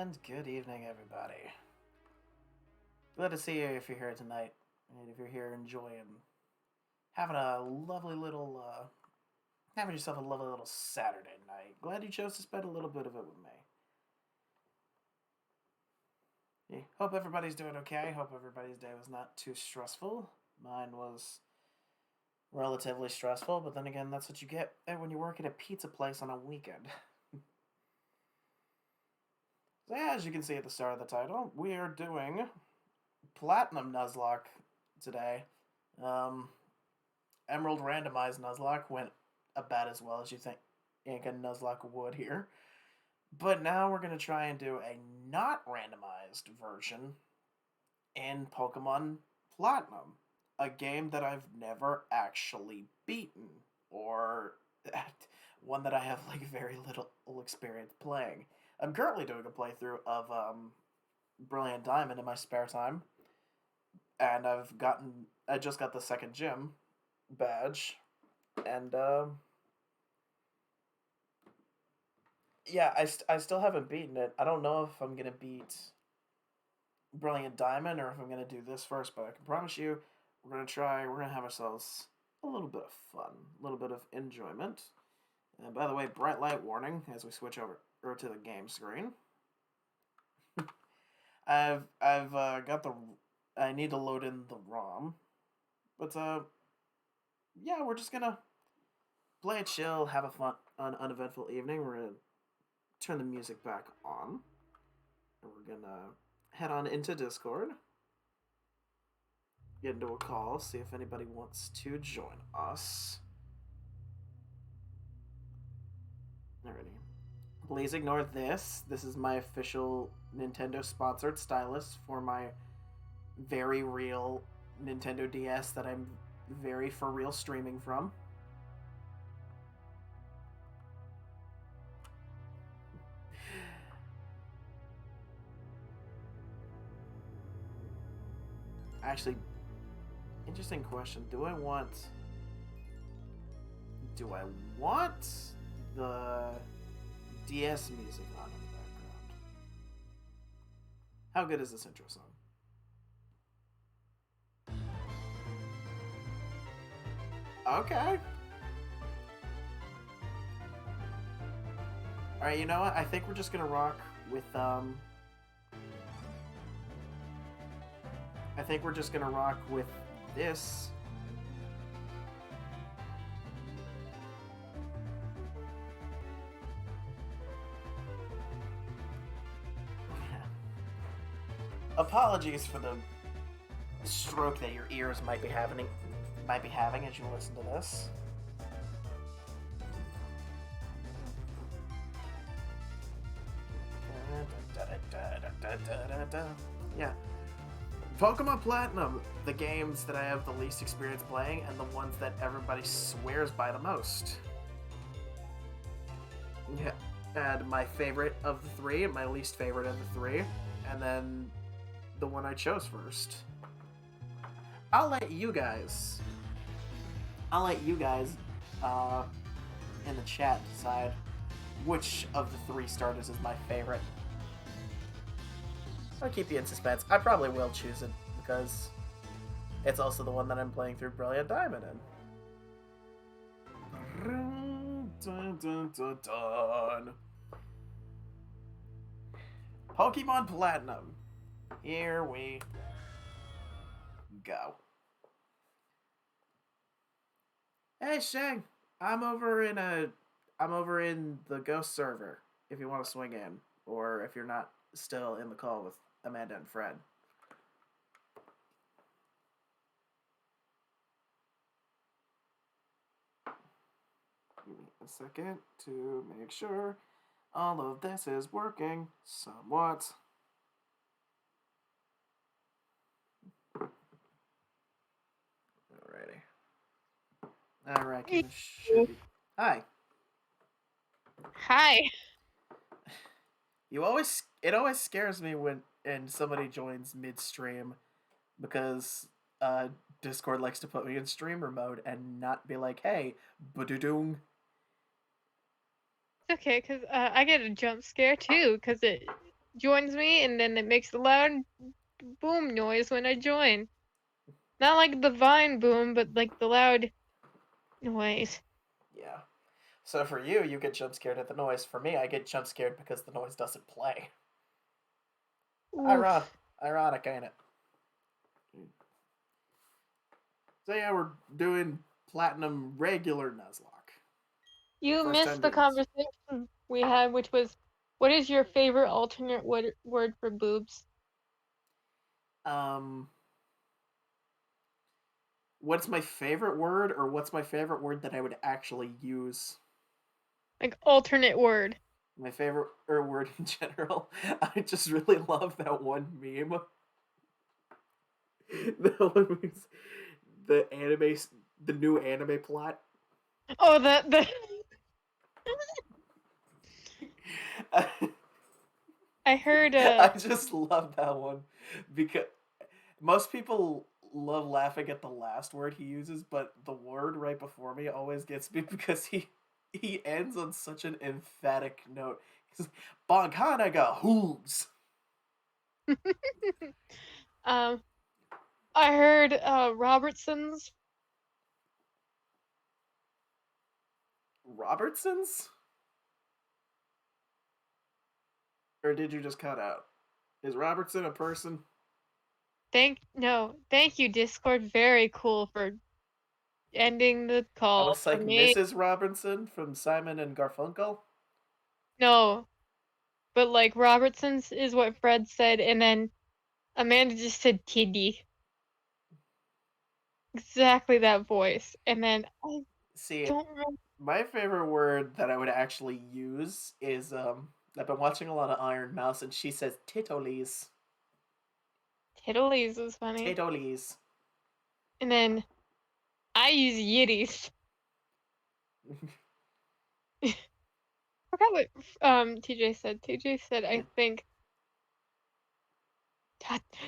And good evening, everybody. Glad to see you if you're here tonight, and if you're here enjoying having a lovely little, having yourself a lovely little Saturday night. Glad you chose to spend a little bit of it with me. Yeah, hope everybody's doing okay. Hope everybody's day was not too stressful. Mine was relatively stressful, but then again, that's what you get when you work at a pizza place on a weekend. So yeah, as you can see at the start of the title, we are doing Platinum Nuzlocke today. Um, Emerald randomized Nuzlocke went about as well as you think a Nuzlocke would here. But now we're going to try and do a not randomized version in Pokemon Platinum, a game that I've never actually beaten, or one that I have like very little experience playing. I'm currently doing a playthrough of Brilliant Diamond in my spare time, and I just got the second gym badge, and yeah, I still haven't beaten it. I don't know if I'm gonna beat Brilliant Diamond or if I'm gonna do this first, but I can promise you, we're gonna have ourselves a little bit of fun, a little bit of enjoyment. And by the way, bright light warning as we switch over to the game screen. I've got the I need to load in the ROM, but yeah, we're just gonna play it chill, have a fun, uneventful evening. We're gonna turn the music back on, and we're gonna head on into Discord, get into a call, see if anybody wants to join us. Alrighty. Please ignore this. This is my official Nintendo sponsored stylus for my very real Nintendo DS that I'm very for real streaming from. Actually, interesting question. Do I want the DS music on in the background? How good is this intro song? Okay. Alright, you know what? I think we're just gonna rock with I think we're just gonna rock with this. Apologies for the stroke that your ears might be having as you listen to this. Yeah. Pokemon Platinum, the games that I have the least experience playing and the ones that everybody swears by the most. Yeah. And my favorite of the three, my least favorite of the three, and then the one I chose first. I'll let you guys in the chat decide which of the three starters is my favorite. I'll keep you in suspense. I probably will choose it because it's also the one that I'm playing through Brilliant Diamond in. Dun, dun, dun, dun. Pokemon Platinum. Here we go. Hey Shang, I'm over in the Ghost server if you want to swing in, or if you're not still in the call with Amanda and Fred. Give me a second to make sure all of this is working somewhat. Alrighty. Alright, should be. Hi. Hi. It always scares me when somebody joins midstream because Discord likes to put me in streamer mode and not be like, hey, ba-do-doong. It's okay, because I get a jump scare too, because joins me, and then it makes a loud boom noise when I join. Not like the Vine boom, but like the loud noise. Yeah. So for you, you get jump scared at the noise. For me, I get jump scared because the noise doesn't play. Ironic, Oof. ironic, ain't it? So yeah, we're doing platinum regular Nuzlocke. You First time missed the doing this. conversation we had, which was, what is your favorite alternate word for boobs? Um, what's my favorite word, or what's my favorite word that I would actually use? Like, alternate word. My favorite or word in general. I just really love that one meme. That one means the anime, the new anime plot. Oh, the I heard, I just love that one because most people love laughing at the last word he uses, but the word right before me always gets me because he ends on such an emphatic note. He's Bonkanaga hoogs. um, I heard, Robertson's. Robertsons? Or did you just cut out? Is Robertson a person? Thank you, Discord. Very cool for ending the I call was for like me. Mrs. Robinson from Simon and Garfunkel. No, but like Robertson's is what Fred said, and then Amanda just said Tiddy. Exactly that voice. And then I See, don't remember. my favorite word that I would actually use is I've been watching a lot of Iron Mouse and she says titoles. Tiddlies was funny. Titoles. And then I use Yiddies. Forgot what TJ said. TJ said Yeah. I think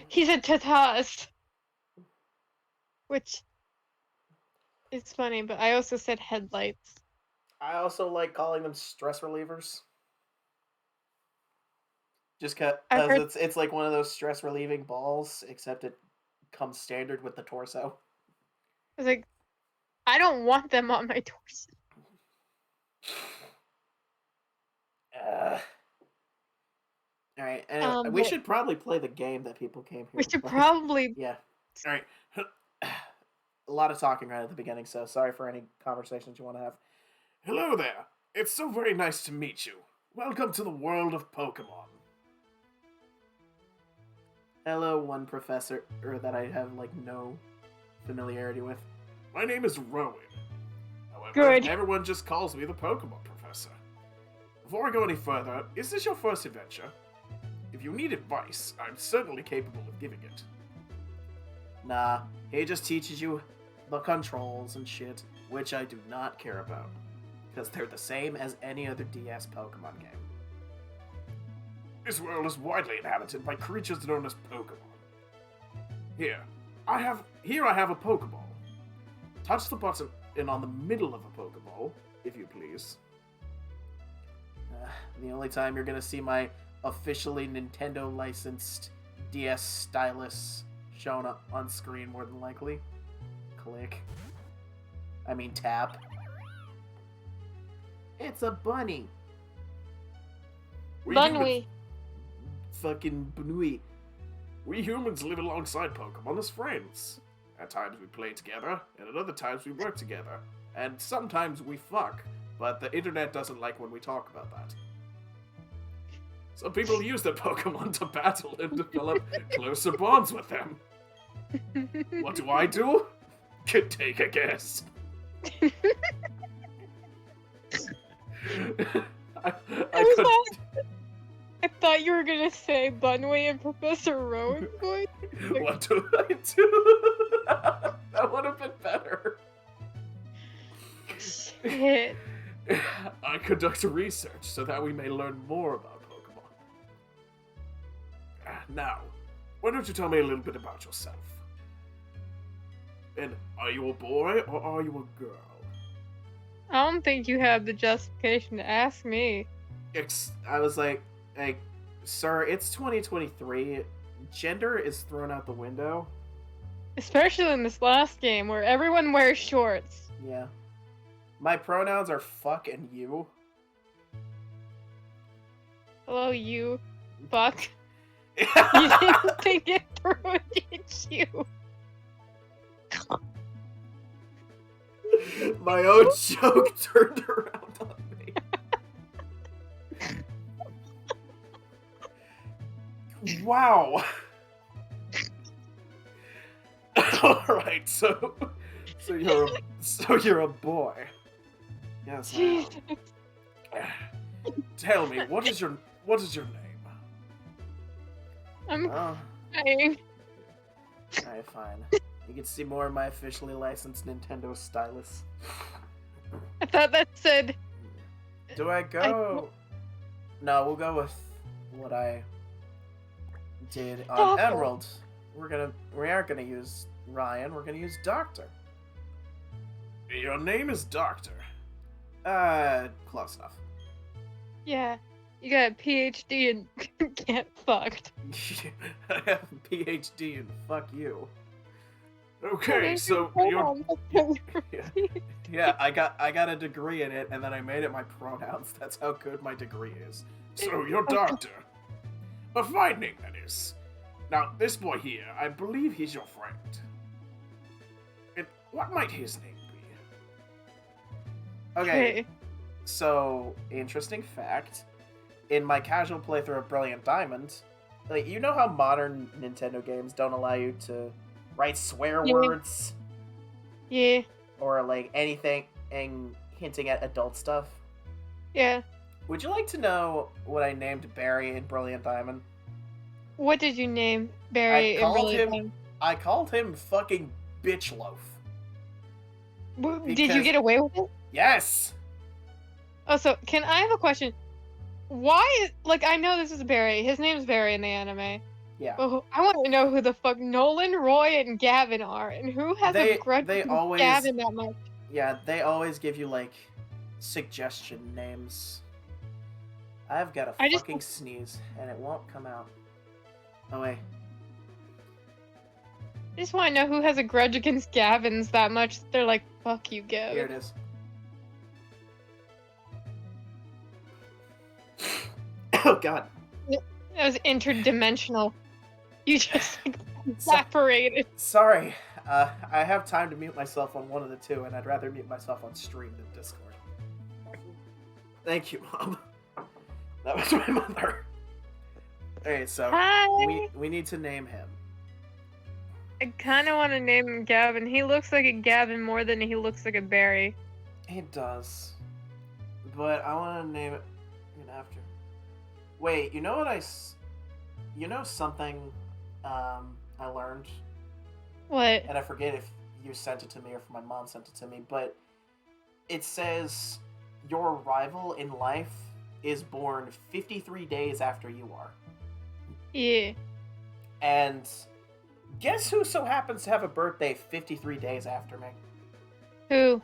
he said tatas, which is funny, but I also said headlights. I also like calling them stress relievers. Just cause I've heard it's like one of those stress relieving balls, except it comes standard with the torso. I was like, I don't want them on my torso. Uh, all right. Anyway, we But should probably play the game that people came we here to should play. probably Yeah. All right. A lot of talking right at the beginning, so sorry for any conversations you want to have. Hello there. It's so very nice to meet you. Welcome to the world of Pokemon. Hello, one professor that I have like no familiarity with. My name is Rowan. However, good. everyone just calls me the Pokemon Professor. Before I go any further, is this your first adventure? If you need advice, I'm certainly capable of giving it. Nah, he just teaches you the controls and shit, which I do not care about, because they're the same as any other DS Pokemon game. This world is widely inhabited by creatures known as Pokemon. Here I have a Pokeball. Touch the button on the middle of a Pokeball, if you please. The only time you're gonna see my officially Nintendo licensed DS stylus shown up on screen, more than likely. Click. I mean tap. It's a bunny. Bunwy. Fucking bunny. We humans live alongside Pokemon as friends. At times we play together, and at other times we work together. And sometimes we fuck, but the internet doesn't like when we talk about that. Some people use their Pokemon to battle and develop closer bonds with them. What do? Could take a guess. I could. I thought you were gonna say Bunway and Professor Rowan voice. What do I do? That would have been better. Shit. I conduct research so that we may learn more about Pokemon. Now, why don't you tell me a little bit about yourself? And are you a boy or are you a girl? I don't think you have the justification to ask me. I was like, Sir, it's 2023. Gender is thrown out the window. Especially in this last game where everyone wears shorts. Yeah. My pronouns are fuck and you. Hello, you. Fuck. You didn't think it through, did you? My own joke turned around on me. Wow. Alright, so you're a boy. Yes, I am. Jesus. Tell me, what is your name? I'm Oh, crying. alright, fine. You can see more of my officially licensed Nintendo stylus. I thought that said. Do I go? No, we'll go with what I did on Doctor. Emerald. We aren't gonna use Ryan. We're gonna use Doctor. Your name is Doctor. Close enough. Yeah, you got a PhD and get fucked. I have a PhD and fuck you. Okay, There's so your you're pronoun. yeah, I got a degree in it, and then I made it my pronouns. That's how good my degree is. So you're Doctor. A fine name, that is. Now, this boy here, I believe he's your friend. And what might his name be? Okay, so, interesting fact. In my casual playthrough of Brilliant Diamond, like, you know how modern Nintendo games don't allow you to write swear Yeah. words? Yeah, Or, like, anything hinting at adult stuff? yeah. Would you like to know what I named Barry in Brilliant Diamond? What did you name Barry? I called in him- Brilliant I called him fucking Bitch Loaf. Diamond? Did because- you get away with it? Yes! Oh, so can I have a question? Why? Like, I know this is Barry. His name's Barry in the anime. Yeah. But I want to know who the fuck Nolan, Roy, and Gavin are, and who has They- a grudge they against always- Gavin that much. Yeah, they always give you, like, suggestion names. I've got a I just- fucking sneeze, and it won't come out. Oh, wait. I just want to know who has a grudge against Gavin's that much. They're like, fuck you, Here it Gavin. is. Oh, God. That was interdimensional. You just like evaporated. Sorry. I have time to mute myself on one of the two, and I'd rather mute myself on stream than Discord. Thank you, Mom. That was my mother. Alright, so Hi. we need to name him. I kind of want to name him Gavin. He looks like a Gavin more than he looks like a Barry. He does. But I want to name it after. Wait, you know what you know something I learned? What? And I forget if you sent it to me or if my mom sent it to me, but it says your rival in life is born 53 days after you are. Yeah. And guess who so happens to have a birthday 53 days after me? Who?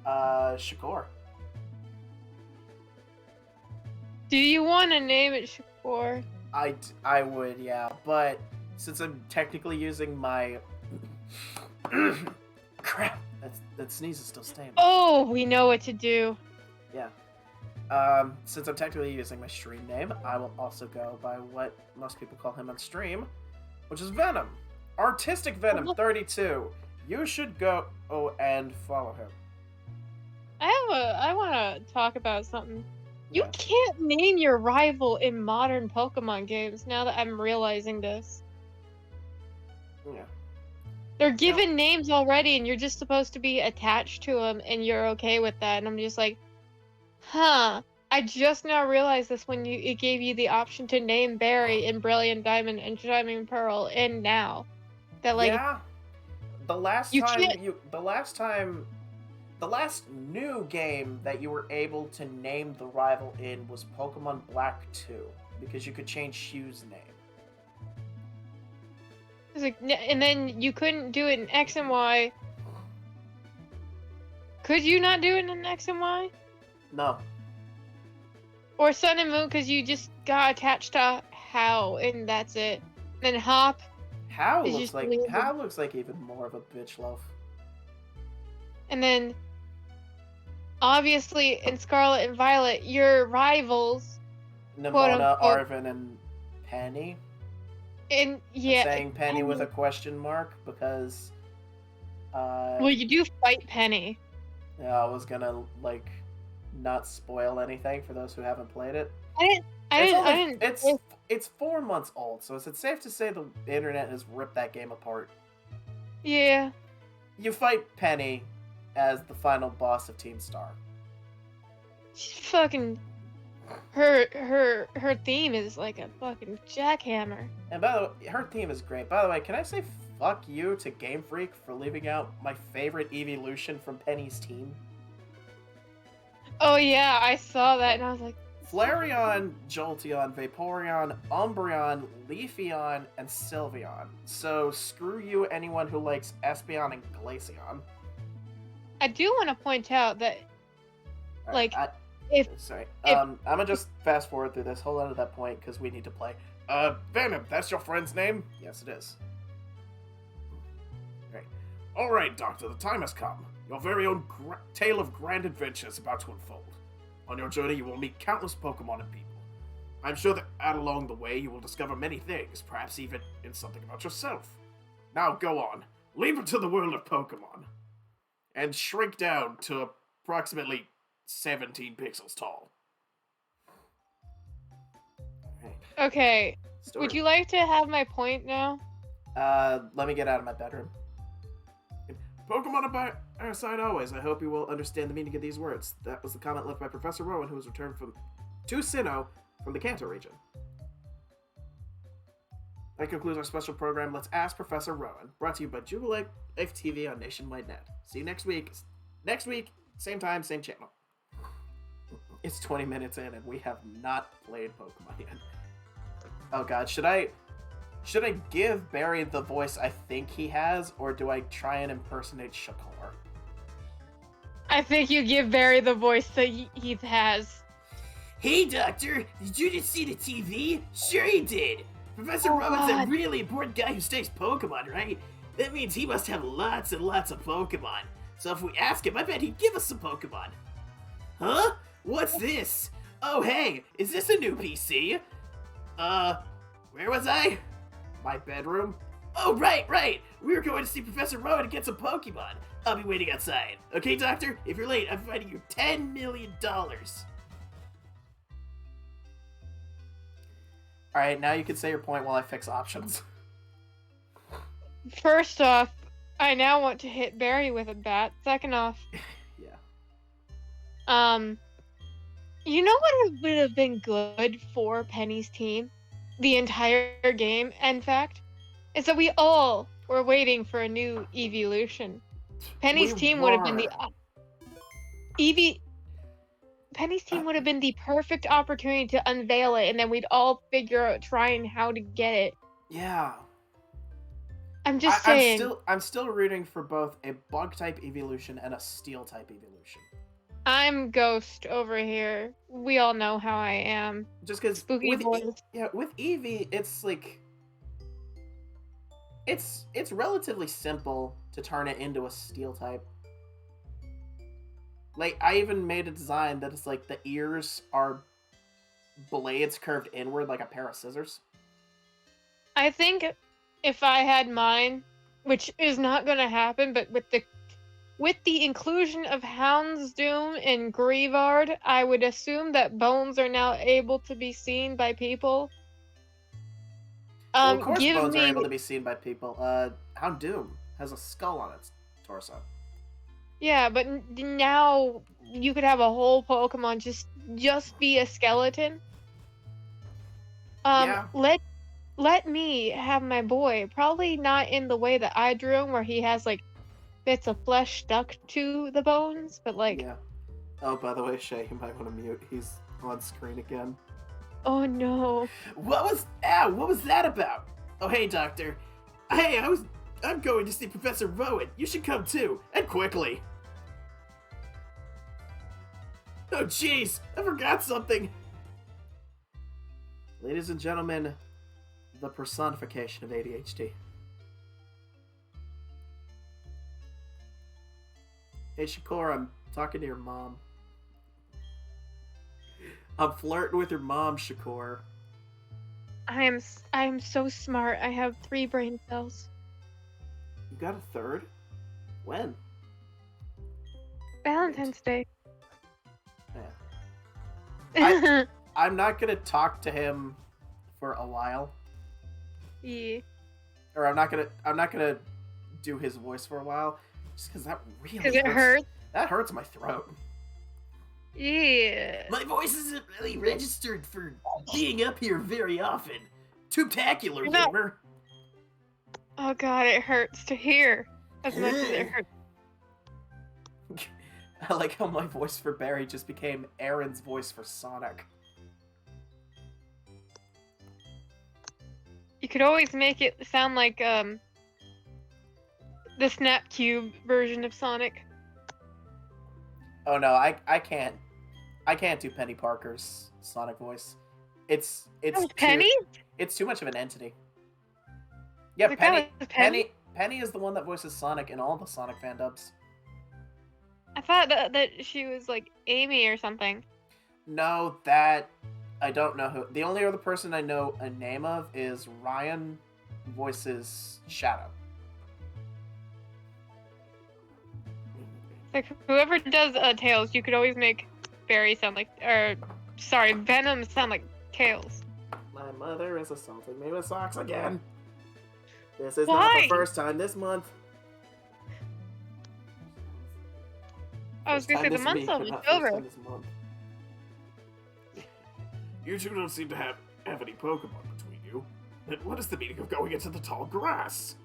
Shakur. Do you want to name it Shakur? I would, yeah, but since I'm technically using my crap, that sneeze is still staying. Oh, we know what to do. Yeah. Since I'm technically using my stream name, I will also go by what most people call him on stream, which is Venom. Artistic Venom 32. You should go and follow him. I want to talk about something. You Yeah. can't name your rival in modern Pokemon games now that I'm realizing this. Yeah. They're given names already and you're just supposed to be attached to them and you're okay with that. And I'm just like, huh. I just now realized this when it gave you the option to name Barry in Brilliant Diamond and Shining Pearl and now. That like yeah. The last you time can't- the last new game that you were able to name the rival in was Pokemon Black 2 because you could change Shu's name. it's like, and then you couldn't do it in X and Y. Could you not do it in X and Y? No. Or Sun and Moon because you just got attached to How, and that's it. Then Hop How is looks just like weird. How looks like even more of a bitch loaf. And then, obviously, in Scarlet and Violet, your rivals, quote Nimona, unquote, Arvin, and Penny. and I'm yeah, saying Penny with a question mark because well, you do fight Penny. yeah, I was gonna like not spoil anything for those who haven't played it. I It's only didn't. it's 4 months old, so is it safe to say the internet has ripped that game apart? Yeah. You fight Penny as the final boss of Team Star. She's fucking. Her theme is like a fucking jackhammer. And by the way, her theme is great. By the way, can I say fuck you to Game Freak for leaving out my favorite evolution from Penny's team? Oh yeah, I saw that and I was like, Flareon, Jolteon, Vaporeon, Umbreon, Leafeon, and Sylveon. So screw you, anyone who likes Espeon and Glaceon. I do want to point out that, Alright, like, if I'm gonna just fast forward through this. Hold on to that point because we need to play. Venom, that's your friend's name? Yes, it is. Great. Alright, Doctor, the time has come. Your very own tale of grand adventure is about to unfold. On your journey, you will meet countless Pokemon and people. I'm sure that along the way, you will discover many things, perhaps even in something about yourself. Now go on, leap into the world of Pokemon, and shrink down to approximately 17 pixels tall. Alright. okay, Story. would you like to have my point now? Let me get out of my bedroom. Pokemon are by our side always. I hope you will understand the meaning of these words. That was the comment left by Professor Rowan, who was returned to SINNOH from the Kanto region. That concludes our special program, Let's Ask Professor Rowan, brought to you by Jubilee Life TV on Nationwide Net. See you next week. Next week, same time, same channel. It's 20 minutes in, and we have not played Pokemon yet. Oh god, should I give Barry the voice I think he has, or do I try and impersonate Shakar? I think you give Barry the voice that he has. Hey, Doctor, did you just see the TV? Sure he did. Professor Rowan's a really important guy who studies Pokemon, right? That means he must have lots and lots of Pokemon. So if we ask him, I bet he'd give us some Pokemon. Huh? What's this? Oh, hey, is this a new PC? Where was I? My bedroom? Oh, right. We were going to see Professor Rowan and get some Pokemon. I'll be waiting outside. Okay, Doctor? If you're late, I'm providing you $10 million. Alright, now you can say your point while I fix options. First off, I now want to hit Barry with a bat. Second off, Yeah. You know what would have been good for Penny's team? The entire game, in fact, is that we all were waiting for a new evolution. Penny's team would have been the Penny's team would have been the perfect opportunity to unveil it, and then we'd all figure out trying how to get it. Yeah. I'm just saying. I'm still rooting for both a bug type evolution and a steel type evolution. I'm Ghost over here. We all know how I am. Just because Spooky boys. with Eevee, it's like it's relatively simple to turn it into a steel type. Like, I even made a design that is like the ears are blades curved inward like a pair of scissors. I think if I had mine, which is not going to happen, but with the inclusion of Houndsdoom and Grievard, I would assume that bones are now able to be seen by people. Well, of course give bones me... are able to be seen by people. Houndoom has a skull on its torso. Yeah, but now you could have a whole Pokemon just be a skeleton. Yeah. Let me have my boy. Probably not in the way that I drew him, where he has like bits of flesh stuck to the bones, but like. Yeah. Oh, by the way, Shay, you might want to mute. He's on screen again. Oh no. What was that about? Oh, hey, Doctor. Hey, I'm going to see Professor Rowan. You should come too, and quickly. Oh, jeez, I forgot something. Ladies and gentlemen, the personification of ADHD. Hey, Shakur, I'm talking to your mom. I'm flirting with your mom, Shakur. I am so smart. I have 3 brain cells. You got a third? When? Valentine's Day. Yeah. I'm not gonna talk to him for a while. Yeah. Or I'm not gonna do his voice for a while. Just because that really hurts. Because it hurts? That hurts my throat. Yeah. My voice isn't really registered for being up here very often. Tubtacular, No. gamer. Oh god, it hurts to hear as much as it hurts. I like how my voice for Barry just became Aaron's voice for Sonic. You could always make it sound like the Snap Cube version of Sonic. Oh no, I can't do Penny Parker's Sonic voice. It's Penny? It's too much of an entity. Yeah, Like, Penny, that was Penny? Penny is the one that voices Sonic in all the Sonic fan dubs. I thought that she was like Amy or something. No, that I don't know who. The only other person I know a name of is Ryan voices Shadow. Like whoever does Tails, you could always make Barry sound like, or sorry, Venom sound like Tails. My mother is assaulting me with socks again. This is not Why? the first time this month. I was gonna say the month's almost over. You two don't seem to have any Pokemon between you. Then what is the meaning of going into the tall grass?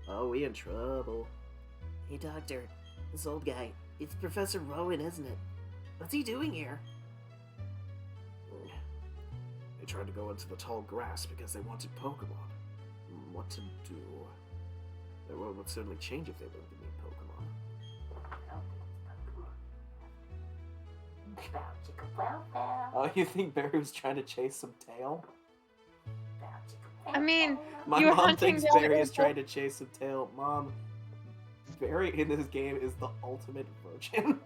Oh, we in trouble. Hey, Doctor. This old guy. It's Professor Rowan, isn't it? What's he doing here? They tried to go into the tall grass because they wanted Pokemon. What to do? It would certainly change if they learned to meet Pokemon. Oh, you think Barry was trying to chase some tail? I mean, My you were mom hunting thinks down Barry is the- trying to chase some tail. Mom, Barry in this game is the ultimate virgin.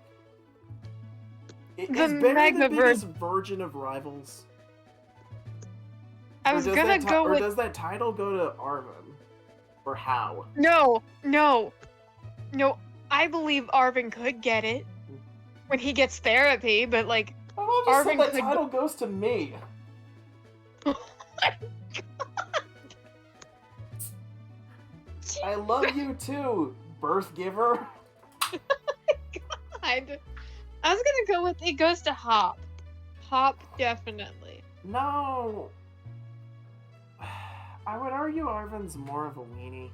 Is The Barry the mega biggest virgin of rivals? I Or was does gonna that go or with does that title go to Arvin? Or how? no. I believe Arvin could get it when he gets therapy, but like, My mom just said Arvin that could- title goes to me. I love you too, birth giver. I was gonna go with it goes to Hop. Hop definitely. No. I would argue Arvin's more of a weenie.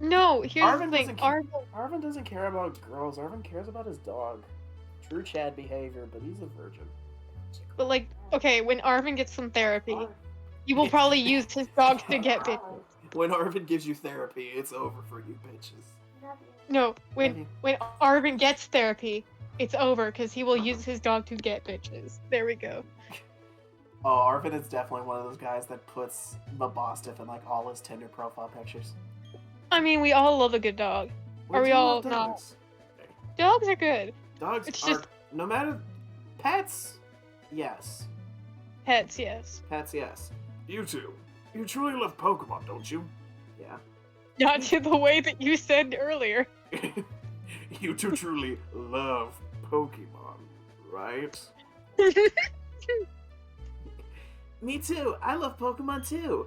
No, here's Arvin the thing. doesn't Arvin doesn't care about girls. Arvin cares about his dog. True Chad behavior, but he's a virgin. But like, okay, when Arvin gets some therapy, you will probably use his dog to get bitches. When Arvin gives you therapy, it's over for you bitches. No, when Arvin gets therapy, it's over because he will use his dog to get bitches. There we go. Oh, Arvin is definitely one of those guys that puts the Bostiff in like all his Tinder profile pictures. I mean, we all love a good dog. Are we do all love not? dogs? Dogs are good. Dogs It's are just- no matter pets. Yes, Pets, yes. pets. Yes. You two. You truly love Pokemon, don't you? Yeah. Not to the way that you said earlier. You two truly love Pokemon, right? Me too. I love Pokemon too.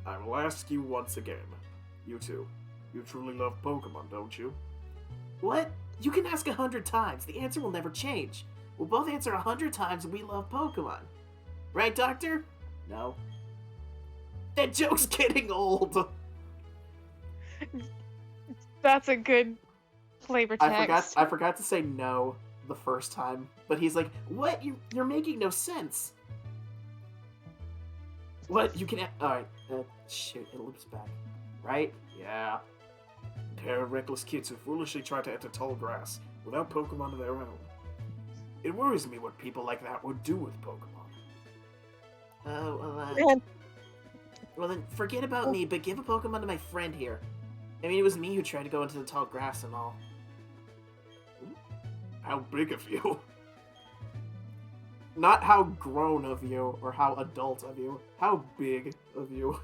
I will ask you once again. You two. You truly love Pokemon, don't you? What? You can ask 100 times. The answer will never change. We'll both answer 100 times and we love Pokemon. Right, Doctor? No. That joke's getting old. That's a good flavor text. I forgot to say no the first time, but he's like, "What? You're making no sense." What? You can? All right. Shoot, it loops back. Right? Yeah. A pair of reckless kids who foolishly try to enter tall grass without Pokemon of their own. It worries me what people like that would do with Pokemon. Oh, Man, well then forget about me, but give a Pokemon to my friend here. I mean, it was me who tried to go into the tall grass and all. How big of you? Not how grown of you, or how adult of you. How big of you.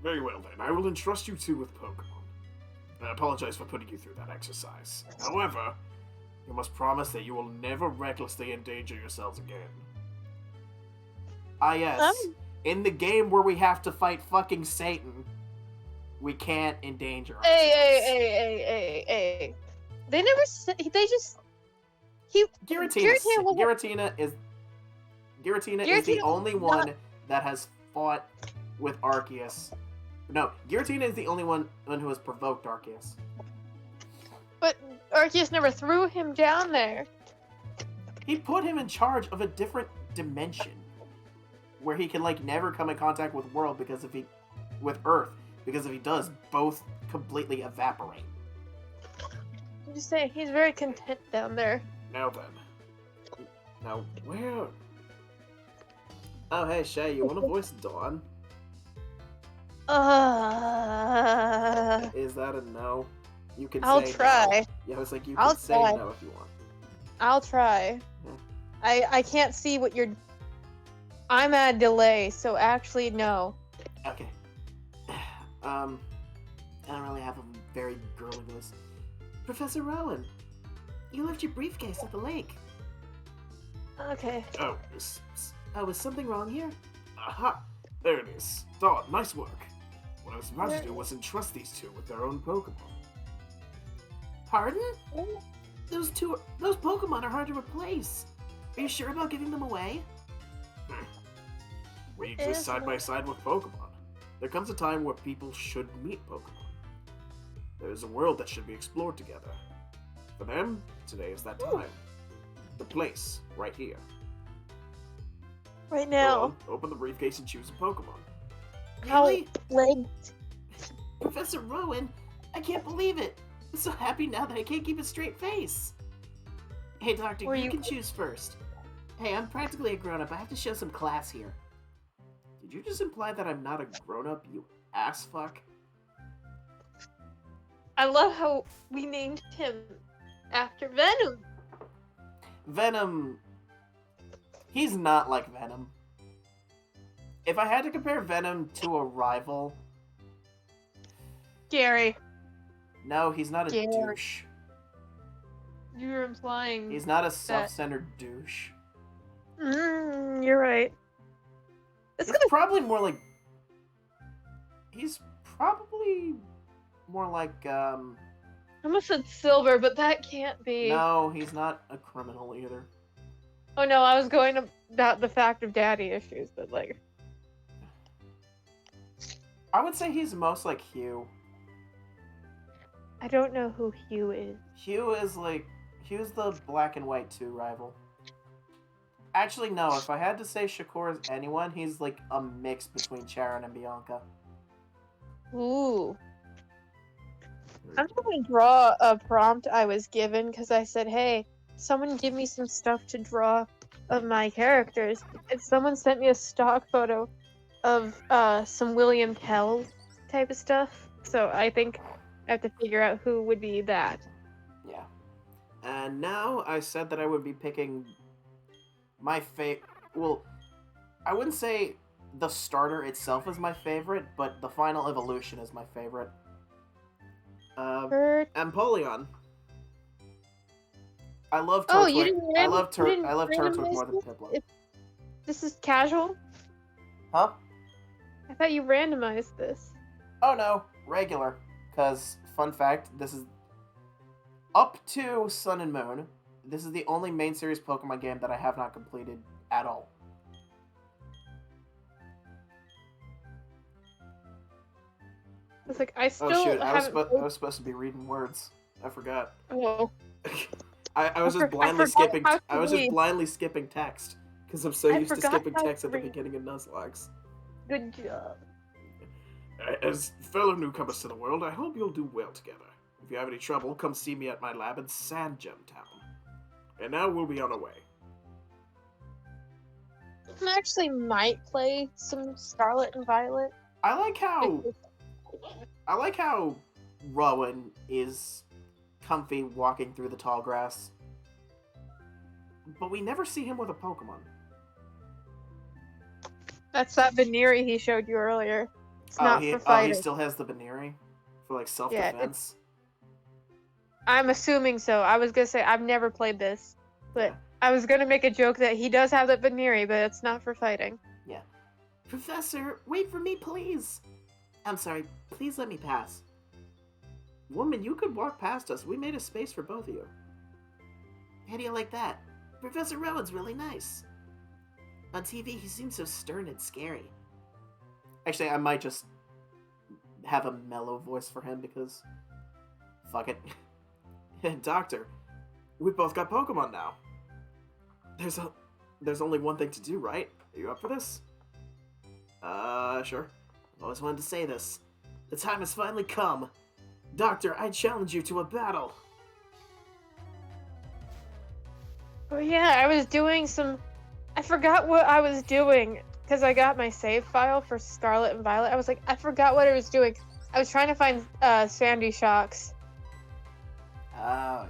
Very well then, I will entrust you two with Pokemon. I apologize for putting you through that exercise. However, you must promise that you will never recklessly endanger yourselves again. Ah yes, in the game where we have to fight fucking Satan, we can't endanger ourselves. Hey. They never said. They just. Giratina is the only one that has fought with Arceus. No, Giratina is the only one who has provoked Arceus. But Arceus never threw him down there. He put him in charge of a different dimension, where he can like never come in contact with Earth, because if he does, both completely evaporate. I'm just saying, he's very content down there. Now then. Now, where? Oh, hey, Shay, you want to voice Dawn? Is that a no? You can I'll say try. no. Yeah, I was like, you I'll can say try. no if you want. I'll try. Yeah. I can't see what you're... I'm at a delay, so actually, no. Okay. I don't really have a very girly voice. Professor Rowan, you left your briefcase at the lake. Okay. Oh, is something wrong here? aha! There it is. Dawn, nice work. What I was about to do was entrust these two with their own Pokemon. Pardon? Those Pokemon are hard to replace. Are you sure about giving them away? We exist side by side with Pokemon. There comes a time where people should meet Pokemon. There is a world that should be explored together. For them, today is that time. The place, right here. Right Go now. on, open the briefcase and choose a Pokemon. Really? Leg. Professor Rowan, I can't believe it. I'm so happy now that I can't keep a straight face. Hey, Doctor, you can choose first. Hey, I'm practically a grown-up. I have to show some class here. Did you just imply that I'm not a grown-up, you ass fuck? I love how we named him after Venom. Venom... He's not like Venom. If I had to compare Venom to a rival... Gary. No, he's not a Gary. douche. You're implying... He's not a self-centered douche. You're right. He's probably more like... He's probably more like, I almost said Silver, but that can't be. No, he's not a criminal either. Oh no, I was going about the fact of daddy issues, but like... I would say he's most like Hugh. I don't know who Hugh is. Hugh is like... Hugh's the Black and White 2 rival. Actually, no, if I had to say Shakur is anyone, he's like a mix between Charon and Bianca. Ooh. I'm going to draw a prompt I was given because I said, hey, someone give me some stuff to draw of my characters. And someone sent me a stock photo of some William Tell type of stuff. So I think I have to figure out who would be that. Yeah. And now I said that I would be picking my favorite. Well, I wouldn't say the starter itself is my favorite, but the final evolution is my favorite. Empoleon. I love Turtwig. Oh, you didn't I love Turtwig more than this? Piplup. This is casual? Huh? I thought you randomized this. Oh no, regular. Because, fun fact, this is up to Sun and Moon. This is the only main series Pokemon game that I have not completed at all. It's like I still Oh shoot, I haven't. was supposed to be reading words. I forgot. Oh. I was just blindly skipping. I was just blindly skipping text because I'm so used to skipping text at the beginning of Nuzlocke. Good job. As fellow newcomers to the world, I hope you'll do well together. If you have any trouble, come see me at my lab in Sand Gem Town. And now we'll be on our way. I actually might play some Scarlet and Violet. I like how Rowan is comfy walking through the tall grass, but we never see him with a Pokemon. That's that Veneeri he showed you earlier. It's not for He fighting. still has the Baneri for like self-defense. I'm assuming so. I was gonna say I've never played this, but Yeah. I was gonna make a joke that he does have that Veneeri, but it's not for fighting. Yeah. Professor, wait for me, please. I'm sorry, please let me pass. Woman, you could walk past us. We made a space for both of you. How do you like that? Professor Rowan's really nice. On TV, he seems so stern and scary. Actually, I might just have a mellow voice for him because... fuck it. Doctor, we both got Pokemon now. There's only one thing to do, right? Are you up for this? Sure. I've always wanted to say this. The time has finally come. Doctor, I challenge you to a battle. Oh yeah, I was doing some... I forgot what I was doing, because I got my save file for Scarlet and Violet. I was like, I forgot what I was doing. I was trying to find Sandy Shocks. Oh.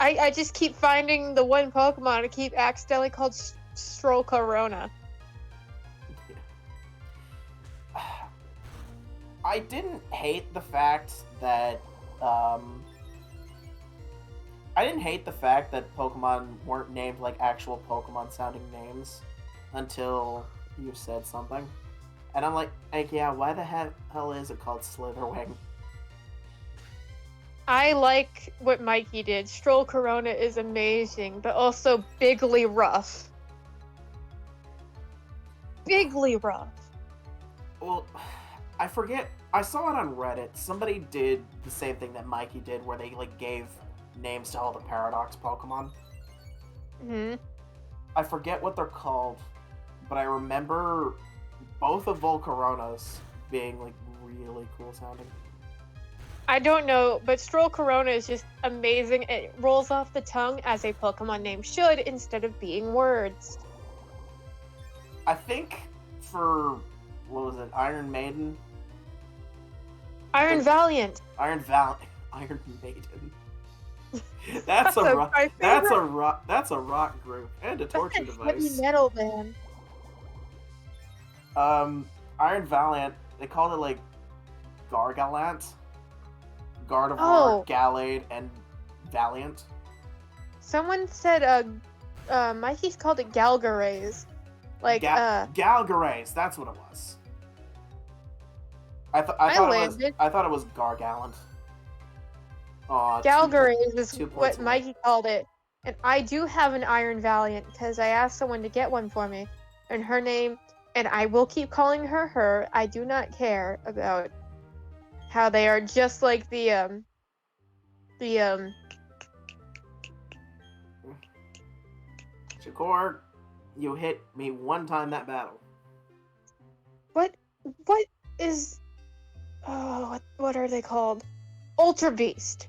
I just keep finding the one Pokemon I keep accidentally called Stroll Corona. I didn't hate the fact that Pokemon weren't named like actual Pokemon sounding names until you said something. And I'm like, yeah, why the hell is it called Slitherwing? I like what Mikey did. Stroll Corona is amazing, but also bigly rough. Bigly rough. Well, I forget. I saw it on Reddit. Somebody did the same thing that Mikey did, where they like gave names to all the Paradox Pokemon. Hmm. I forget what they're called, but I remember both of Volcaronas being like really cool sounding. I don't know, but Stroll Corona is just amazing. It rolls off the tongue as a Pokemon name should, instead of being words. I think for, what was it, Iron Maiden? Iron Valiant. Iron Maiden. That's a rock group and a torture That's a device. heavy metal band. Iron Valiant, they called it like Gargalant, Gardevoir, Oh. Gallade, and Valiant. Someone said Mikey's called it Galgarays. Like Galgarays, that's what it was. I thought it was Gargalant. Aw, Galgarays is 2 points what away. Mikey called it. And I do have an Iron Valiant because I asked someone to get one for me. And her name, and I will keep calling her, I do not care about how they are just like the Shakur, you hit me one time that battle. what is, oh, what are they called? Ultra Beast.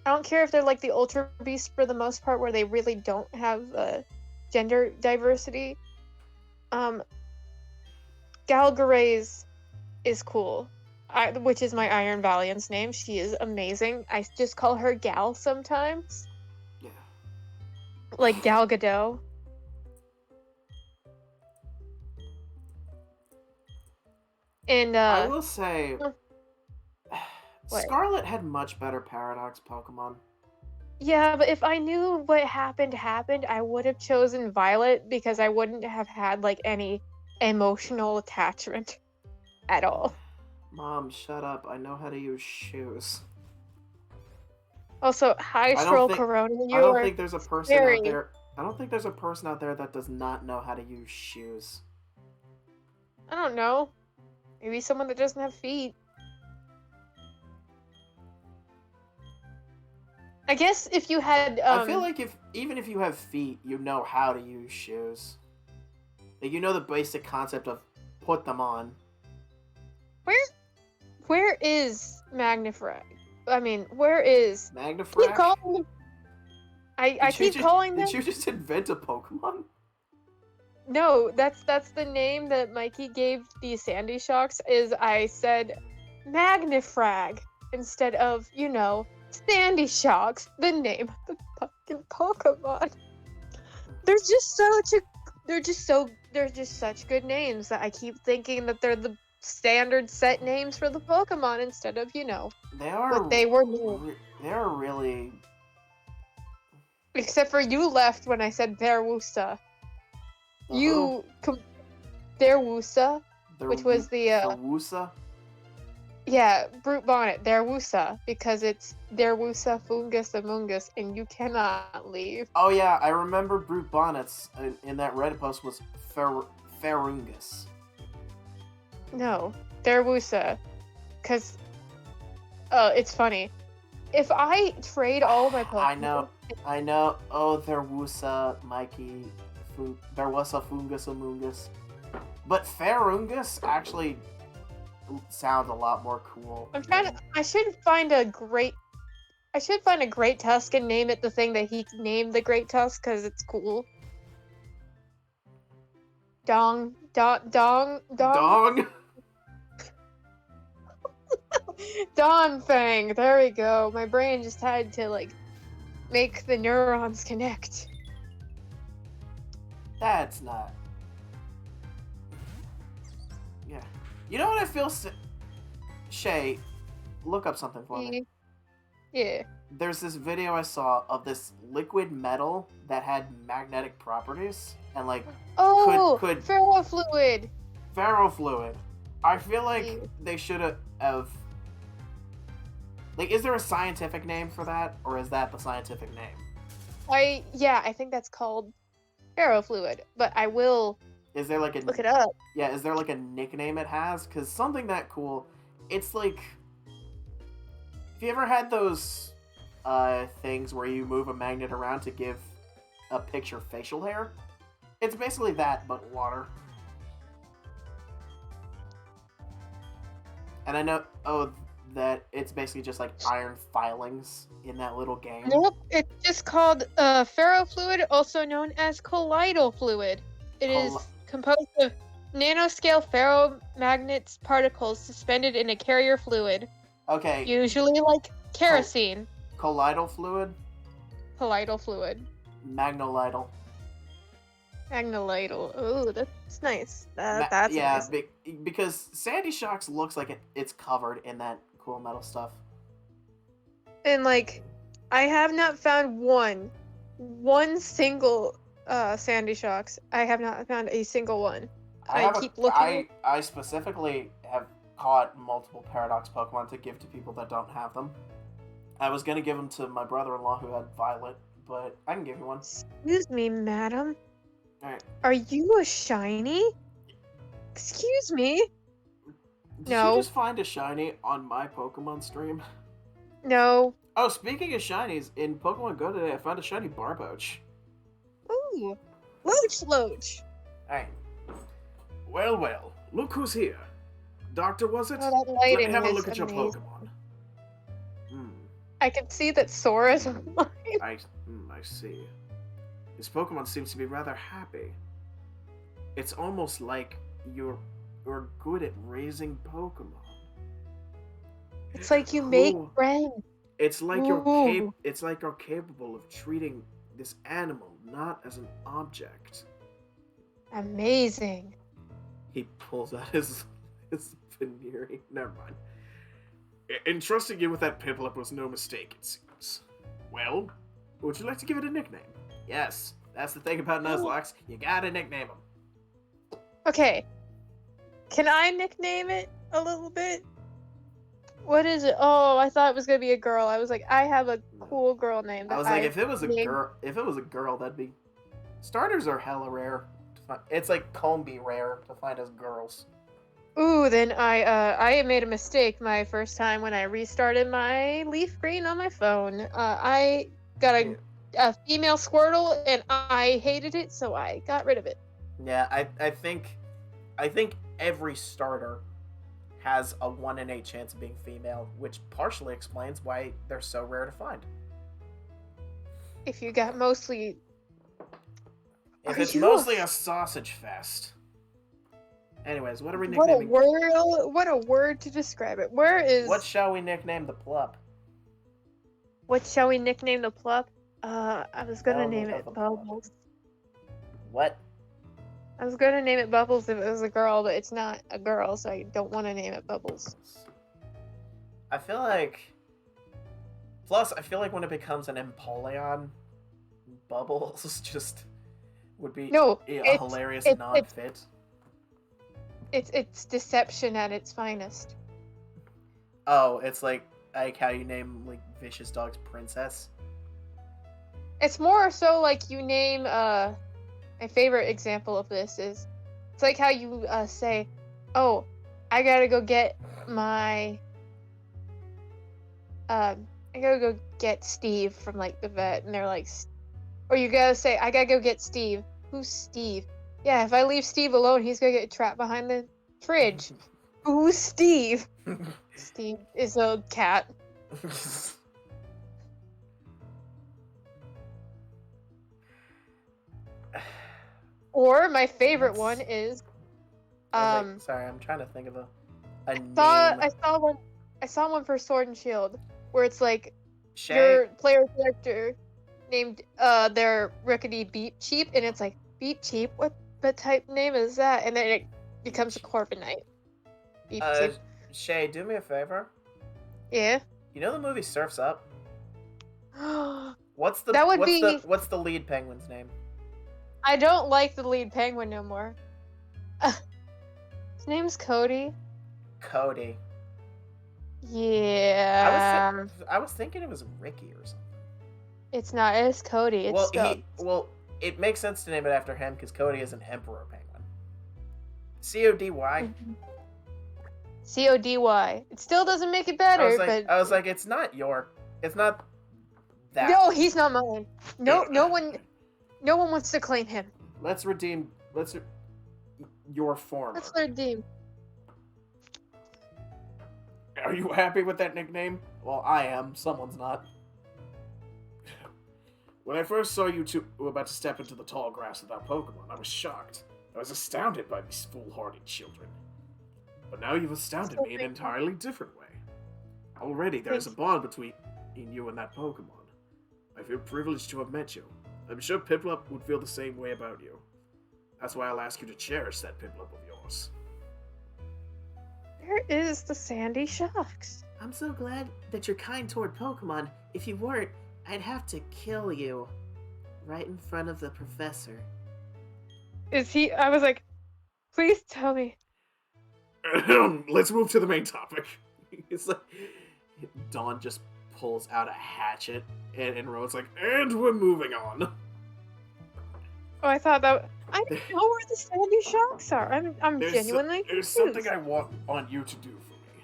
I don't care if they're like the Ultra Beast for the most part, where they really don't have gender diversity. Galgarays is cool, which is my Iron Valiant's name. She is amazing. I just call her Gal sometimes, Yeah. like Gal Gadot. And I will say, What? Scarlet had much better Paradox Pokemon. yeah, but if I knew what happened, I would have chosen Violet because I wouldn't have had like any emotional attachment at all. Mom, shut up. I know how to use shoes. Also, hi, I don't Stroll think- Corona. I You don't are think there's a person very- out there. I don't think there's a person out there that does not know how to use shoes. I don't know. Maybe someone that doesn't have feet. I guess if you had, I feel like even if you have feet, you know how to use shoes. Like, you know the basic concept of put them on. where is Magnifrag? I mean, where is? Keep Magnifrac? calling them. I keep calling them. Did you just invent a Pokemon? No, that's the name that Mikey gave these Sandy Shocks. Is I said Magnifrag instead of Sandy Shocks, the name of the fucking Pokemon. There's just they're just such good names that I keep thinking that they're the standard set names for the Pokemon instead of They are. what they were named. They are really. Except for you left when I said Verwoosa. The You Verwoosa, which was the Wusa. yeah, Brute Bonnet, Verwoosa, because it's Verwoosa Fungus Amungus, and you cannot leave. Oh yeah, I remember Brute Bonnets in that Reddit post was Ferungus. No, Verwoosa, because it's funny. If I trade all of my Pokemon, I know. Oh, there Wusa, Mikey, there was a Fungus Amungus. But Ferungus actually sounds a lot more cool. I should find a great Tusk and name it the thing that he named the Great Tusk because it's cool. Dong. Dawn Fang. There we go. My brain just had to make the neurons connect. That's not. Yeah. You know what I feel? Shay, look up something for me. Yeah. There's this video I saw of this liquid metal that had magnetic properties and could ferrofluid. Ferrofluid. I feel like they should have. Is there a scientific name for that, or is that the scientific name? I think that's called ferrofluid, but I will. Is there look it up? Yeah, is there a nickname it has? Because something that cool, it's like. Have you ever had those things where you move a magnet around to give a picture facial hair? It's basically that, but water. And I know, that it's basically just iron filings in that little game. Nope, it's just called ferrofluid, also known as colloidal fluid. It is composed of nanoscale ferromagnets particles suspended in a carrier fluid. Okay. Usually like kerosene. Colloidal fluid? Colloidal fluid. Magnolidal. Magnolidal. Ooh, that's nice. That's nice. Because Sandy Shocks looks like it's covered in that cool metal stuff. And I have not found one single Sandy Shocks. I have not found a single one. I keep looking. I specifically have caught multiple Paradox Pokemon to give to people that don't have them. I was gonna give them to my brother-in-law who had Violet, but I can give you one. Excuse me, madam. Alright. Are you a shiny? Excuse me? Did you just find a shiny on my Pokemon stream? No. Oh, speaking of shinies, in Pokemon Go today, I found a shiny Barboach. Ooh. Loach. Alright. Well, look who's here. Doctor, was it? Oh, that Let me lighting have a is look at your amazing. Pokemon. I can see that Sora's online. I see. This Pokemon seems to be rather happy. It's almost like you're good at raising Pokemon. It's like you make friends. It's like you're capable of treating this animal not as an object. Amazing. He pulls out his veneering. Never mind. Entrusting you with that Piplup was no mistake, it seems. Well, would you like to give it a nickname? Yes, that's the thing about Nuzlocks. You gotta nickname them. Okay. Can I nickname it a little bit? What is it? Oh, I thought it was gonna be a girl. I was like, I have a cool girl name. I was like, if it was a girl, that'd be. Starters are hella rare. It's like Combi rare to find as girls. Ooh, then I made a mistake my first time when I restarted my Leaf Green on my phone. I got a female Squirtle and I hated it, so I got rid of it. Yeah, I think every starter has a 1 in 8 chance of being female, which partially explains why they're so rare to find. If you got mostly If Are it's you mostly a sausage fest. Anyways, what are we What a nicknaming? word! What a word to describe it. Where is? What shall we nickname the plup? What shall we nickname the plup? I was gonna Element name of it the plup. Bubbles. What? I was gonna name it Bubbles if it was a girl, but it's not a girl, so I don't want to name it Bubbles. I feel like. Plus, I feel like when it becomes an Empoleon, Bubbles just would be No, a hilarious it's- non-fit. It's deception at its finest. Oh, it's like how you name like vicious dog's princess. It's more so like you name my favorite example of this is it's like how you say, "Oh, I gotta go get my I gotta go get Steve from like the vet," and they're like, or you gotta say, "I gotta go get Steve." Who's Steve? Yeah, if I leave Steve alone, he's gonna get trapped behind the fridge. Who's Steve? Steve is a cat. Or my favorite one is sorry, I'm trying to think of a name. I saw one for Sword and Shield where it's like Shay? your player character named their Rickety Beep Cheap, and it's like Beep Cheap. What type name is that? And then it becomes a Corviknight. Beep Cheap. Shay, do me a favor. Yeah. You know the movie Surf's Up? What's the That would what's be- the what's the lead penguin's name? I don't like the lead penguin no more. His name's Cody. Cody. Yeah. I was thinking it was Ricky or something. It's not. It's Cody. It's spelled. It makes sense to name it after him because Cody is an emperor penguin. CODY. CODY. It still doesn't make it better, but I was like, it's not that. no, he's not mine. No one wants to claim him. Let's your former. Let's redeem. Are you happy with that nickname? Well, I am. Someone's not. When I first saw you two about to step into the tall grass without Pokemon, I was shocked. I was astounded by these foolhardy children. But now you've astounded me in an entirely different way. Already there is a bond between you and that Pokemon. I feel privileged to have met you. I'm sure Piplup would feel the same way about you. That's why I'll ask you to cherish that Piplup of yours. Where is the Sandy Shocks? I'm so glad that you're kind toward Pokemon. If you weren't, I'd have to kill you. Right in front of the professor. Is he? I was like, please tell me. Let's move to the main topic. It's like Dawn just pulls out a hatchet, and Rowan's like, and we're moving on. Oh, I thought that. I don't know where the Sandy Shocks are. I'm genuinely. There's something I want you to do for me.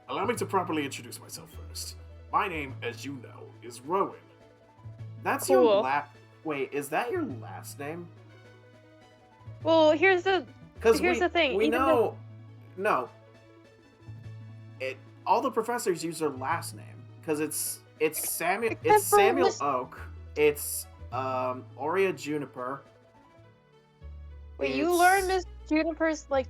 Allow me to properly introduce myself first. My name, as you know, is Rowan. That's Cool. your Wait, is that your last name? Well, here's the the thing. We even know. No. All the professors use their last name because it's Samuel. Except It's for Samuel Miss- Oak. It's Aurea Juniper. Wait, you It's- learn Miss Juniper's like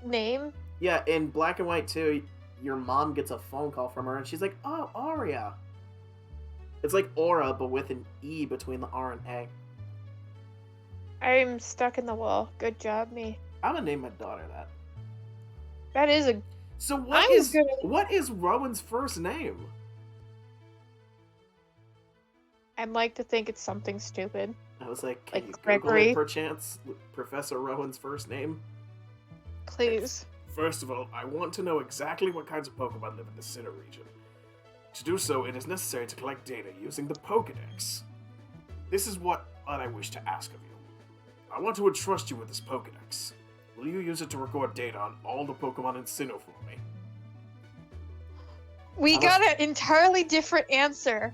name? Yeah, in Black and White too. Your mom gets a phone call from her, and she's like, "Oh, Aurea." It's like Aura, but with an E between the R and A. I'm stuck in the wall. Good job, me. I'm gonna name my daughter that. That is a. So gonna- what is Rowan's first name? I'd like to think it's something stupid. I was like, can Like you Google Gregory? it perchance? Professor Rowan's first name? Please. First of all, I want to know exactly what kinds of Pokemon live in the Sinnoh region. To do so, it is necessary to collect data using the Pokedex. This is what I wish to ask of you. I want to entrust you with this Pokedex. Will you use it to record data on all the Pokemon in Sinnoh for me? We I was- got an entirely different answer.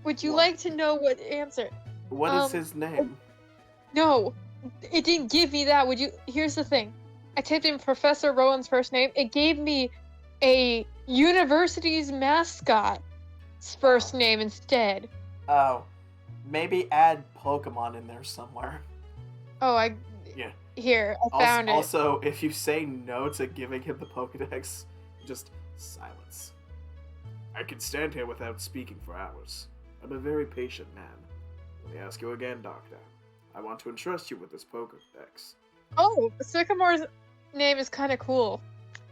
Would you What? like to know what answer? What is his name? No, it didn't give me that. Would you? Here's the thing. I typed in Professor Rowan's first name. It gave me a university's mascot's first name instead. Oh, maybe add Pokemon in there somewhere. Oh, Yeah. here, I Also, found it. also, if you say no to giving him the Pokedex, just silence. I can stand here without speaking for hours. I'm a very patient man. Let me ask you again, Doctor. I want to entrust you with this Pokedex. Oh, Sycamore's name is kind of cool.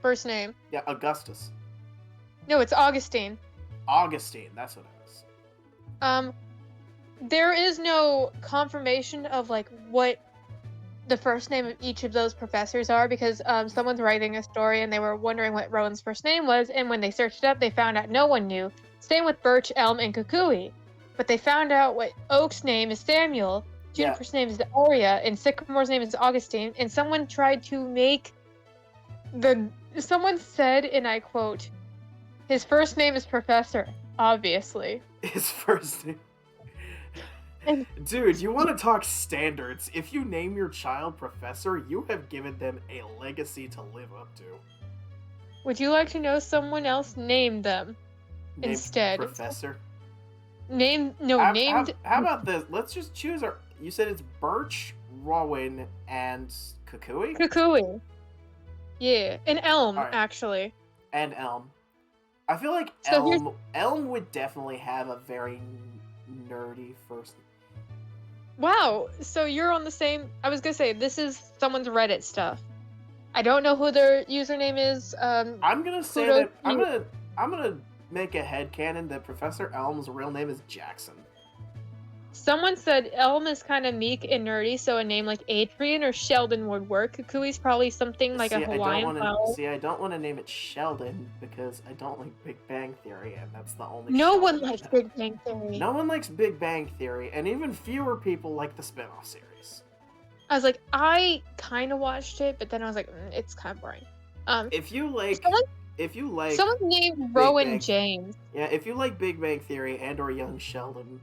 First name. Yeah, Augustus. No, it's Augustine. Augustine, that's what it is. There is no confirmation of like what the first name of each of those professors are because someone's writing a story and they were wondering what Rowan's first name was, and when they searched it up, they found out no one knew. Same with Birch, Elm, and Kukui. But they found out what Oak's name is Samuel, Juniper's name is Aria, and Sycamore's name is Augustine, and someone tried to make someone said, and I quote, his first name is Professor, obviously. His first name. And- Dude, you want to talk standards. If you name your child Professor, you have given them a legacy to live up to. Would you like to know someone else named them Named instead? Professor? Named. How about this? Let's just choose our... You said it's Birch, Rowan, and Kukui? Kukui. Yeah, and Elm, Alright. actually. And Elm. I feel like So Elm would definitely have a very nerdy first... Wow, so you're on the same... I was gonna say, this is someone's Reddit stuff. I don't know who their username is. I'm gonna say kudos that... to you. I'm gonna make a headcanon that Professor Elm's real name is Jackson. Someone said Elm is kind of meek and nerdy, so a name like Adrian or Sheldon would work. Kukui's probably something like a Hawaiian flower. I don't want to name it Sheldon because I don't like Big Bang Theory, and that's the only. No Sheldon one I likes know. Big Bang Theory. No one likes Big Bang Theory, and even fewer people like the spin-off series. I was like, I kind of watched it, but then I was like, it's kind of boring. If you like, someone named Rowan Bang- James. yeah, if you like Big Bang Theory and or Young Sheldon,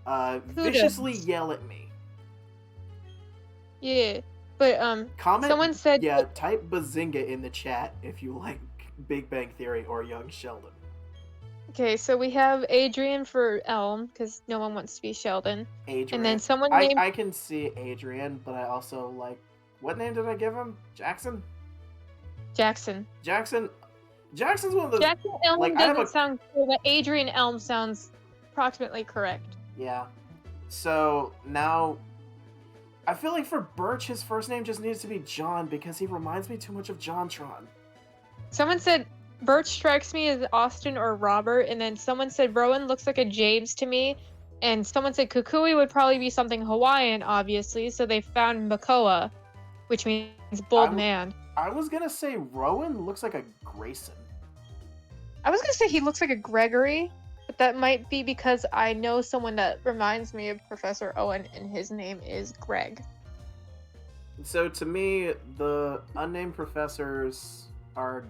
Kudos. viciously yell at me. Yeah, but Comment. someone said type Bazinga in the chat if you like Big Bang Theory or Young Sheldon. Okay, so we have Adrian for Elm because no one wants to be Sheldon, Adrian. and then someone named I can see Adrian, but I also like. What name did I give him? Jackson. Jackson. Jackson's one of those. Jackson Elm like, I have doesn't a- sound cool, but Adrian Elm sounds approximately correct. Yeah. So now, I feel like for Birch, his first name just needs to be John because he reminds me too much of JonTron. Someone said Birch strikes me as Austin or Robert, and then someone said Rowan looks like a James to me, and someone said Kukui would probably be something Hawaiian, obviously, so they found Makoa, which means bold man. I was gonna say Rowan looks like a Grayson. I was gonna say he looks like a Gregory, but that might be because I know someone that reminds me of Professor Owen, and his name is Greg. So to me, the unnamed professors are.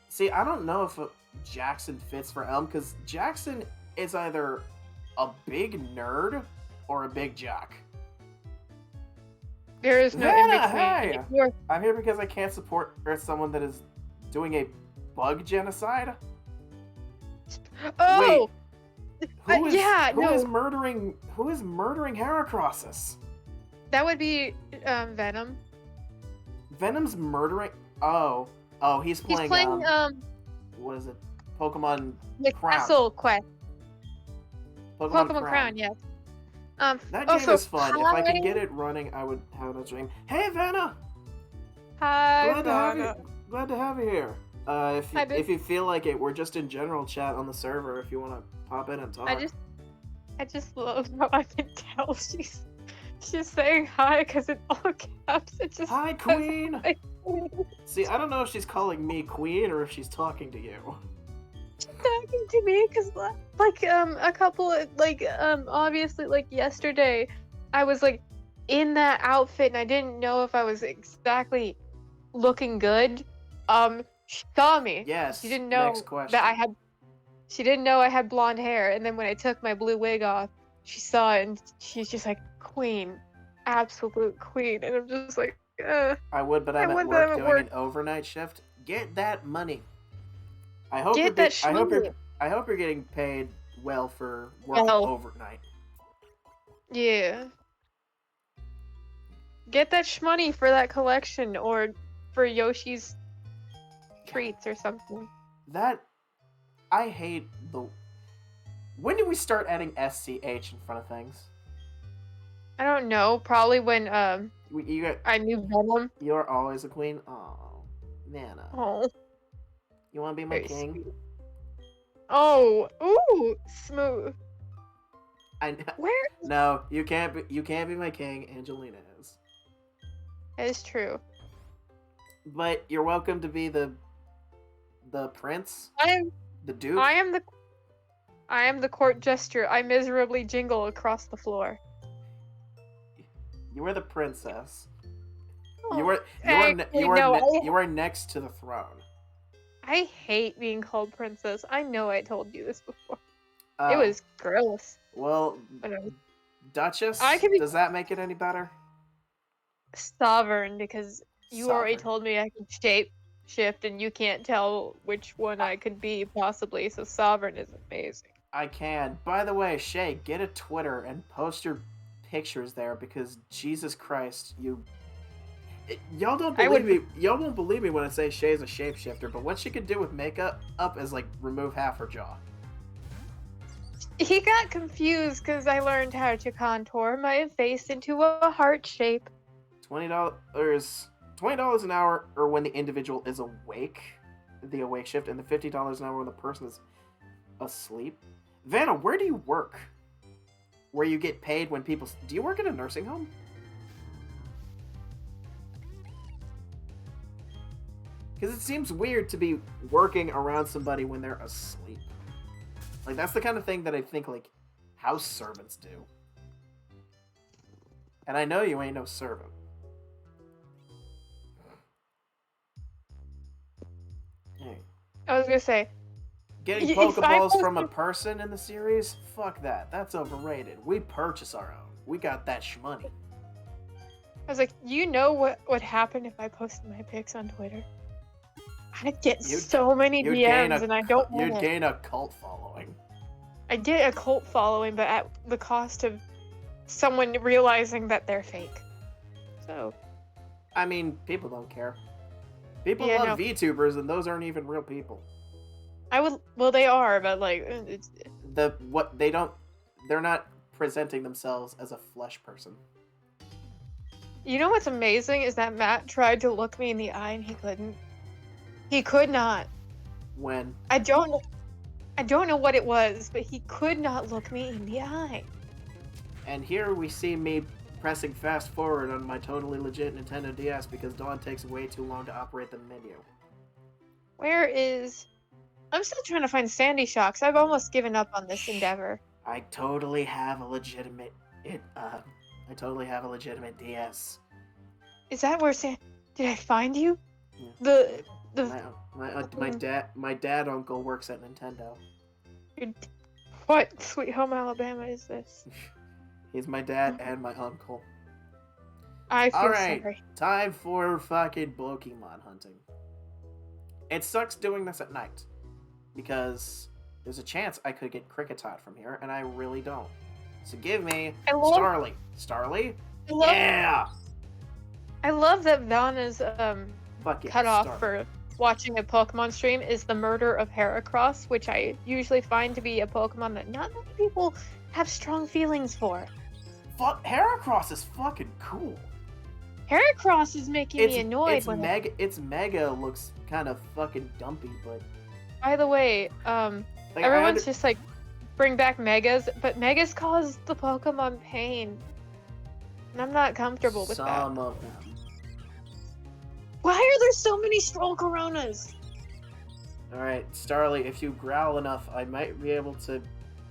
See, I don't know if Jackson fits for Elm because Jackson is either a big nerd or a big jock. There is no in between. Hey! You're- I'm here because I can't support someone that is doing a bug genocide. Oh, Who is, yeah, who no. is murdering? Who is murdering Heracross? that would be Venom. Venom's murdering. Oh, he's playing. He's playing What is it? Pokemon the Crown. Castle Quest. Pokemon Crown, yes. That game also, is fun. If I hi. can get it running, I would have it on stream. Hey, Vanna! Hi, Glad to have Donna. you. Glad to have you here. Hi, babe. If you feel like it, we're just in general chat on the server. If you want to pop in and talk. I just love how I can tell she's saying hi because in all caps it just. Hi, Queen. Hi. See, I don't know if she's calling me Queen or if she's talking to you. Talking to me because like a couple obviously like yesterday I was like in that outfit and I didn't know if I was exactly looking good. She saw me. Yes. She didn't know Next question. that she didn't know I had blonde hair, and then when I took my blue wig off, she saw it and she's just like, queen, absolute queen, and I'm just like, I would, but I'm I at would, but work I'm at doing work. an overnight shift. Get that money. I hope Get you're that shmoney. I hope you're getting paid well for working Well. overnight. yeah. Get that shmoney for that collection, or for Yoshi's treats or something. That I hate the. When did we start adding SCH in front of things? I don't know. Probably when You got. I knew Venom. You're always a queen. Oh, Nana. Oh, You want to be my very king? sweet. Oh, ooh, smooth. Where? No, you can't be. You can't be my king. Angelina is. That is true. But you're welcome to be the prince. The duke. I am the court jester. I miserably jingle across the floor. You are the princess. Oh, You are next to the throne. I hate being called princess. I know I told you this before. Uh, It was gross. Well, Whatever. Duchess. I can be Does that make it any better? sovereign because you already Sovereign. told me I can shift, and you can't tell which one I could be possibly. So sovereign is amazing. I can. By the way, Shay, get a Twitter and post your pictures there because Jesus Christ, y'all don't believe me. Y'all won't believe me when I say Shay's a shapeshifter, but what she can do with makeup up is like remove half her jaw. He got confused because I learned how to contour my face into a heart shape. $20 an hour, or when the individual is awake, the awake shift, and the $50 an hour when the person is asleep. Vanna, where do you work? Where you get paid when people? Do you work in a nursing home? Because it seems weird to be working around somebody when they're asleep. Like, that's the kind of thing that I think, like, house servants do. And I know you ain't no servant. Hey. I was gonna say, Getting if I Pokeballs from a posted- person in the series? Fuck that. That's overrated. We purchase our own. We got that shmoney. I was like, you know what would happen if I posted my pics on Twitter? I'd get so many DMs, and I don't want You'd it. gain a cult following. I get a cult following, but at the cost of someone realizing that they're fake. So, I mean, people don't care. People Yeah, love no. VTubers, and those aren't even real people. well, they are, but like, it's, They're not presenting themselves as a flesh person. you know what's amazing is that Matt tried to look me in the eye and he couldn't. He could not. When? I don't know what it was, but he could not look me in the eye. And here we see me pressing fast forward on my totally legit Nintendo DS because Dawn takes way too long to operate the menu. I'm still trying to find Sandy Shocks. I've almost given up on this endeavor. I totally have a legitimate DS. Is that where did I find you? Yeah. The My dad uncle works at Nintendo. What Sweet Home Alabama is this? He's my dad and my uncle. I feel Alright, sorry. time for fucking Pokemon hunting. It sucks doing this at night because there's a chance I could get Kricketot from here, and I really don't. So give me Starly. Starly? Yeah! I love that Vanna's Fuck yeah, cutoff Starly. for watching a Pokemon stream is the murder of Heracross, which I usually find to be a Pokemon that not many people have strong feelings for. Heracross is fucking cool. Heracross is making me annoyed. Its mega looks kind of fucking dumpy, but by the way, everyone's just like, bring back Megas, but Megas cause the Pokemon pain. And I'm not comfortable with that. Some of them. Why are there so many Stroll Coronas? Alright, Starly, if you growl enough, I might be able to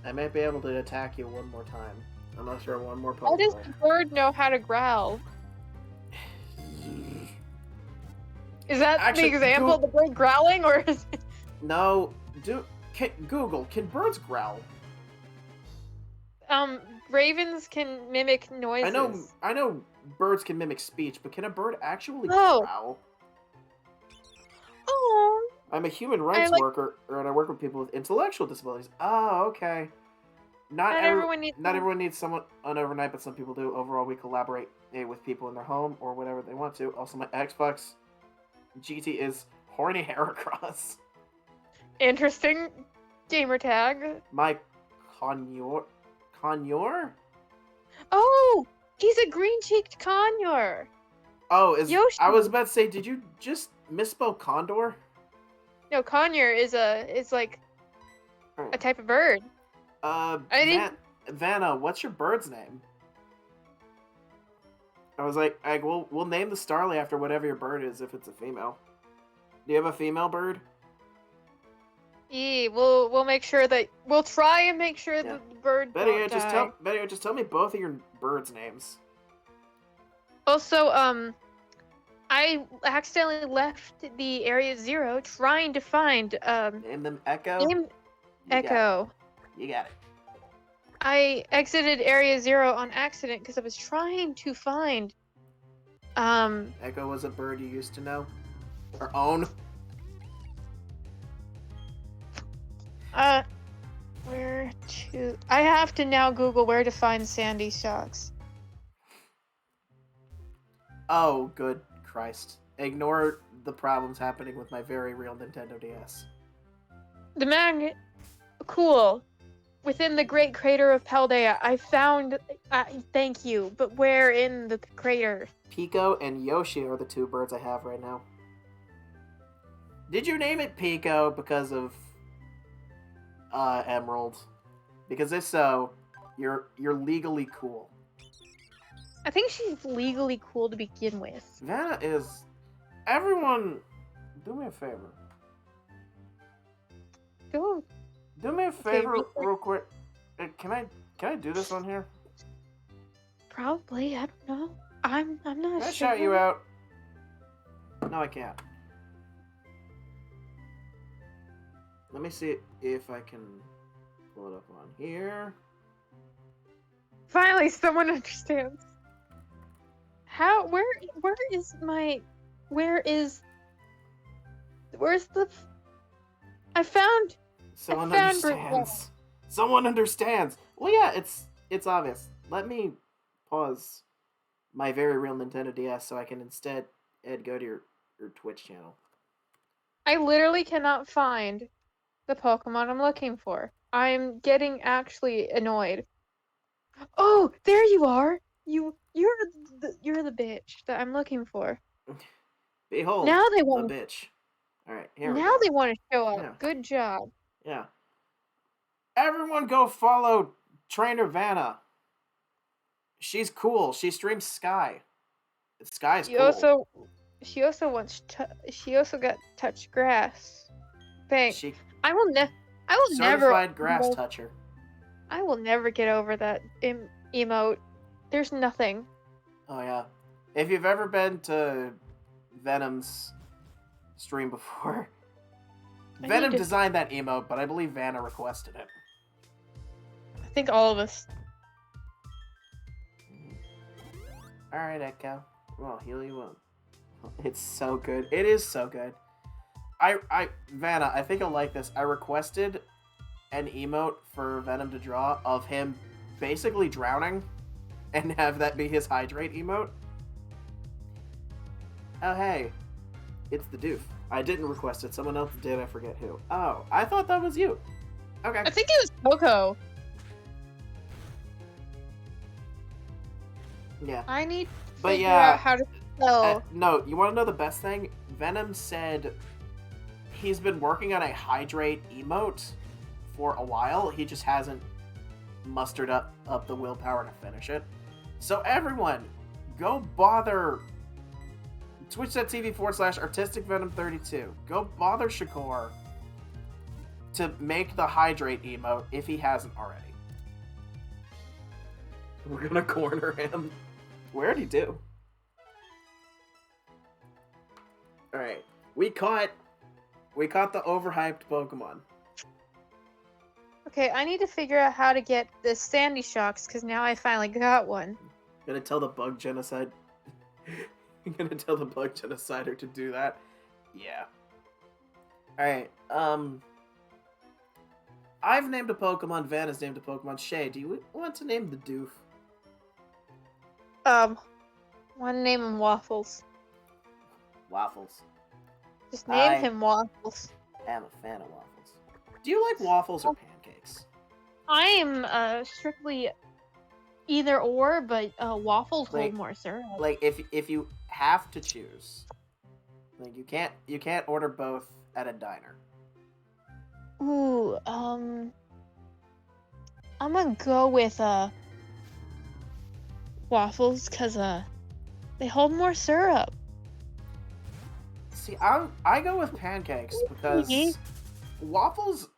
attack you one more time. Unless you're one more Pokemon. How does the bird know how to growl? Is that Actually, the example of the bird growling, or is it... No, Google, can birds growl? Ravens can mimic noises. I know birds can mimic speech, but can a bird actually No. growl? Oh. I'm a human rights worker, and I work with people with intellectual disabilities. Oh, okay. not everyone needs. not everyone needs someone on overnight, but some people do. Overall, we collaborate with people in their home or whatever they want to. Also, my Xbox GT is horny Heracross. Interesting gamer tag. My Conure? Oh, he's a green-cheeked conure. Oh, is Yoshi. I was about to say, did you just misspell condor? No, conure is like a type of bird. I think- Vanna, what's your bird's name? I was like, we'll name the Starly after whatever your bird is if it's a female. Do you have a female bird? We'll make sure that we'll try and make sure Yeah. that the bird don't die. Betty, just tell me both of your birds' names. Also, I accidentally left the area 0 trying to find Name them Echo. name You got Echo. it. You got it. I exited area 0 on accident because I was trying to find Echo was a bird you used to know or own. where to I have to now Google where to find Sandy Shocks. Oh, good Christ! Ignore the problems happening with my very real Nintendo DS. The magnet cool. Within the Great Crater of Paldea, I found thank you, but where in the crater? Pico and Yoshi are the two birds I have right now. Did you name it Pico because of Emerald? Because if so, you're legally cool. I think she's legally cool to begin with. Vanna is. Everyone, do me a favor. Go. Do me a favor, real quick. real quick. Can I do this on here? Probably. I don't know. I'm not Can I sure. shout you out? No, I can't. Let me see if I can pull it up on here. Finally, someone understands. How? Where's the? I found. Someone found understands. Someone understands. Well, yeah, it's obvious. Let me pause my very real Nintendo DS so I can instead go to your Twitch channel. I literally cannot find the Pokemon I'm looking for. I'm getting actually annoyed. Oh, there you are. You're the bitch that I'm looking for. Behold, Now they the want. bitch. All right, here we Now go. they want to show up. Yeah. Good job. Yeah. Everyone go follow Trainer Vanna. She's cool. She streams Sky. Sky's cool. She also wants. She also got touch grass. Thanks. She I will never. certified grass toucher. I will never get over that emote. There's nothing. Oh yeah. If you've ever been to Venom's stream before, Venom designed that emote, but I believe Vanna requested it. I think all of us. Alright, Echo. Well, heal you up. It's so good. It is so good. Vanna, I think you'll like this. I requested an emote for Venom to draw of him basically drowning and have that be his hydrate emote. Oh, hey. It's the doof. I didn't request it. Someone else did. I forget who. Oh, I thought that was you. Okay. I think it was Coco. Yeah. I need to But figure yeah, out how to spell. no, you want to know the best thing? Venom said he's been working on a hydrate emote for a while. He just hasn't mustered up the willpower to finish it. So everyone, go bother twitch.tv/artisticvenom32. Go bother Shakur to make the hydrate emote if he hasn't already. We're gonna corner him. Where'd he do? Alright. We caught the overhyped Pokemon. Okay, I need to figure out how to get the Sandy Shocks because now I finally got one. Gonna tell the bug genocide. Gonna tell the bug genocider to do that. Yeah. Alright, I've named a Pokemon. Van has named a Pokemon. Shay, do you want to name the doof? One name him Waffles. Waffles. Just name I him Waffles. am a fan of waffles. Do you like waffles or pancakes? I am strictly either or, but waffles Like- hold more syrup. Like if you have to choose, like you can't order both at a diner. Ooh, I'm gonna go with waffles because they hold more syrup. See, I go with pancakes because Mhm. waffles.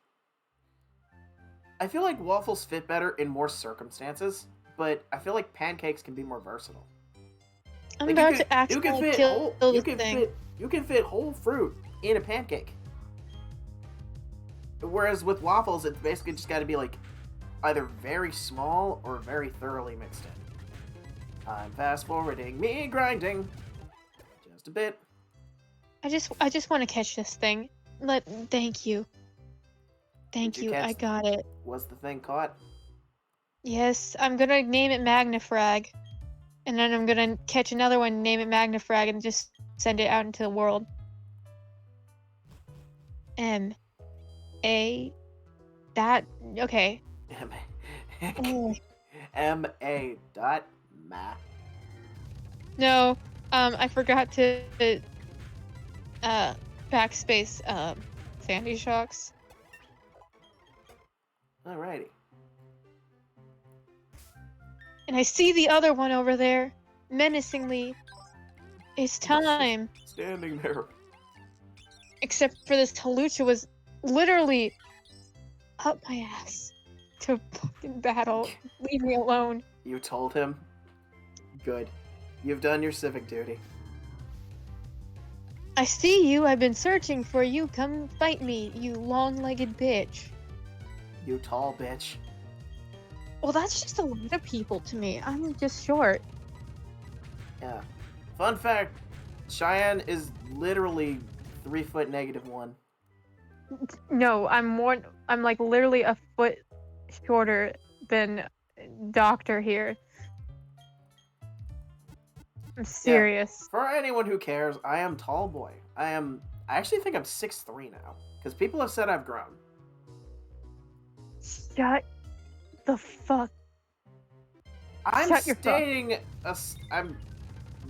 I feel like waffles fit better in more circumstances, but I feel like pancakes can be more versatile. I'm Like, about you to can actually fit kill whole, this thing. you can fit whole fruit in a pancake. Whereas with waffles, it's basically just got to be like either very small or very thoroughly mixed in. I'm fast forwarding, me grinding, just a bit. I just want to catch this thing. Thank you. Thank Did you you. I catch- got it. Was the thing caught? Yes, I'm gonna name it Magnafrag. And then I'm gonna catch another one, name it Magnafrag, and just send it out into the world. Okay. M-A dot ma. No, I forgot to backspace Sandy Shocks. Alrighty. And I see the other one over there, menacingly. It's time. Standing there. Except for this Halucha was literally up my ass to fucking battle. Leave me alone. You told him? Good. You've done your civic duty. I see you. I've been searching for you. Come fight me, you long-legged bitch. You tall bitch. Well, that's just a lot of people to me. I'm just short. Yeah. Fun fact, Cheyenne is literally 3 foot -1. No, I'm like literally a foot shorter than Doctor here. I'm serious. For anyone who cares, I am tall boy. I actually think I'm 6'3" now. Because people have said I've grown. Shut the fuck. I'm Shut your fuck. I'm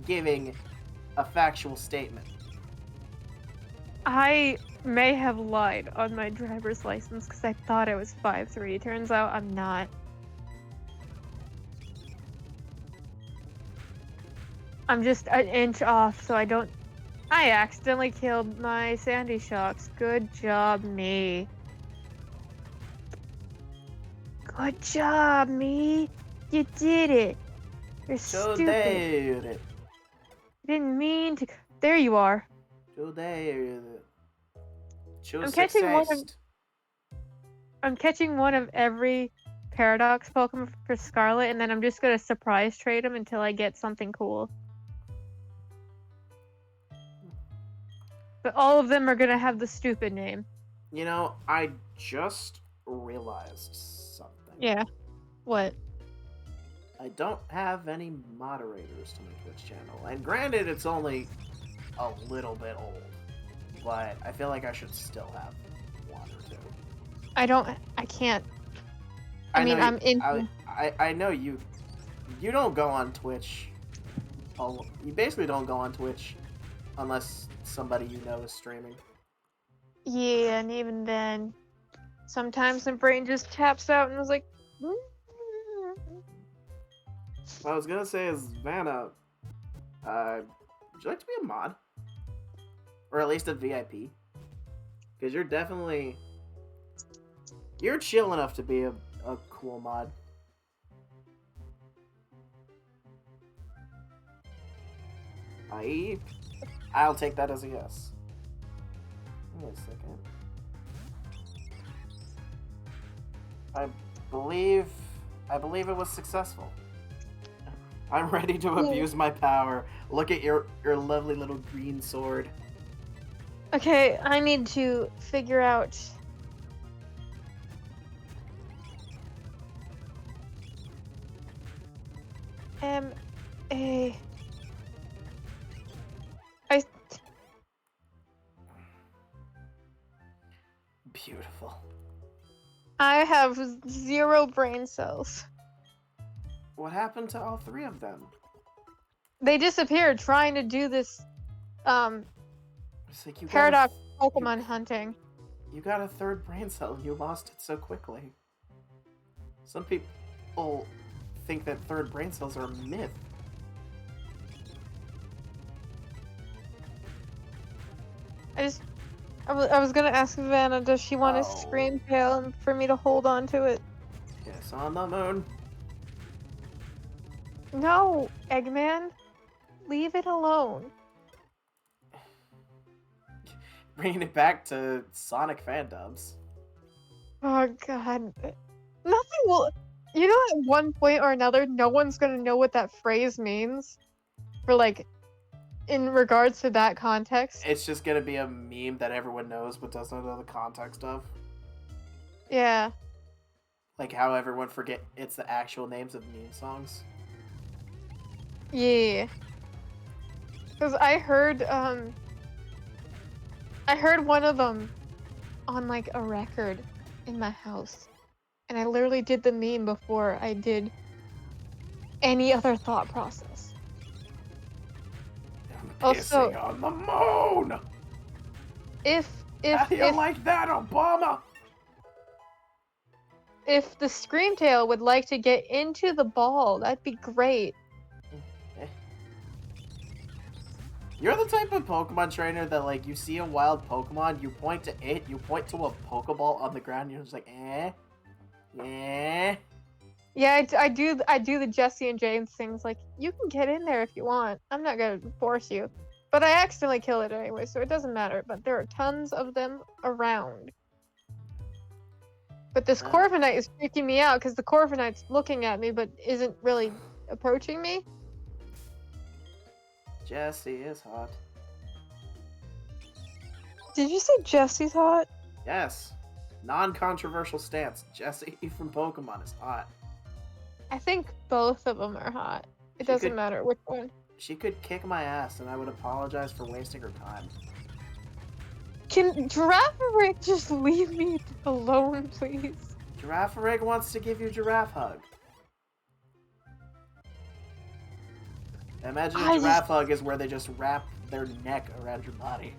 giving a factual statement. I may have lied on my driver's license because I thought I was 5'3". Turns out I'm not. I'm just an inch off, so I don't. I accidentally killed my Sandy Shocks. Good job, me. Good job, me. You did it. You're So stupid. did it. I didn't mean to. There you are. So did it. I'm catching one of every Paradox Pokemon for Scarlet, and then I'm just gonna surprise trade them until I get something cool. But all of them are gonna have the stupid name. You know, I just realized something. Yeah. What? I don't have any moderators to my Twitch channel. And granted, it's only a little bit old. But I feel like I should still have one or two. I can't. I mean, I'm in. I know you don't go on Twitch. You basically don't go on Twitch unless somebody you know is streaming. Yeah, and even then, sometimes my brain just taps out and is like. What I was gonna say is, Vanna, would you like to be a mod? Or at least a VIP? Because you're definitely... You're chill enough to be a cool mod. I'll take that as a yes. Wait a second. I believe it was successful. I'm ready to abuse my power. Look at your lovely little green sword. Okay, I need to figure out M A. I Beautiful. I have 0 brain cells. What happened to all 3 of them? They disappeared trying to do this It's like you got paradox Pokemon hunting. you got a 3rd brain cell. You lost it so quickly. Some people think that 3rd brain cells are a myth. I was gonna ask Savannah, does she want a Oh. scream tail and for me to hold on to it? Kiss on the moon. No, Eggman. Leave it alone. Bringing it back to Sonic fandubs. Oh god. Nothing will. You know, at one point or another, no one's gonna know what that phrase means. For like, in regards to that context. It's just gonna be a meme that everyone knows but doesn't know the context of. Yeah. Like how everyone forget it's the actual names of meme songs. Yeah. Because I heard one of them on like a record in my house. And I literally did the meme before I did any other thought process. Also- Kissing on the moon! How do you like that, Obama? If the Screamtail would like to get into the ball, that'd be great. You're the type of Pokemon trainer that, like, you see a wild Pokemon, you point to it, you point to a Pokeball on the ground, you're just like, eh? Yeah, I do the Jesse and James things, like, you can get in there if you want. I'm not gonna force you. But I accidentally kill it anyway, so it doesn't matter. But there are tons of them around. But this Corviknight is freaking me out, because the Corviknight's looking at me, but isn't really approaching me. Jesse is hot. Did you say Jesse's hot? Yes. Non-controversial stance. Jesse from Pokemon is hot. I think both of them are hot. It She doesn't could- matter which one. She could kick my ass and I would apologize for wasting her time. Can Girafarig just leave me alone, please? Girafarig wants to give you Giraffe Hug. Imagine a Giraffe Hug is where they just wrap their neck around your body.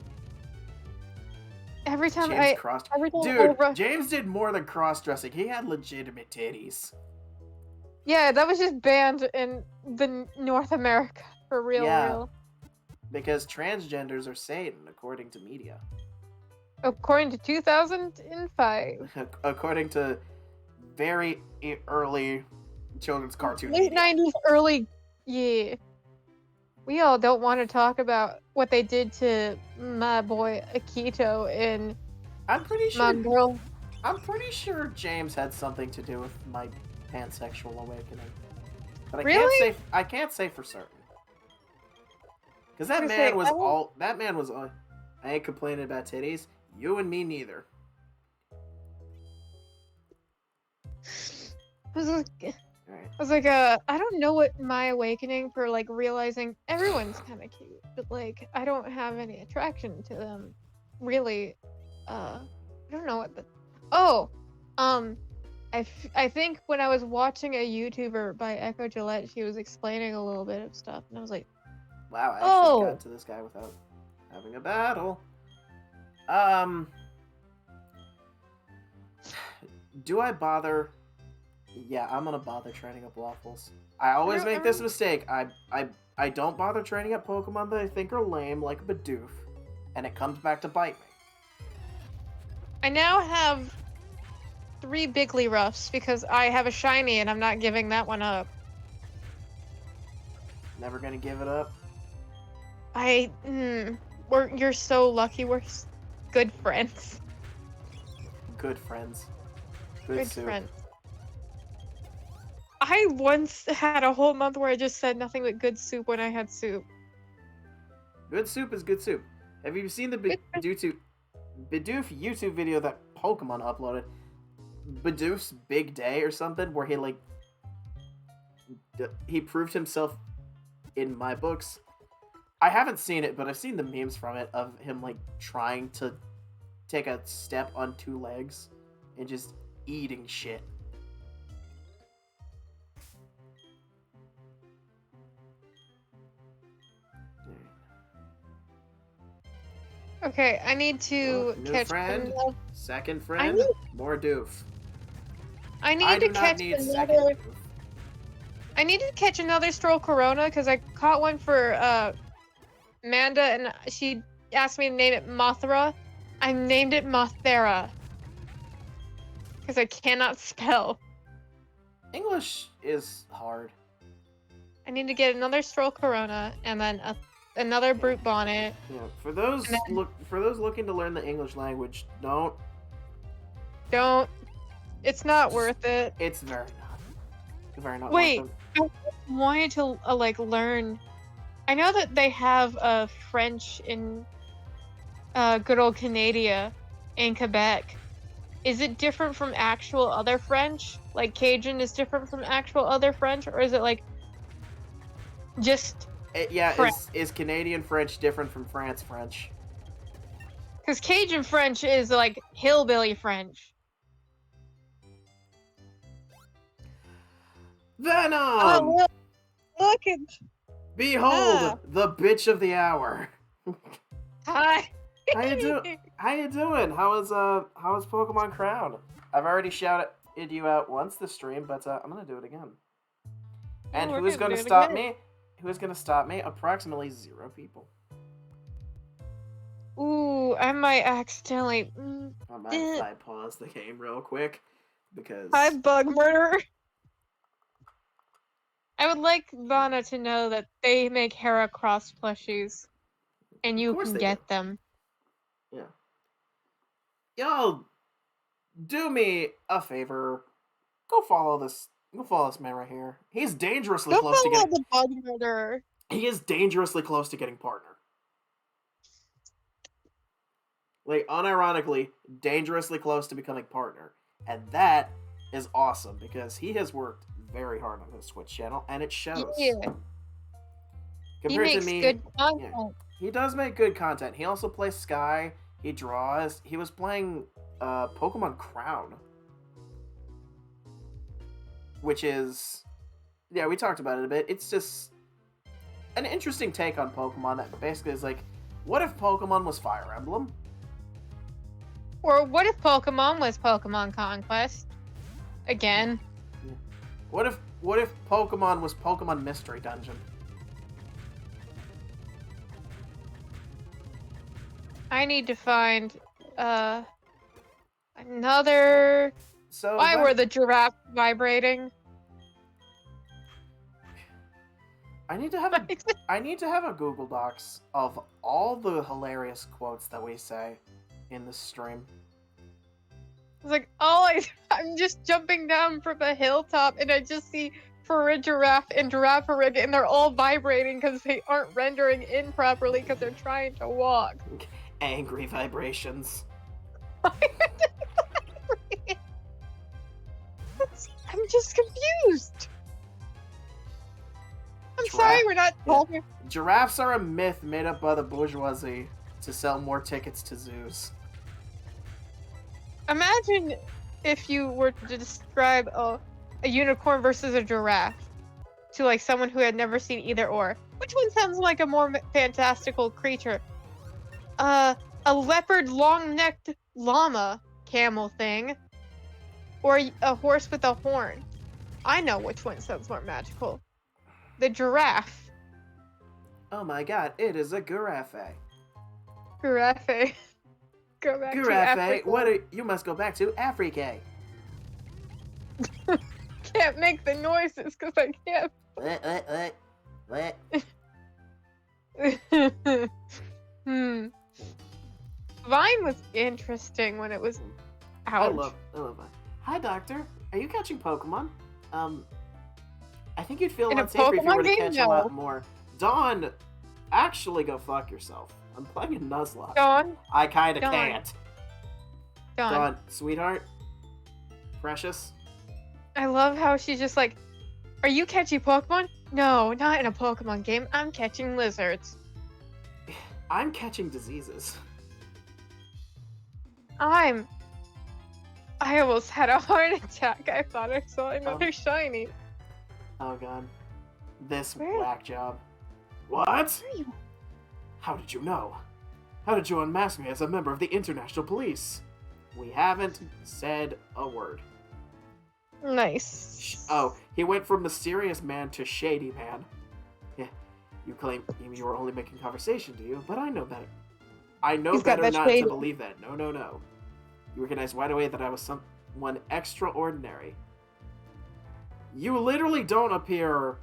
Every time James Dude, James did more than cross-dressing. He had legitimate titties. Yeah, that was just banned in the North America for real, Yeah. real. Because transgenders are Satan, according to media. According to 2005. According to very early children's cartoon Late media. 90s, early... Yeah. We all don't want to talk about what they did to my boy Akito in I'm pretty my sure. girl. I'm pretty sure James had something to do with my pansexual awakening, but Really? I can't say for certain. Because that I was man gonna say, was I won't- all. That man was. I ain't complaining about titties. You and me neither. I was like, Alright. I don't know what my awakening for like realizing everyone's kind of cute, but like I don't have any attraction to them, really. I don't know what the. Oh, I think when I was watching a YouTuber by Echo Gillette, she was explaining a little bit of stuff, and I was like, Wow, I actually Oh. got to this guy without having a battle. Do I bother? Yeah, I'm gonna bother training up Waffles. I always make this mistake. I don't bother training up Pokemon that I think are lame, like Bidoof, and it comes back to bite me. I now have 3 Bigly Ruffs because I have a shiny and I'm not giving that one up. Never gonna give it up. You're so lucky. We're good friends. Good friends. Good Good soup. friends. I once had a whole month where I just said nothing but good soup when I had soup. Good soup is good soup. Have you seen the Bidoof YouTube video that Pokemon uploaded? Bidoof's Big Day or something, where he like he proved himself in my books. I haven't seen it, but I've seen the memes from it of him like trying to take a step on 2 legs and just eating shit. Okay, I need to New catch friend, another. second friend, need- more doof. I need I to do not catch need another. second doof. I need to catch another Stroll Corona because I caught one for Amanda and she asked me to name it Mothra. I named it Mothera because I cannot spell. English is hard. I need to get another Stroll Corona and then another Brute Bonnet. Yeah, for those And then- looking to learn the English language, don't. It's not worth it. It's very not. Wait. worth it. I wanted to learn. I know that they have French in good old Canada and Quebec. Is it different from actual other French? Like Cajun is different from actual other French, or is it like just French? Is Canadian French different from France French? Because Cajun French is like hillbilly French. Venom! Oh, look at Behold, the bitch of the hour. hi. How you doing? How was Pokemon Crown? I've already shouted you out once this stream, but I'm gonna do it again. And we're who's gonna gonna do it stop again. me? Who's gonna stop me? Approximately 0 people. Ooh, I might accidentally. I might pause the game real quick because Hi, Bug Murderer. I would like Vana to know that they make Heracross plushies, and you course can they get do. them. yeah. Y'all, do me a favor. Go follow this man right here. He's dangerously Go close to follow getting. the Bug Murderer. He is dangerously close to getting partner. Like, unironically, dangerously close to becoming partner. And that is awesome because he has worked very hard on his Twitch channel and it shows. Yeah, he Compared makes to me, good content. he does make good content. He also plays Sky. He draws. He was playing Pokemon Crown. Which is... Yeah, we talked about it a bit. It's just an interesting take on Pokemon that basically is like, what if Pokemon was Fire Emblem? Or what if Pokemon was Pokemon Conquest? Again. What if Pokemon was Pokemon Mystery Dungeon? I need to find another. So Why that- were the giraffe vibrating? I need to have a Google Docs of all the hilarious quotes that we say in this stream. It's like, I'm just jumping down from a hilltop and I just see Farigiraffe and Girafarig and they're all vibrating because they aren't rendering in properly because they're trying to walk. Angry vibrations. I'm just confused. I'm sorry we're not talking. Giraffes are a myth made up by the bourgeoisie to sell more tickets to zoos. Imagine if you were to describe a unicorn versus a giraffe to like someone who had never seen either or. Which one sounds like a more fantastical creature? A leopard long-necked llama camel thing, or a horse with a horn. I know which one sounds more magical. The giraffe. Oh my god, it is a giraffe. Giraffe. Go back to Giraffe, Africa. you must go back to Africa. Can't make the noises because I can't. What? Vine was interesting when it was out. I love Vine. Hi, Doctor. Are you catching Pokemon? I think you'd feel a In a lot safer if you Pokemon were to game? catch a No. lot more. Dawn, actually go fuck yourself. I'm playing a Nuzlocke. Dawn, I kinda Dawn. can't. Dawn. Dawn, sweetheart. Precious. I love how she's just like, Are you catching Pokemon? No, not in a Pokemon game. I'm catching lizards. I'm catching diseases. I almost had a heart attack. I thought I saw another shiny. Oh god. This Where- whack job. What? Where are you? How did you know? How did you unmask me as a member of the International Police? We haven't said a word. Nice. Oh, he went from mysterious man to shady man. Yeah, you claim you were only making conversation, do you? But I know better. I know He's got better that not shady. to believe that. No. You recognized right away that I was someone extraordinary. You literally don't appear...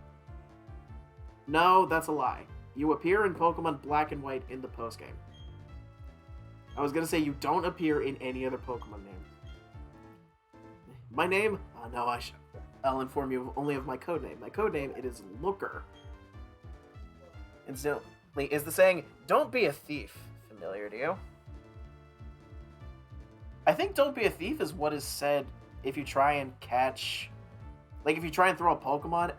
No, that's a lie. You appear in Pokemon Black and White in the postgame. I was gonna say you don't appear in any other Pokemon name. My name? No, I'll inform you only of my codename. My codename, it is Looker. Incidentally, is the saying, don't be a thief, familiar to you? I think don't be a thief is what is said if you try and catch... Like, if you try and throw a Pokeball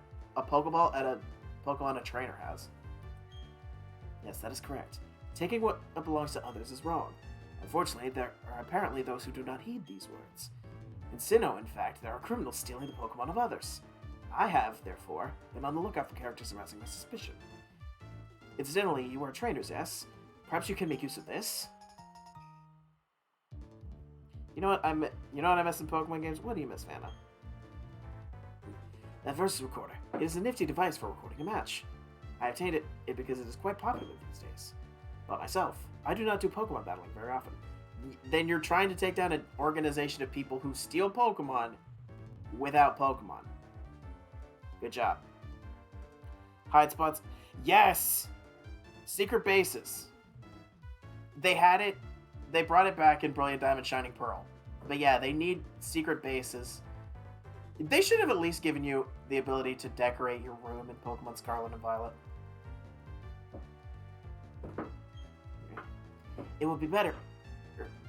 at a Pokemon a trainer has. Yes, that is correct. Taking what belongs to others is wrong. Unfortunately, there are apparently those who do not heed these words. In SINNOH, in fact, there are criminals stealing the Pokemon of others. I have, therefore, been on the lookout for characters arousing my suspicion. Incidentally, you are trainers, yes? Perhaps you can make use of this? You know what I miss in Pokemon games? What do you miss, Vanna? That versus recorder. It is a nifty device for recording a match. I obtained it because it is quite popular these days. But myself, I do not do Pokemon battling very often. Then you're trying to take down an organization of people who steal Pokemon without Pokemon. Good job. Hide spots. Yes! Secret bases. They had it. They brought it back in Brilliant Diamond Shining Pearl. But yeah, they need secret bases. They should have at least given you the ability to decorate your room in Pokemon Scarlet and Violet. It will be better.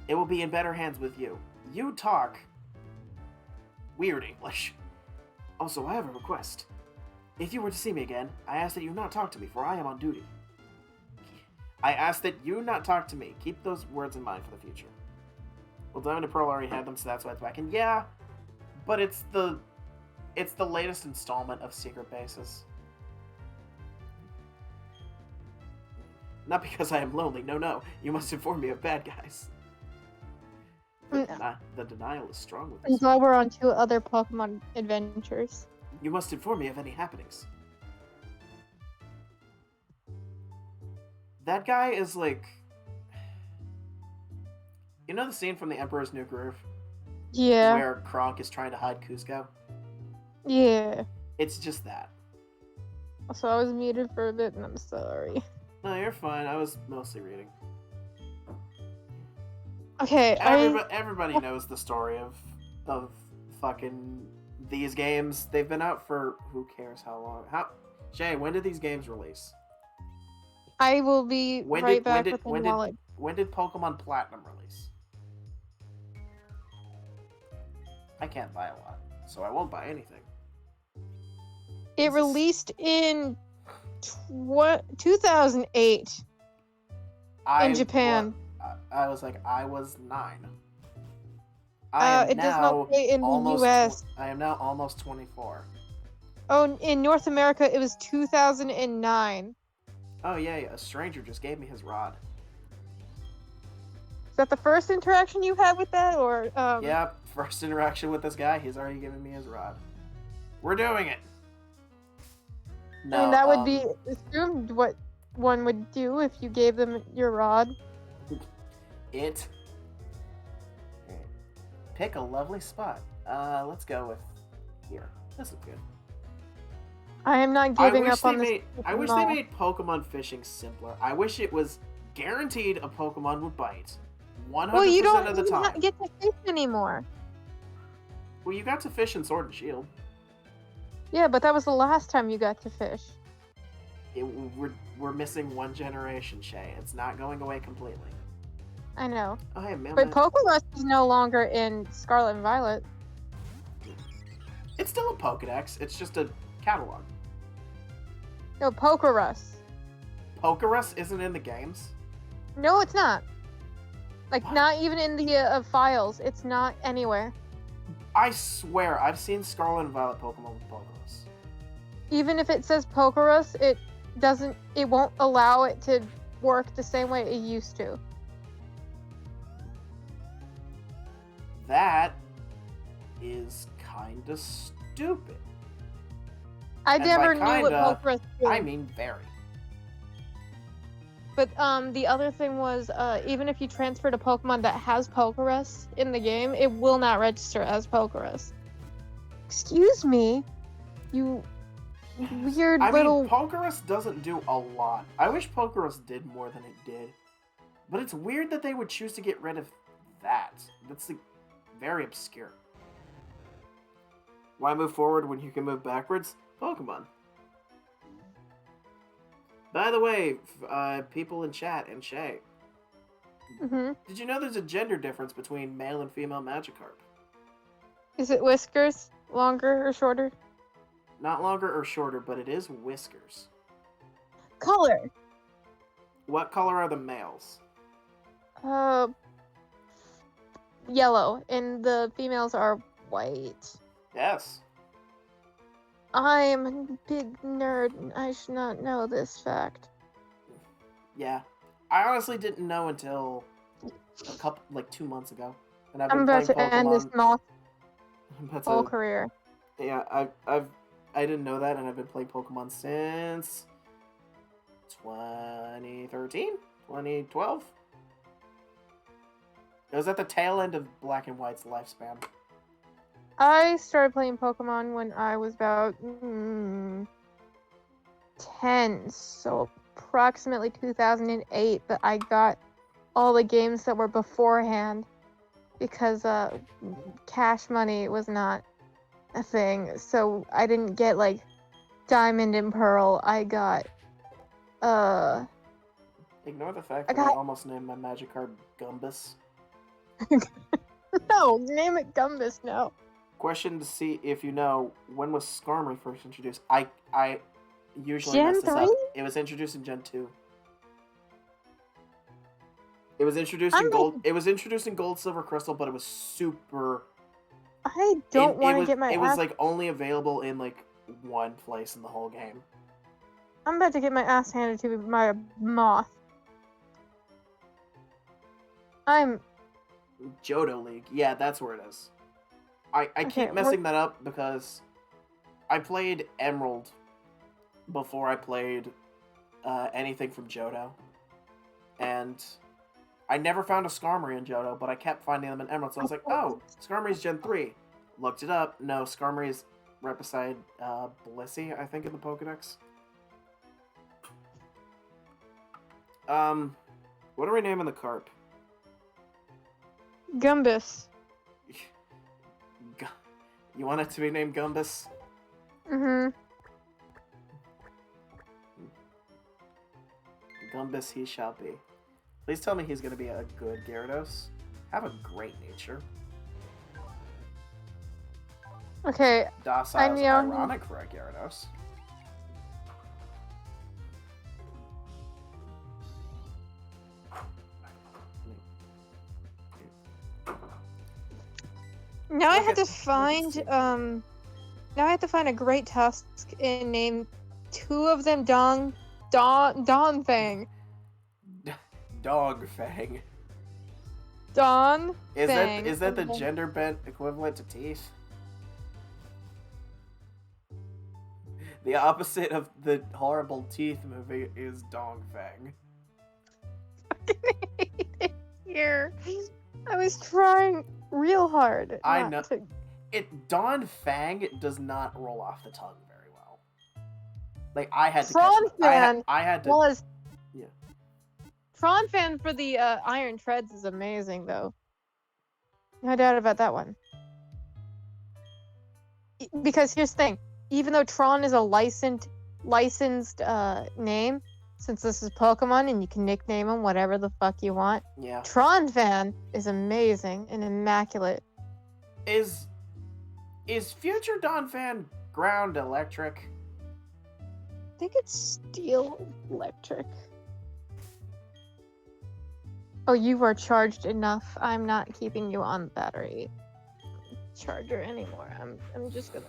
It will be in better hands with you. You talk weird English. Also, I have a request. If you were to see me again, I ask that you not talk to me, for I am on duty. I ask that you not talk to me. Keep those words in mind for the future. Well, Diamond and Pearl already had them, so that's why it's back. And yeah, but it's the latest installment of Secret Bases. Not because I am lonely. No. You must inform me of bad guys. The denial is strong with this. While we're on 2 other Pokemon adventures. You must inform me of any happenings. That guy is like... You know the scene from The Emperor's New Groove? Yeah. Where Kronk is trying to hide Kuzco? Yeah. It's just that. So I was muted for a bit, and I'm sorry. No, you're fine. I was mostly reading. Okay, Everybody knows the story of fucking these games. They've been out for who cares how long. Shay, when did these games release? I will be back with the knowledge. When did Pokemon Platinum release? I can't buy a lot, so I won't buy anything. It released in 2008 in Japan. I was 9. It does not play in the US. I am now almost 24. Oh, in North America, it was 2009. Oh yeah, a stranger just gave me his rod. Is that the first interaction you had with that, or? Yeah, first interaction with this guy. He's already given me his rod. We're doing it. No, I mean, that would be assumed what one would do if you gave them your rod. Pick a lovely spot. Let's go with here. This is good. I am not giving up on this. I wish they made Pokemon fishing simpler. I wish it was guaranteed a Pokemon would bite 100% well, you of the time. don't get to fish anymore. Well, you got to fish in Sword and Shield. Yeah, but that was the last time you got to fish. We're missing one generation, Shay. It's not going away completely. I know. Oh, hey, man. But Pokémon is no longer in Scarlet and Violet. It's still a Pokedex. It's just a catalog. No, Pokerus. Pokerus isn't in the games. No, it's not. Like, What? not even in the files. It's not anywhere. I swear, I've seen Scarlet and Violet Pokemon with Pokerus. Even if it says Pokerus, it won't allow it to work the same way it used to. That is kinda stupid. I And never by knew what kinda, Pokerus did. I mean very. But the other thing was, even if you transferred a Pokemon that has Pokerus in the game, it will not register as Pokerus. Excuse me, you weird I little. mean, Pokerus doesn't do a lot. I wish Pokerus did more than it did. But it's weird that they would choose to get rid of that. That's like, very obscure. Why move forward when you can move backwards? Pokemon. By the way, people in chat and Shay, Mhm. did you know there's a gender difference between male and female Magikarp? Is it whiskers? Longer or shorter? Not longer or shorter, but it is whiskers. Color. What color are the males? Yellow, and the females are white. Yes. I'm a big nerd, and I should not know this fact. Yeah. I honestly didn't know until a couple, like 2 months ago. And I've I'm been about to playing end this Pokemon. moth That's whole a, career. yeah, I didn't know that, and I've been playing Pokemon since 2013? 2012? It was at the tail end of Black and White's lifespan. I started playing Pokemon when I was about 10, so approximately 2008, but I got all the games that were beforehand because cash money was not a thing, so I didn't get like Diamond and Pearl. I got Ignore the fact I that I got- almost named my Magikarp Gumbus. no, name it Gumbus, no. Question to see if you know, when was Skarmory first introduced? I usually Gen mess this up. 3? It was introduced in Gen 2. It was introduced I'm in like- Gold. It was introduced in Gold, Silver, Crystal, but it was super. I don't want to get my It ass. was like only available in like one place in the whole game. I'm about to get my ass handed to me by a moth. I'm Johto League. Yeah, that's where it is. I Okay, keep messing that up because I played Emerald before I played anything from Johto. And I never found a Skarmory in Johto, but I kept finding them in Emerald. So I was like, oh, Skarmory's Gen 3. Looked it up. No, Skarmory's right beside Blissey, I think, in the Pokedex. What are we naming the carp? Gumbus. You want it to be named Gumbus? Mm-hmm. Gumbus he shall be. Please tell me he's going to be a good Gyarados. Have a great nature. Okay, Docile is know- ironic for a Gyarados. now I Look have at- to find now I have to find a great tusk and name 2 of them Donphan. Dog Fang. Don Is Fang. that the gender bent equivalent to teeth? The opposite of the horrible teeth movie is Dong Fang. Here. I was trying real hard. I not know. to- Don Fang does not roll off the tongue very well. Like I had to Tron catch that. Fan I had to. was Yeah. Tron Fan for the Iron Treads is amazing though. No doubt about that one. Because here's the thing, even though Tron is a licensed name, since this is Pokemon and you can nickname them whatever the fuck you want, Yeah. Tron Fan is amazing and immaculate. Is future Don Fan ground, electric. I think it's steel electric. Oh, you are charged enough. I'm not keeping you on battery charger anymore. I'm just gonna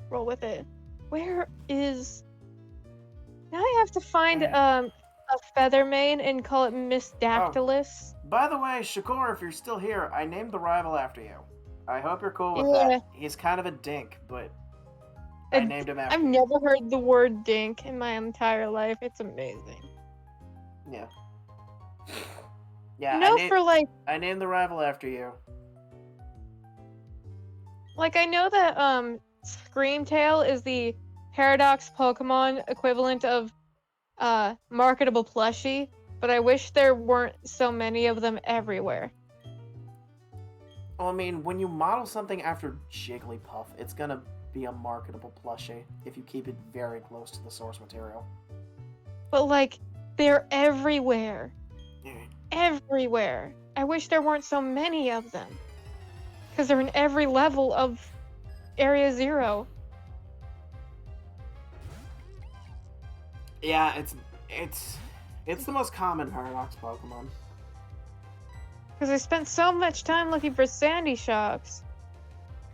roll with it. Where is... Now I have to find a feather mane and call it Miss Dactylus. By the way, Shakur, if you're still here, I named the rival after you. I hope you're cool with Yeah. that. He's kind of a dink, but I named him after I've you. never heard the word dink in my entire life. It's amazing. Yeah. Yeah, I named the rival after you. Like, I know that Screamtail is the Paradox Pokemon equivalent of marketable plushie, but I wish there weren't so many of them everywhere. Well, I mean, when you model something after Jigglypuff, it's gonna be a marketable plushie if you keep it very close to the source material. But, like, they're everywhere. Yeah. Everywhere. I wish there weren't so many of them. Because they're in every level of Area 0. Yeah, it's the most common Paradox Pokemon. Because I spent so much time looking for Sandy Shocks.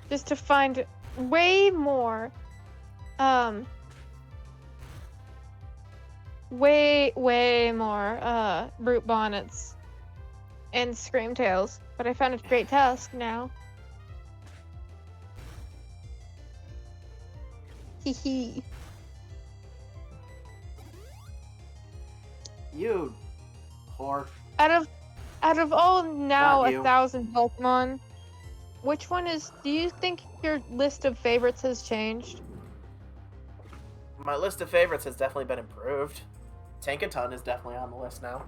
Just to find way more, way more, Brute Bonnets and Screamtails. But I found a Great Tusk now. Hee hee. You whore. Out of all now Not you. 1,000 Pokemon, which one is... Do you think your list of favorites has changed? My list of favorites has definitely been improved. Tinkaton is definitely on the list now.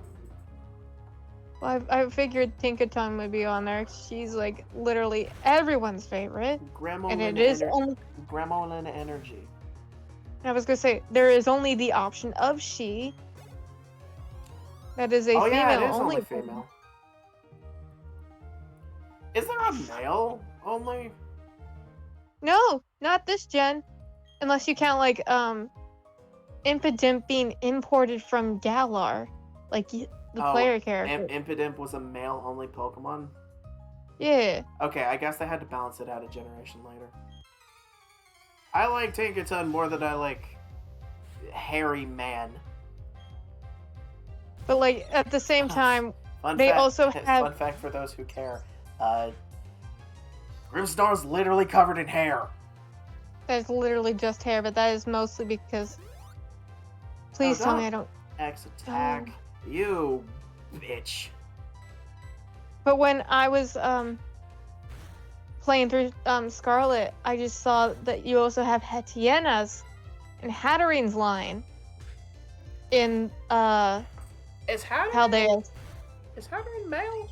Well, I figured Tinkaton would be on there. She's like literally everyone's favorite. And it is only... Gremlin Energy. I was gonna say, there is only the option of she. That is a female yeah, it is only. only female. Is there a male only? No, not this gen. Unless you count like Impidimp being imported from Galar, like the player character. Impidimp was a male only Pokemon? Yeah. Okay, I guess they had to balance it out a generation later. I like Tinkaton more than I like Hairy Man. But like at the same time, Fun they fact, also have... Fun fact for those who care. Grimmsnarl's literally covered in hair. That's literally just hair, but that is mostly because... Please tell me I don't... X attack. You bitch. But when I was playing through Scarlet, I just saw that you also have Hetiena's and Hatterene's line in Is Hatterene Haldeus. Is Hatterene male?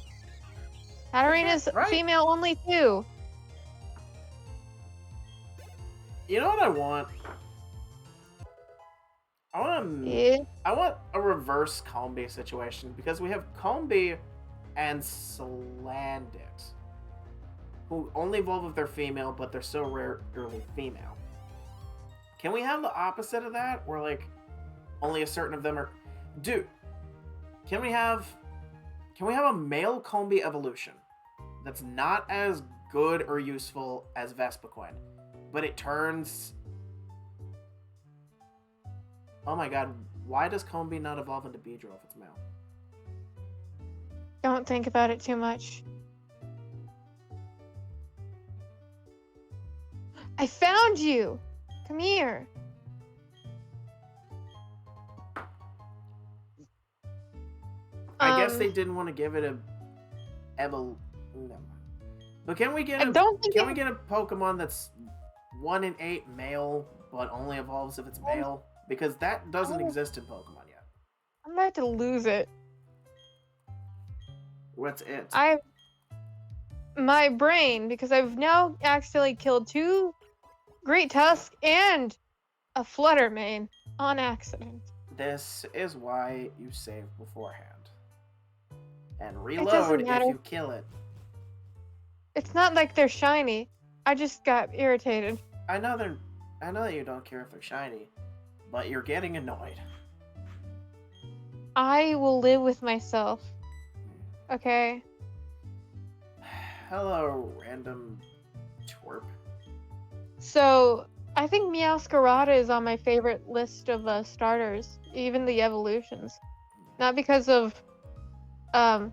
Hatterene is right? female only too. You know what I want? Yeah. I want a reverse Combee situation because we have Combee and Slandix, who only evolve if they're female, but they're so rarely female. Can we have the opposite of that, where like only a certain of them are? Dude, can we have a male Combee evolution that's not as good or useful as Vespiquen, but it turns... Oh my god, why does Combee not evolve into Beedrill if it's male? Don't think about it too much. I found you! Come here. I guess they didn't want to give it a no. But can we get a Pokemon that's 1 in 8 male but only evolves if it's male? Because that doesn't exist in Pokemon yet. I'm about to lose it. What's it? My brain, because I've now accidentally killed 2 Great Tusk and a Fluttermane on accident. This is why you save beforehand. And reload if you kill it. It's not like they're shiny. I just got irritated. I know I know that you don't care if they're shiny, but you're getting annoyed. I will live with myself. Okay. Hello, random twerp. So I think Meowscarada is on my favorite list of starters, even the evolutions. Not because of the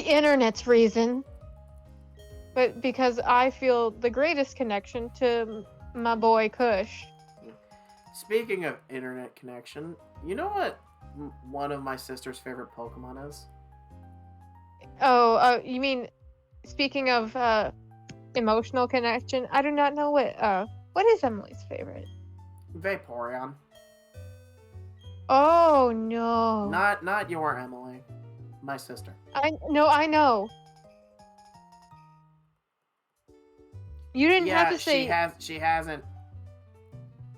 internet's reason, but because I feel the greatest connection to my boy Kush. Speaking of internet connection, you know what one of my sister's favorite Pokemon is? Oh, you mean speaking of emotional connection? I do not know what is Emily's favorite? Vaporeon. Oh no. Not your Emily. My sister. I know. You didn't have to say she hasn't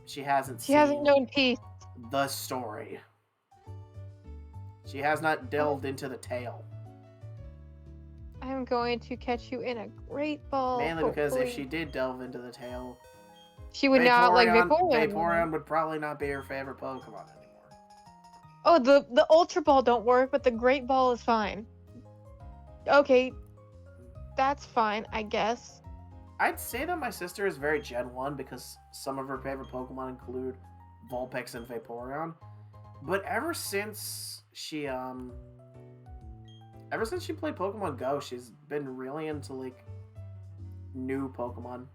she seen hasn't known peace. the story. She has not delved into the tale. I'm going to catch you in a great ball. Mainly because if hopefully. she did delve into the tale, She would not like Vaporeon. Vaporeon would probably not be her favorite Pokemon anymore. Oh, the Ultra Ball don't work, but the Great Ball is fine. Okay, that's fine, I guess. I'd say that my sister is very Gen 1 because some of her favorite Pokemon include Vulpix and Vaporeon. But ever since she played Pokemon Go, she's been really into like new Pokemon.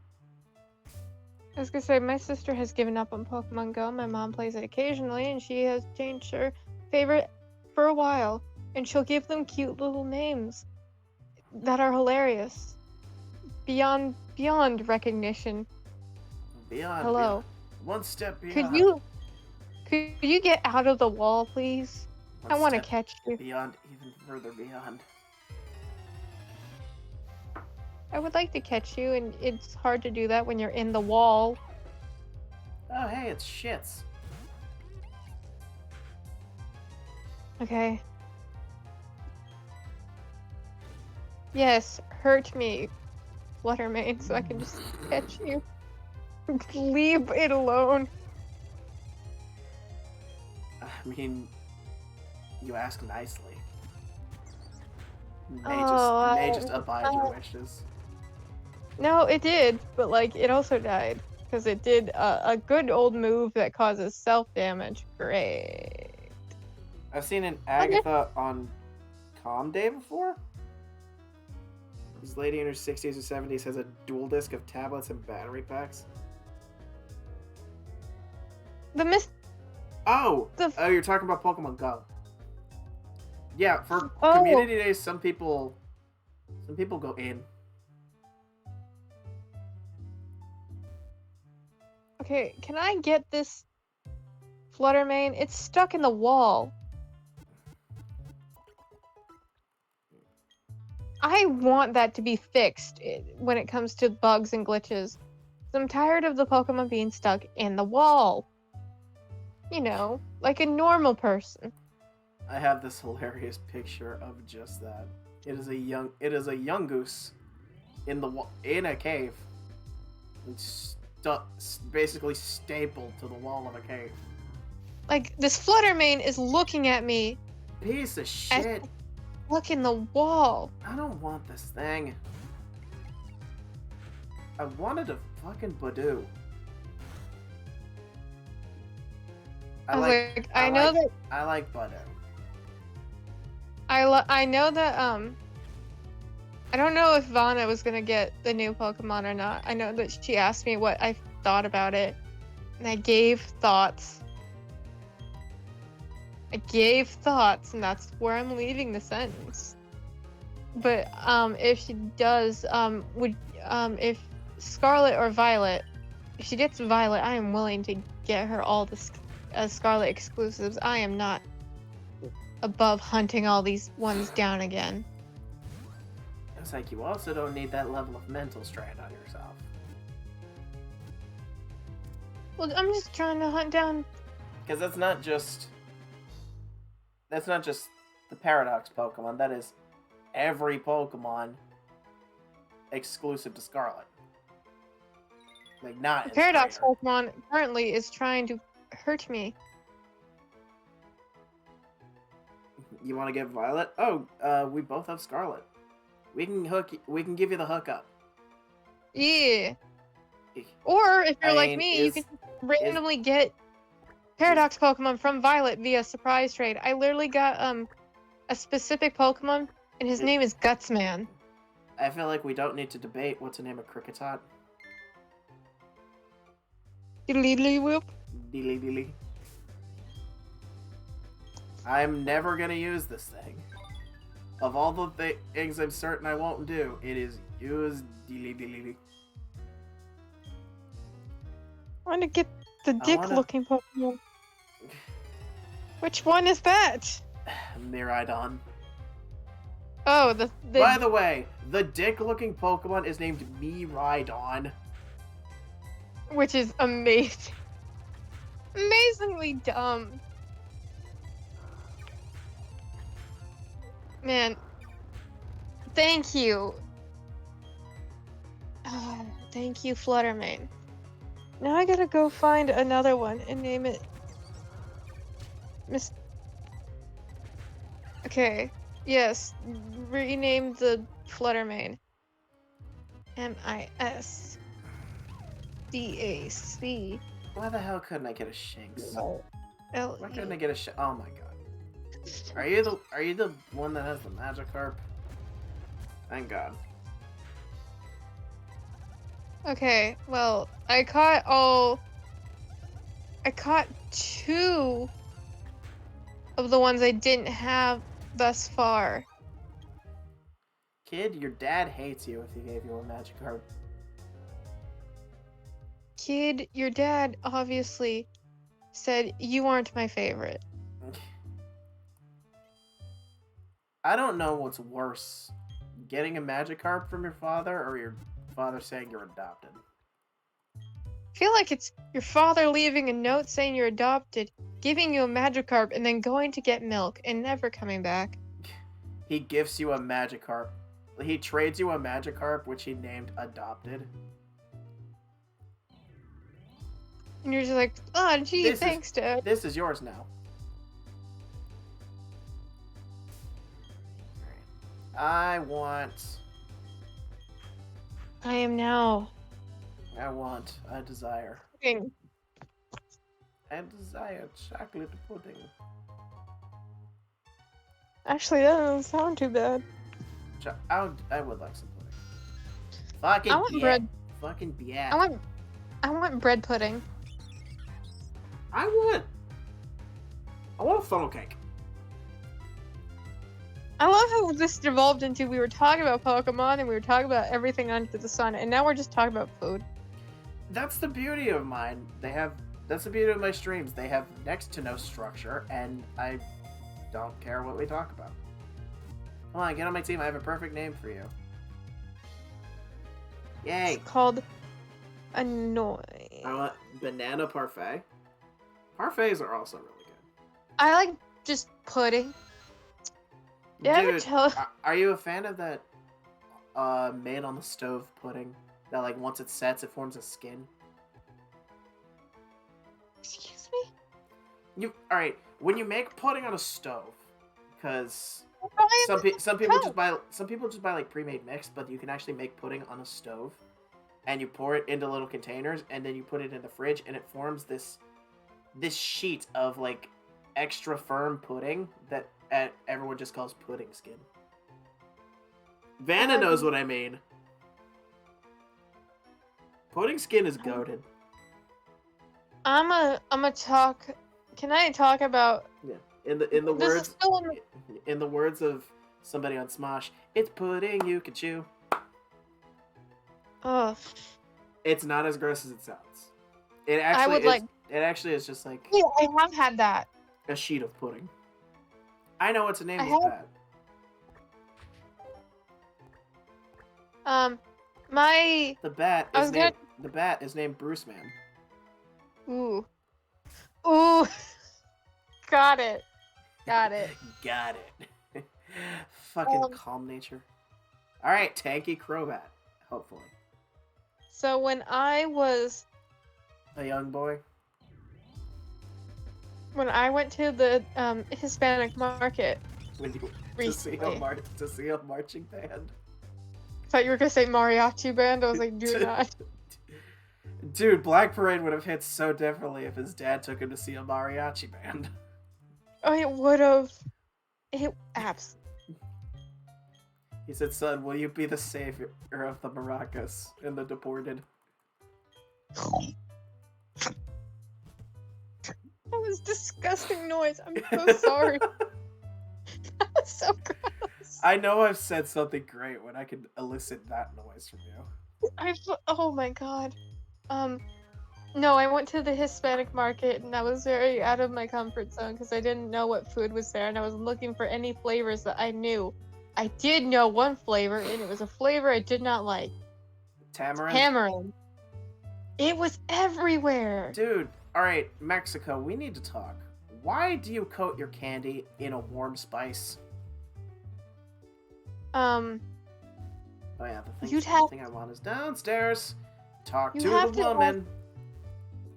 I was gonna say, my sister has given up on Pokemon Go. My mom plays it occasionally, and she has changed her favorite for a while. And she'll give them cute little names that are hilarious. Beyond recognition. Beyond. Hello. Beyond. One step beyond. Could you get out of the wall, please? I want to catch you. Beyond, even further beyond. I would like to catch you, and it's hard to do that when you're in the wall. Oh, hey, it's Shits. Okay. Yes, hurt me, Fluttermane, so I can just catch you. Leave it alone. I mean, you ask nicely. May just abide your wishes. No, it did, but like it also died because it did a good old move that causes self-damage. Great. I've seen an Agatha on Com Day before. This lady in her 60s or 70s has a dual disc of tablets and battery packs. Oh, you're talking about Pokemon Go. Yeah, for community days, some people go in. Okay, can I get this Fluttermane? It's stuck in the wall. I want that to be fixed when it comes to bugs and glitches. I'm tired of the Pokemon being stuck in the wall. You know, like a normal person. I have this hilarious picture of just that. It is a young goose in a cave. It's basically stapled to the wall of a cave. Like this Fluttermane is looking at me. Piece of shit. Look in the wall. I don't want this thing. I wanted a fucking Badoo. I like Badoo. I know that I don't know if Vana was gonna get the new Pokemon or not. I know that she asked me what I thought about it, and I gave thoughts. And that's where I'm leaving the sentence. But if she does, if Scarlet or Violet, if she gets Violet, I am willing to get her all the Scarlet exclusives. I am not above hunting all these ones down again. It's like you also don't need that level of mental strain on yourself. Well, I'm just trying to hunt down. Because that's not just the Paradox Pokemon. That is every Pokemon exclusive to Scarlet. Like, not The in Paradox trainer. Pokemon currently is trying to hurt me. You want to get Violet? Oh, we both have Scarlet. We can give you the hookup. Yeah. Or if you're I like mean, me, you can randomly get Paradox Pokemon from Violet via surprise trade. I literally got a specific Pokemon, and his name is Gutsman. I feel like we don't need to debate what's the name of Cricketot. Diddly whoop. Dilly dilly. I'm never gonna use this thing. Of all the things I'm certain I won't do, it is use dilly dilly. I want to get the I wanna- dick-looking Pokemon. Which one is that? Miraidon. Oh, the By the way, the dick-looking Pokemon is named Miraidon. which is amazing. Amazingly dumb. Man, thank you. Oh, thank you, Fluttermane. Now I gotta go find another one and name it Miss. Okay, yes, rename the Fluttermane. MISDAC. Why the hell couldn't I get a Shinx? Why couldn't I LE. get a Oh my god. Are you the one that has the Magikarp? Thank God. Okay, well, I caught two of the ones I didn't have thus far. Kid, your dad hates you if he gave you a Magikarp. Kid, your dad obviously said you aren't my favorite. I don't know what's worse, getting a Magikarp from your father or your father saying you're adopted. I feel like it's your father leaving a note saying you're adopted, giving you a Magikarp, and then going to get milk and never coming back. He gifts you a Magikarp. He trades you a Magikarp, which he named Adopted. And you're just like, oh, gee, thanks, Dad. This is yours now. I want I desire. pudding. I desire chocolate pudding. Actually, that doesn't sound too bad. I would like some pudding. Fucking I want yeah. bread. Fucking yeah. I want bread pudding. I want a funnel cake. I love how this devolved into we were talking about Pokemon and we were talking about everything under the sun, and now we're just talking about food. That's the beauty of mine. That's the beauty of my streams. They have next to no structure, and I don't care what we talk about. Come on, get on my team. I have a perfect name for you. Yay! It's called Annoy. I want banana parfait. Parfaits are also really good. I like just pudding. Did I ever Dude, tell? are you a fan of that made on the stove pudding? That like once it sets, it forms a skin. Excuse me? Alright, when you make pudding on a stove, because Why some is it people cold? just buy like pre-made mix, but you can actually make pudding on a stove, and you pour it into little containers, and then you put it in the fridge, and it forms this sheet of like extra firm pudding that everyone just calls pudding skin. Vanna knows what I mean. Pudding skin is goated. I'm a talk. Can I talk about? Yeah. In the This is words still in the words of somebody on Smosh, it's pudding you can chew. Ugh. It's not as gross as it sounds. It actually is just like Yeah, I have had that. a sheet of pudding. I know what's the name I is have- bad. My The bat I is was named the bat is named Bruce Man. ooh, got it. Got it. Fucking Um, calm nature. Alright, tanky Crobat, hopefully. So when I A young boy. went to the Hispanic market When you recently, to see a marching band. I thought you were gonna say mariachi band. I was like, do not. Dude, Black Parade would have hit so differently if his dad took him to see a mariachi band. Oh, it would have. It absolutely. He said, "Son, will you be the savior of the maracas and the deported?" That was disgusting noise. I'm so sorry. That was so gross. I know I've said something great when I can elicit that noise from you. Oh my god. No, I went to the Hispanic market and I was very out of my comfort zone because I didn't know what food was there and I was looking for any flavors that I knew. I did know one flavor and it was a flavor I did not like. Tamarind? Tamarind. It was everywhere. Dude, alright, Mexico, we need to talk. Why do you coat your candy in a warm spice? Um, Oh yeah, the You'd thing I want is downstairs. Talk You to have the to woman.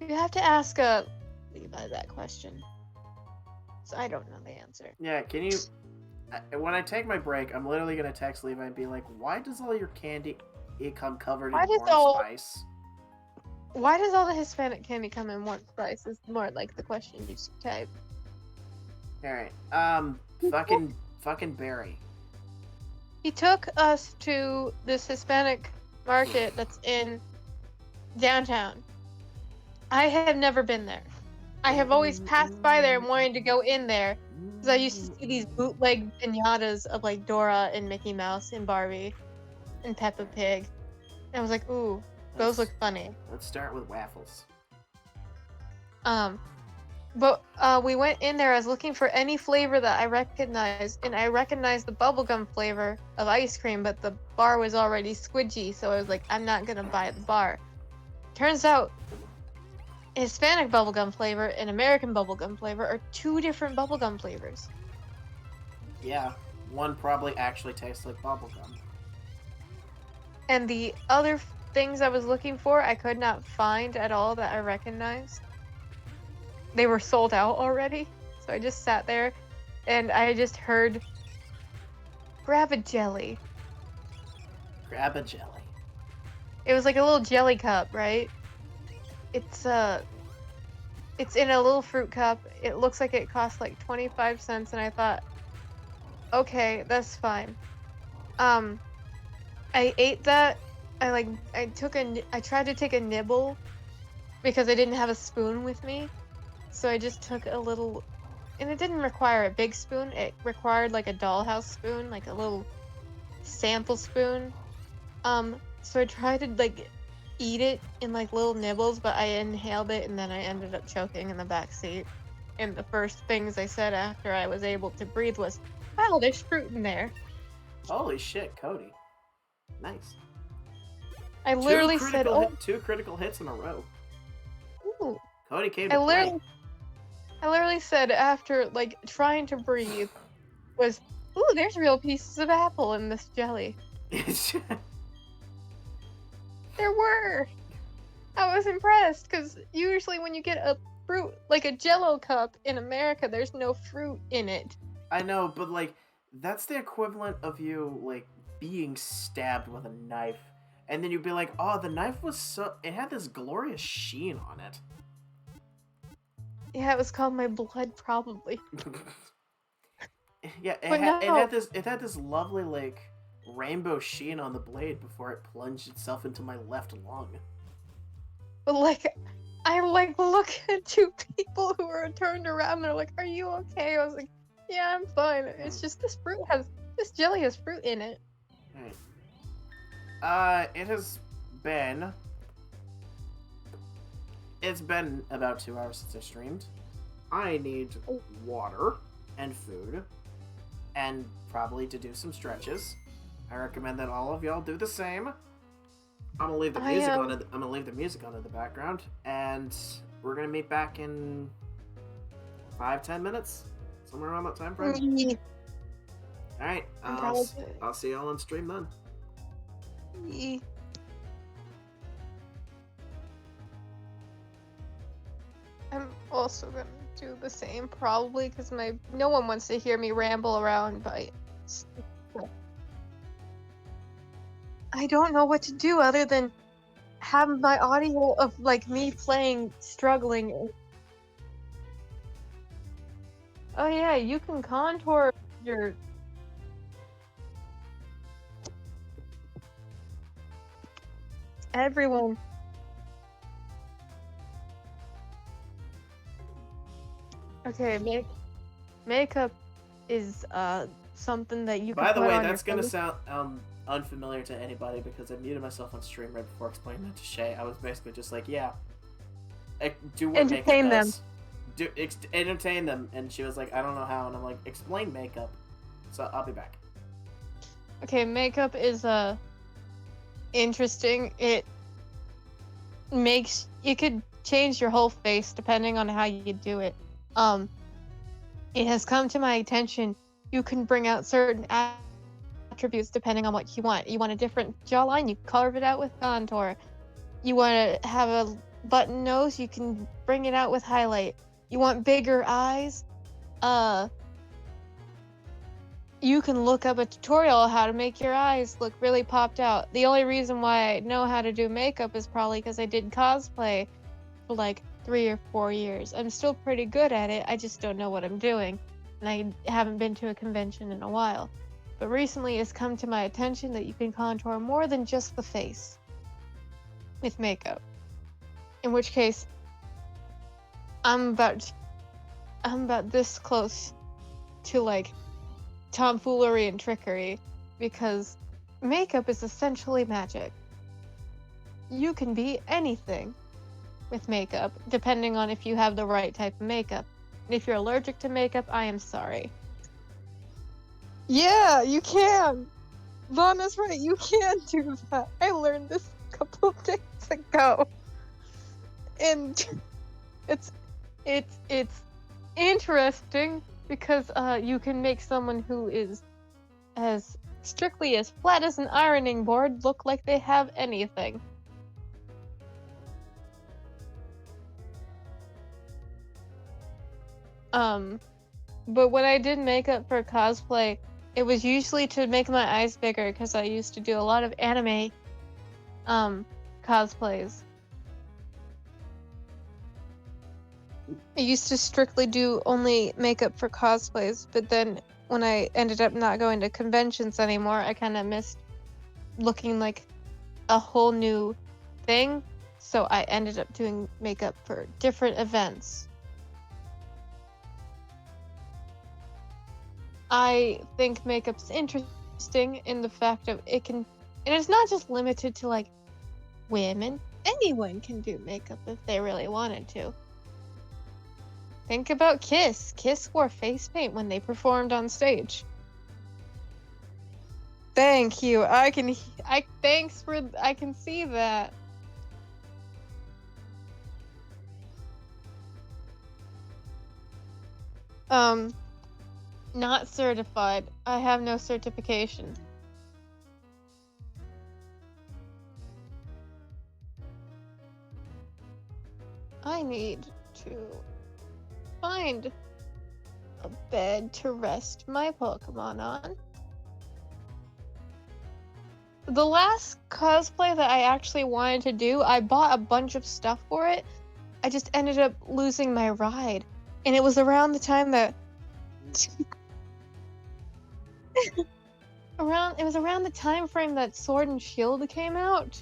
you have to ask Levi that question. So I don't know the answer. Yeah, can you... When I take my break, I'm literally gonna text Levi and be like, why does all your candy come covered Why in does warm all- spice? Why does all the Hispanic candy come in one spice? Is more like the question you should type. Alright, fucking Barry. He took us to this Hispanic market that's in downtown. I have never been there. I have always passed by there and wanted to go in there because I used to see these bootleg pinatas of like Dora and Mickey Mouse and Barbie and Peppa Pig. And I was like, ooh, those look funny. Let's start with waffles. But we went in there. I was looking for any flavor that I recognized, and I recognized the bubblegum flavor of ice cream, but the bar was already squidgy, so I was like, I'm not gonna buy the bar. Turns out, Hispanic bubblegum flavor and American bubblegum flavor are two different bubblegum flavors. Yeah, one probably actually tastes like bubblegum. And the other things I was looking for, I could not find at all that I recognized. They were sold out already, so I just sat there and I just heard, grab a jelly. Grab a jelly. It was like a little jelly cup, right? It's in a little fruit cup. It looks like it costs like 25 cents, and I thought, okay, that's fine. I ate that. I tried to take a nibble because I didn't have a spoon with me. So I just took a little, and it didn't require a big spoon. It required like a dollhouse spoon, like a little sample spoon. So I tried to like eat it in like little nibbles, but I inhaled it and then I ended up choking in the back seat. And the first things I said after I was able to breathe was, "Wow, there's fruit in there." Holy shit, Cody. Nice. I literally said, "Oh, two critical hits in a row. ooh." Cody came to play. I literally said after like trying to breathe was, "Ooh, there's real pieces of apple in this jelly." There were. I was impressed because usually when you get a fruit like a Jello cup in America, there's no fruit in it. I know, but like that's the equivalent of you like being stabbed with a knife, and then you'd be like, "Oh, the knife was it had this glorious sheen on it." Yeah, it was called my blood, probably. Yeah, But it had this lovely like rainbow sheen on the blade before it plunged itself into my left lung. But like, I like look at two people who are turned around and they're like, "Are you okay?" I was like, "Yeah, I'm fine. It's just this jelly has fruit in it." Right. It's been about 2 hours since I streamed. I need water and food, and probably to do some stretches. I recommend that all of y'all do the same. I'm gonna leave the music on. I'm gonna leave the music on in the background, and we're gonna meet back in 5-10 minutes, somewhere around that time frame. All right, I'll see y'all on stream then. also gonna do the same, probably, because no one wants to hear me ramble around, but I don't know what to do other than have my audio of, like, me playing, struggling. Oh yeah, you can contour your... Everyone. Okay, makeup is something that you can By the put way, on that's your gonna face. sound unfamiliar to anybody because I muted myself on stream right before explaining that to Shay. I was basically just like, yeah, do what Entertain makeup them. does. Entertain them, and she was like, I don't know how, and I'm like, explain makeup. So I'll be back. Okay, makeup is interesting. It could change your whole face depending on how you do it. It has come to my attention you can bring out certain attributes depending on what you want. You want a different jawline, you carve it out with contour. You want to have a button nose, you can bring it out with highlight. You want bigger eyes, you can look up a tutorial on how to make your eyes look really popped out. The only reason why I know how to do makeup is probably because I did cosplay for like 3 or 4 years. I'm still pretty good at it, I just don't know what I'm doing. And I haven't been to a convention in a while. But recently it's come to my attention that you can contour more than just the face with makeup. In which case, I'm about this close to like tomfoolery and trickery, because makeup is essentially magic. You can be anything with makeup, depending on if you have the right type of makeup. And if you're allergic to makeup, I am sorry. Yeah, you can! Lana's right, you can do that. I learned this a couple of days ago. And it's interesting because you can make someone who is as strictly as flat as an ironing board look like they have anything. But when I did makeup for cosplay, it was usually to make my eyes bigger because I used to do a lot of anime cosplays. I used to strictly do only makeup for cosplays, but then when I ended up not going to conventions anymore, I kind of missed looking like a whole new thing, so I ended up doing makeup for different events. I think makeup's interesting in the fact of and it's not just limited to like women. Anyone can do makeup if they really wanted to. Think about Kiss. Kiss wore face paint when they performed on stage. Thank you. I can see that. Not certified. I have no certification. I need to find a bed to rest my Pokemon on. The last cosplay that I actually wanted to do, I bought a bunch of stuff for it. I just ended up losing my ride. And it was around the time that it was around the time frame that Sword and Shield came out.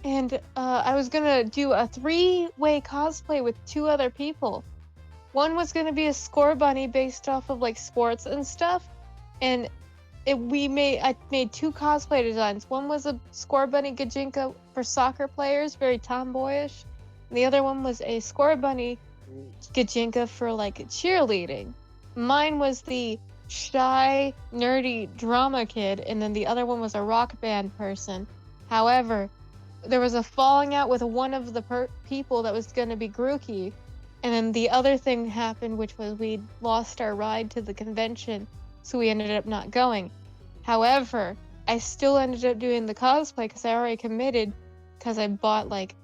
And I was gonna do a 3-way cosplay with 2 other people. One was gonna be a Score Bunny based off of like sports and stuff, and I made 2 cosplay designs. One was a Score Bunny Gajinka for soccer players, very tomboyish, and the other one was a Score Bunny Gajinka for like cheerleading. Mine was the shy, nerdy drama kid, and then the other one was a rock band person. However, there was a falling out with one of the people that was going to be Grookey, and then the other thing happened, which was we lost our ride to the convention, so we ended up not going. However, I still ended up doing the cosplay because I already committed, because I bought like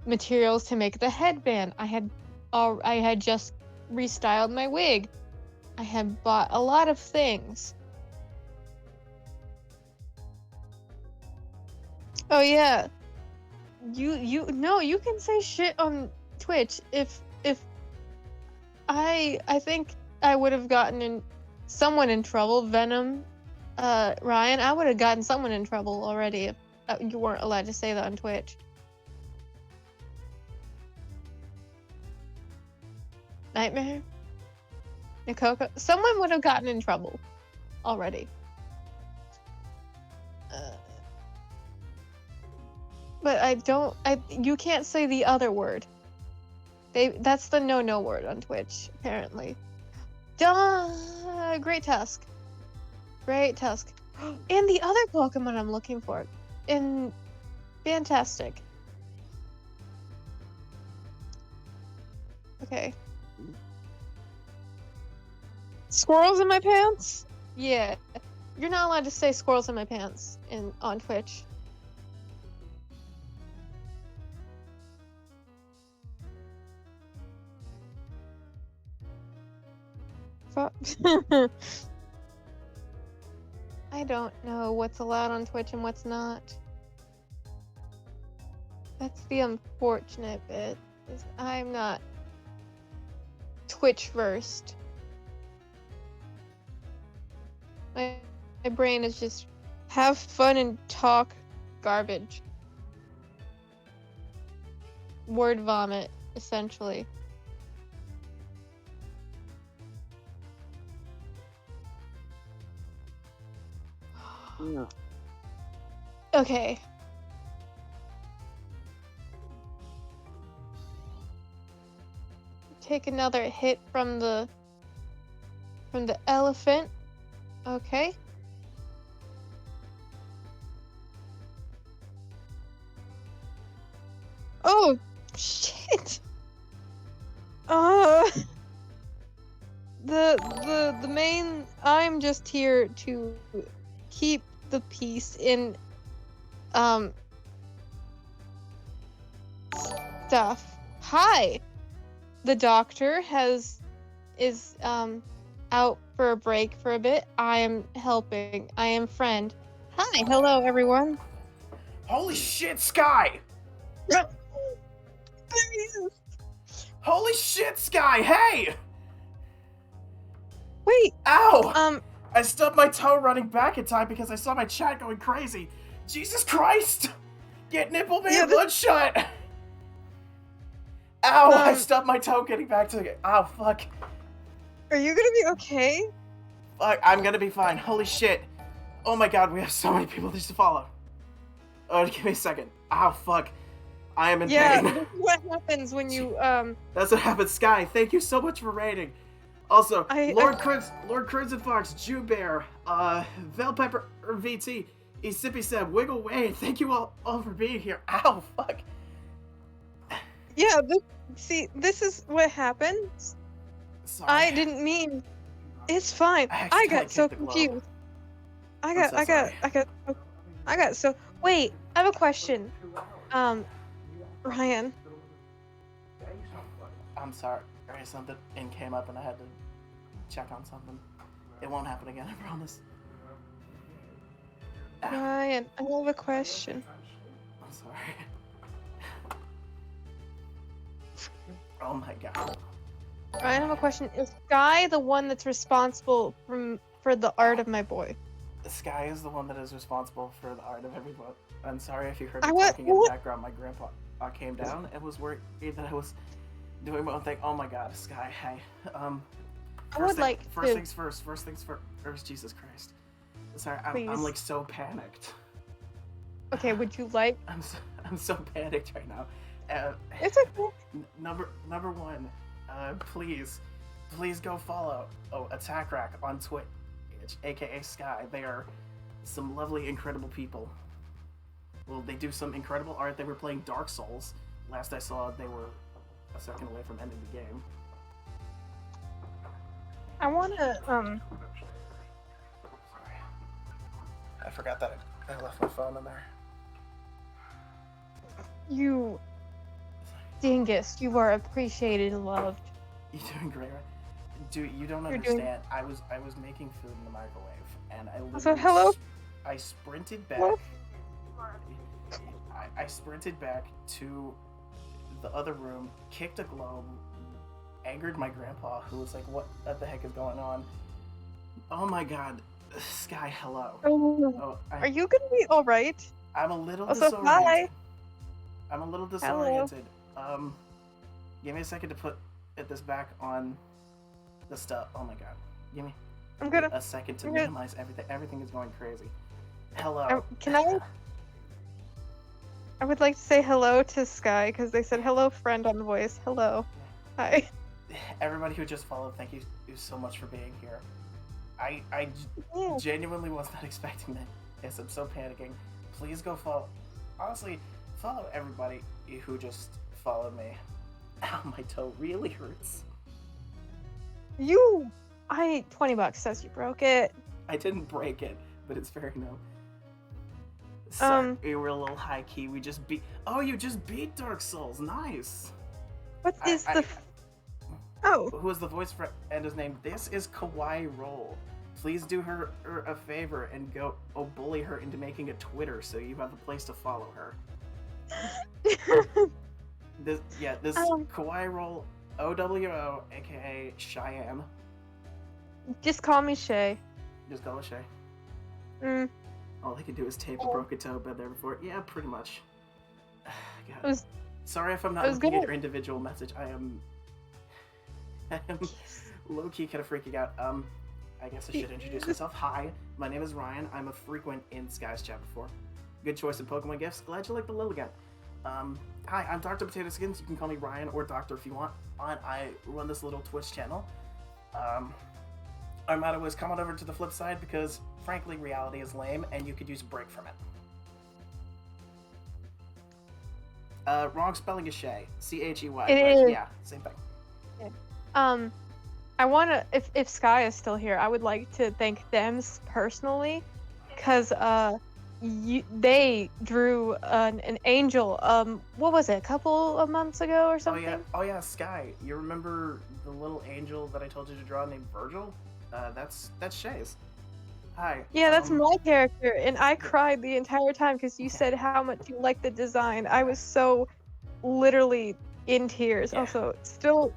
materials to make the headband. I had I had just restyled my wig. I had bought a lot of things. Oh yeah. You can say shit on Twitch if I think I would have gotten someone in trouble. Venom, Ryan, I would have gotten someone in trouble already if you weren't allowed to say that on Twitch. Nightmare? Nikoko? Someone would have gotten in trouble already. But you can't say the other word. That's the no word on Twitch, apparently. Duh! Great Tusk. Great Tusk. And the other Pokemon I'm looking for. Fantastic. Okay. Squirrels in my pants? Yeah. You're not allowed to say squirrels in my pants on Twitch. I don't know what's allowed on Twitch and what's not. That's the unfortunate bit. Is I'm not Twitch versed. My brain is just have fun and talk garbage. Word vomit, essentially. Yeah. Okay. Take another hit from the elephant. Okay. Oh shit. The main I'm just here to keep the peace in stuff. Hi. The doctor is out for a break for a bit. I am helping. I am friend. Hi. Hello everyone. Holy shit, Sky! There he is. Holy shit, Sky! Hey! Wait. Ow! I stubbed my toe running back in time because I saw my chat going crazy. Jesus Christ! Get nipple man bloodshot! Ow! I stubbed my toe getting back to the. Ow! Fuck! Are you gonna be okay? Fuck! I'm gonna be fine. Holy shit! Oh my god, we have so many people just to follow. Oh, give me a second. Ow! Fuck! I am in pain. Yeah, this is what happens when you That's what happens, Sky. Thank you so much for raiding. Also, Lord Crimson Fox, Jew Bear, Velpepper VT, Sippy said, Wiggle Way. Thank you all for being here. Ow! Fuck! Yeah, this is what happens. Sorry. I didn't mean. It's fine. I got so confused. I got so. Wait, I have a question. Ryan. I'm sorry. Something came up and I had to check on something. It won't happen again, I promise. Ryan, I have a question. I'm sorry. Oh my god. Ryan, I have a question. Is Sky the one that's responsible for the art of my boy? Sky is the one that is responsible for the art of everybody. I'm sorry if you heard me talking in the background. My grandpa came down and was worried that I was doing my own thing. Oh my god, Sky, hey. First things first, Jesus Christ. Sorry, I'm like so panicked. Okay, would you like? I'm so panicked right now. It's okay. Number one, please go follow Attack Rack on Twitch, aka Sky. They are some lovely, incredible people. Well, they do some incredible art. They were playing Dark Souls. Last I saw, they were a second away from ending the game. I wanna Sorry. I forgot that I left my phone in there. Dingus, you are appreciated and loved. You're doing great, right? Dude, you don't You're understand. I was making food in the microwave, and I literally So, hello? I sprinted back. Hello? I sprinted back to the other room, kicked a globe, angered my grandpa, who was like, "What the heck is going on?" Oh my God, Sky, hello. Oh, Oh, are you gonna be alright? I'm a little Also, disoriented. hi. I'm a little disoriented. Give me a second to put this back on the stuff. Oh my God, give me I'm gonna. a second to I'm gonna- minimize everything. Everything is going crazy. Hello. Can I would like to say hello to Sky because they said hello, friend, on the voice. Hello. Hi. Everybody who just followed, thank you so much for being here. I Yeah. genuinely was not expecting that. Yes, I'm so panicking. Please go follow. Honestly, follow everybody who just followed me. Ow, my toe really hurts. $20 says you broke it. I didn't break it, but it's very no. Sorry, we were a little high key. We just beat. Oh, you just beat Dark Souls. Nice. What is Oh. Who is the voice for and his name? This is Kawaii Roll. Please do her a favor and go bully her into making a Twitter so you have a place to follow her. This Kawaii Roll OWO, aka Cheyenne. Just call me Shay. Just call her Shay. Mm. All I can do is tape a broken toe. Been there before. Yeah, pretty much. God. Sorry if I'm not looking at your individual message. I am low-key kind of freaking out. I guess I should introduce myself. Hi, my name is Ryan. I'm a frequent in Sky's chat before. Good choice in Pokemon gifts. Glad you like the Lilligant. Hi, I'm Dr. Potato Skins. You can call me Ryan or Doctor if you want. I run this little Twitch channel. Our motto is come on over to the Flipside because, frankly, reality is lame and you could use a break from it. Wrong spelling is Shay. C-H-E-Y. It is. Yeah, same thing. I wanna, if Sky is still here, I would like to thank them personally, because they drew an angel. What was it? A couple of months ago or something? Oh yeah, Sky. You remember the little angel that I told you to draw named Virgil? That's Shay's. Hi. Yeah, that's my character, and I cried the entire time because you said how much you liked the design. I was so literally in tears. Yeah. Also, still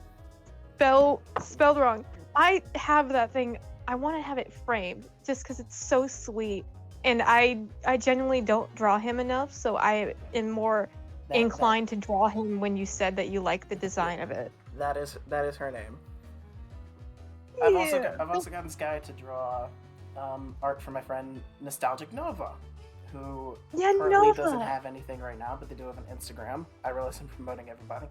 spelled wrong. I have that thing. I want to have it framed just because it's so sweet, and I genuinely don't draw him enough, so I am more inclined to draw him when you said that you like the design of it. That is her name. Yeah. I've also gotten Sky to draw art for my friend Nostalgic Nova, who currently doesn't have anything right now, but they do have an Instagram. I realize I'm promoting everybody.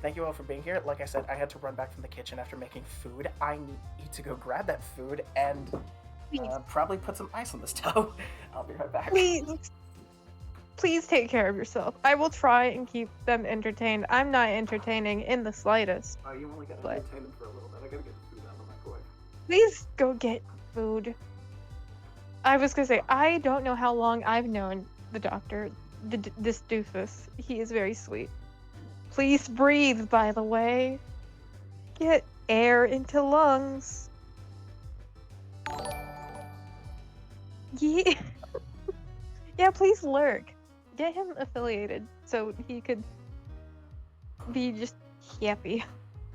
Thank you all for being here. Like I said, I had to run back from the kitchen after making food. I need to go grab that food and probably put some ice on the stove. I'll be right back. Please take care of yourself. I will try and keep them entertained. I'm not entertaining in the slightest. Oh, you only gotta entertain them for a little bit. I gotta get the food out of the microwave. Please go get food. I was gonna say, I don't know how long I've known the doctor, this doofus. He is very sweet. Please breathe, by the way. Get air into lungs. Yeah. Yeah, please lurk. Get him affiliated so he could be just happy.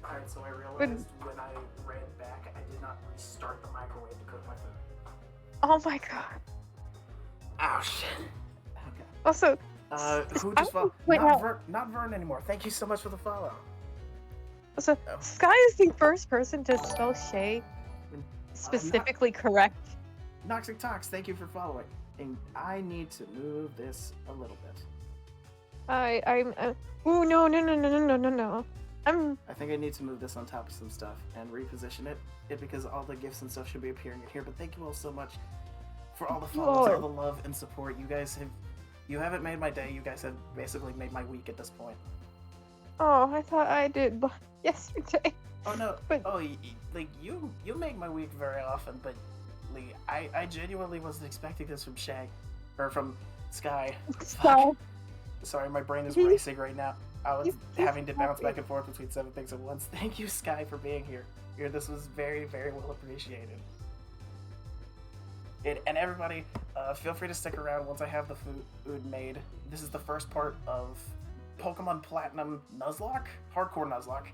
Alright, so I realized when I ran back, I did not restart the microwave to cook my food. Oh my god. Oh shit. Okay. Also, who just followed? Not Vern anymore. Thank you so much for the follow. So, Sky is the first person to spell Shay specifically correct. Noxic Tox, thank you for following. And I need to move this a little bit. Oh no. I think I need to move this on top of some stuff and reposition it because all the gifts and stuff should be appearing in here. But thank you all so much for all the follows, all the love and support. You haven't made my day. You guys have basically made my week at this point. Oh, I thought I did yesterday. Oh no! But... you make my week very often, but Lee, I genuinely wasn't expecting this from Shay, or from Sky. Sky. Sorry, my brain is racing right now. I was You having to bounce happy. back and forth between 7 things at once. Thank you, Sky, for being here. This was very, very well appreciated. And everybody, feel free to stick around once I have the food made. This is the first part of Pokemon Platinum Nuzlocke, Hardcore Nuzlocke.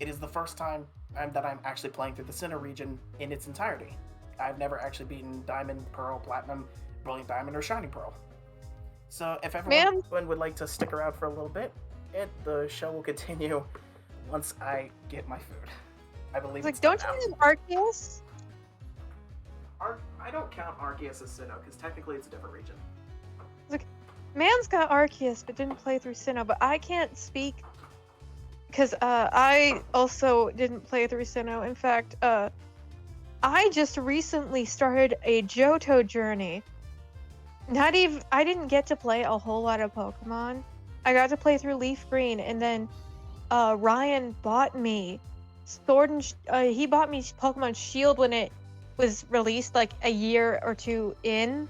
It is the first time that I'm actually playing through the Sinnoh region in its entirety. I've never actually beaten Diamond, Pearl, Platinum, Brilliant Diamond, or Shining Pearl. So if everyone would like to stick around for a little bit, the show will continue once I get my food. I believe Like, it's don't done you now. have Arceus? I don't count Arceus as Sinnoh, because technically it's a different region. Man's got Arceus, but didn't play through Sinnoh. But I can't speak because I also didn't play through Sinnoh. In fact, I just recently started a Johto journey. I didn't get to play a whole lot of Pokemon. I got to play through Leaf Green, and then Ryan bought me he bought me Pokemon Shield when it was released like a year or two in,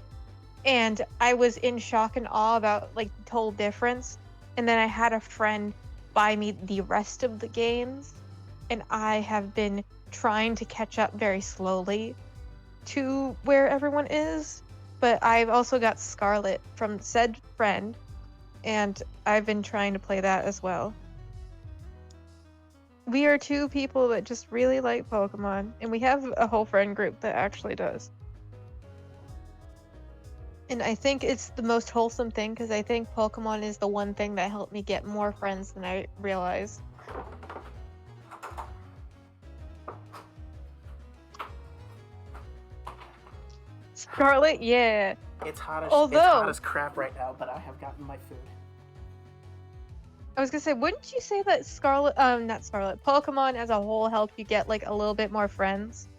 and I was in shock and awe about like the total difference. And then I had a friend buy me the rest of the games, and I have been trying to catch up very slowly to where everyone is. But I've also got Scarlet from said friend, and I've been trying to play that as well. We are two people that just really like Pokemon, and we have a whole friend group that actually does. And I think it's the most wholesome thing, because I think Pokemon is the one thing that helped me get more friends than I realized. Scarlet, yeah. It's hot as Although- crap right now, but I have gotten my food. I was gonna say, wouldn't you say that Pokemon as a whole helped you get like a little bit more friends?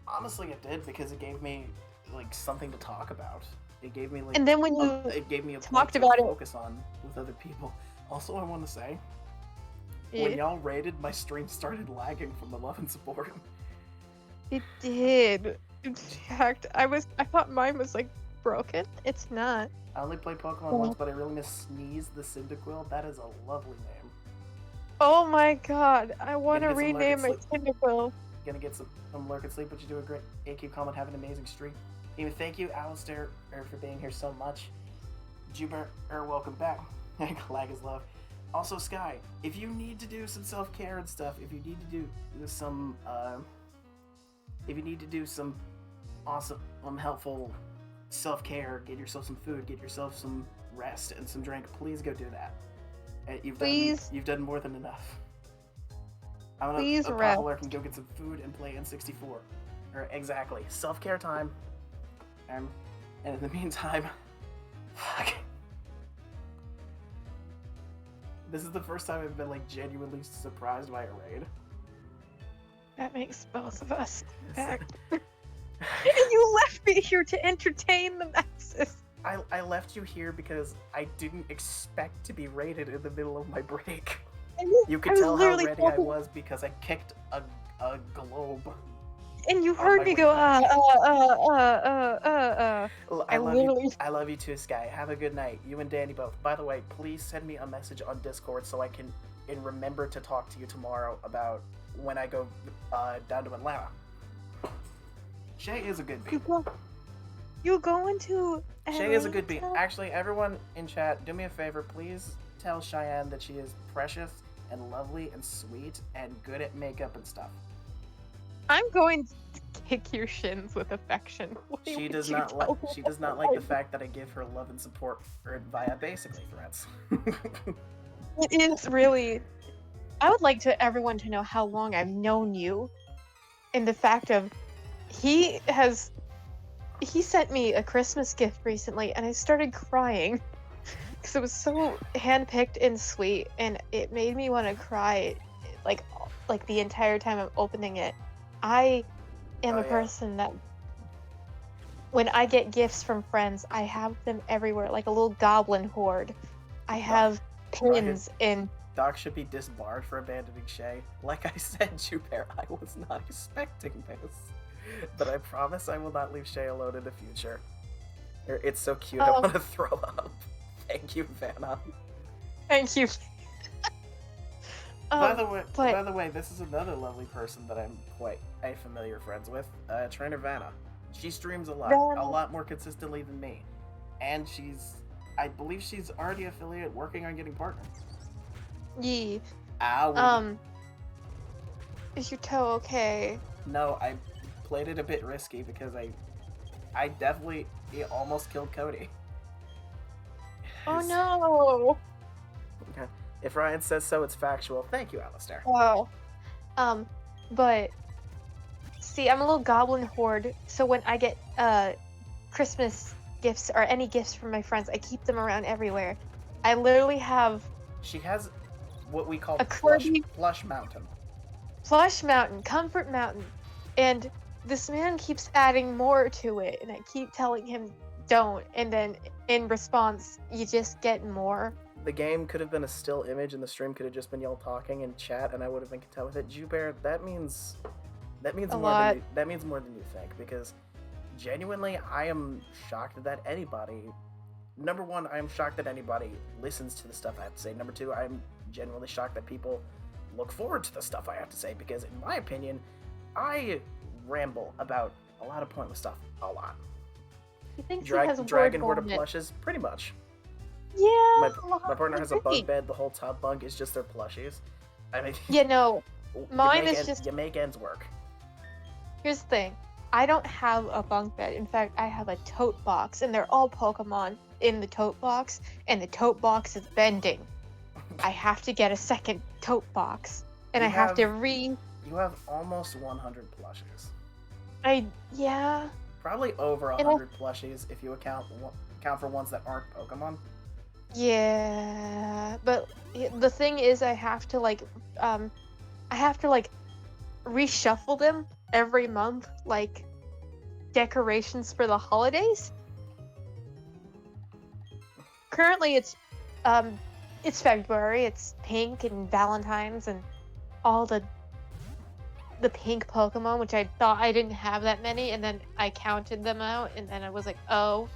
Honestly, it did, because it gave me like something to talk about. It gave me like, And then when you it gave me a talked point to about it- focus on with other people. Also, I want to say, Yeah. when y'all raided, my stream started lagging from the love and support. It did. In fact, I thought mine was like broken. It's not. I only played Pokemon once, but I really miss Sneeze the Cyndaquil. That is a lovely name. Oh my god, I want to get some rename my Lurk Cyndaquil. Gonna get some lurk and sleep, but you do a great AQ comment. Have an amazing stream. Even thank you, Alistair, for being here so much. Juber, welcome back. Lag is love. Also, Sky, if you need to do some self-care and stuff, if you need to do some awesome, helpful self-care, get yourself some food, get yourself some rest and some drink, please go do that. You've done more than enough. I'm gonna Please pop rest. a lurk and go get some food and play N64. Or exactly, self-care time. And in the meantime, fuck. This is the first time I've been like genuinely surprised by a raid. That makes both of us back. You left me here to entertain the masses. I left you here because I didn't expect to be raided in the middle of my break. You could tell how ready I was because I kicked a globe. And you on heard my me way go, back. I literally... I love you too, Sky. Have a good night. You and Danny both. By the way, please send me a message on Discord so I can remember to talk to you tomorrow about when I go down to Atlanta. Shay is a good beat. You going to Shay is a good beat. Atlanta? Actually, everyone in chat, do me a favor. Please tell Cheyenne that she is precious and lovely and sweet and good at makeup and stuff. I'm going to kick your shins with affection. Why She would does you not like. tell She me does not like the fact that I give her love and support via basically threats. It is really... I would like everyone to know how long I've known you. And the fact of... He sent me a Christmas gift recently, and I started crying. Because it was so handpicked and sweet, and it made me want to cry like the entire time I'm opening it. I am Oh, a yeah. person that... When I get gifts from friends, I have them everywhere, like a little goblin horde. I have pins and... Doc should be disbarred for abandoning Shay. Like I said, Juper, I was not expecting this. But I promise I will not leave Shay alone in the future. It's so cute, I want to throw up. Thank you, Vanna. Thank you. By the but way, this is another lovely person that I'm quite a familiar friends with, Trainer Vanna. She streams a Vanna, lot more consistently than me, and I believe she's already affiliate working on getting partners. yee. Owie. Is your toe okay? No, I played it a bit risky because I definitely almost killed Cody. Oh no. Okay. If Ryan says so, it's factual. Thank you, Alistair. Wow. But see, I'm a little goblin horde, so when I get Christmas gifts or any gifts from my friends, I keep them around everywhere. I literally have She has what we call a Kirby plush mountain. plush mountain, comfort mountain, and this man keeps adding more to it, and I keep telling him don't, and then in response, you just get more. The game could have been a still image, and the stream could have just been y'all talking in chat, and I would have been content with it. Jubear, that means A more lot. that means more than you think, because genuinely, I am shocked that anybody. Number one, I am shocked that anybody listens to the stuff I have to say. Number two, I'm genuinely shocked that people look forward to the stuff I have to say, because in my opinion, I ramble about a lot of pointless stuff. A lot. He thinks he has Dragon word Horde of vomit. plushes, pretty much. Yeah. My partner has a tricky. bunk bed. The whole top bunk is just their plushies. I mean, Yeah, no. Mine is just. you make ends work. Here's the thing. I don't have a bunk bed. In fact, I have a tote box, and they're all Pokemon in the tote box, and the tote box is bending. I have to get a second tote box, and You I have to You have almost 100 plushies. Yeah. Probably over And 100 plushies if you account for ones that aren't Pokemon. Yeah. But the thing is, I have to reshuffle them every month, like decorations for the holidays. Currently, it's February. It's pink and Valentine's and all the pink Pokemon, which I thought I didn't have that many, and then I counted them out, and then I was like, oh.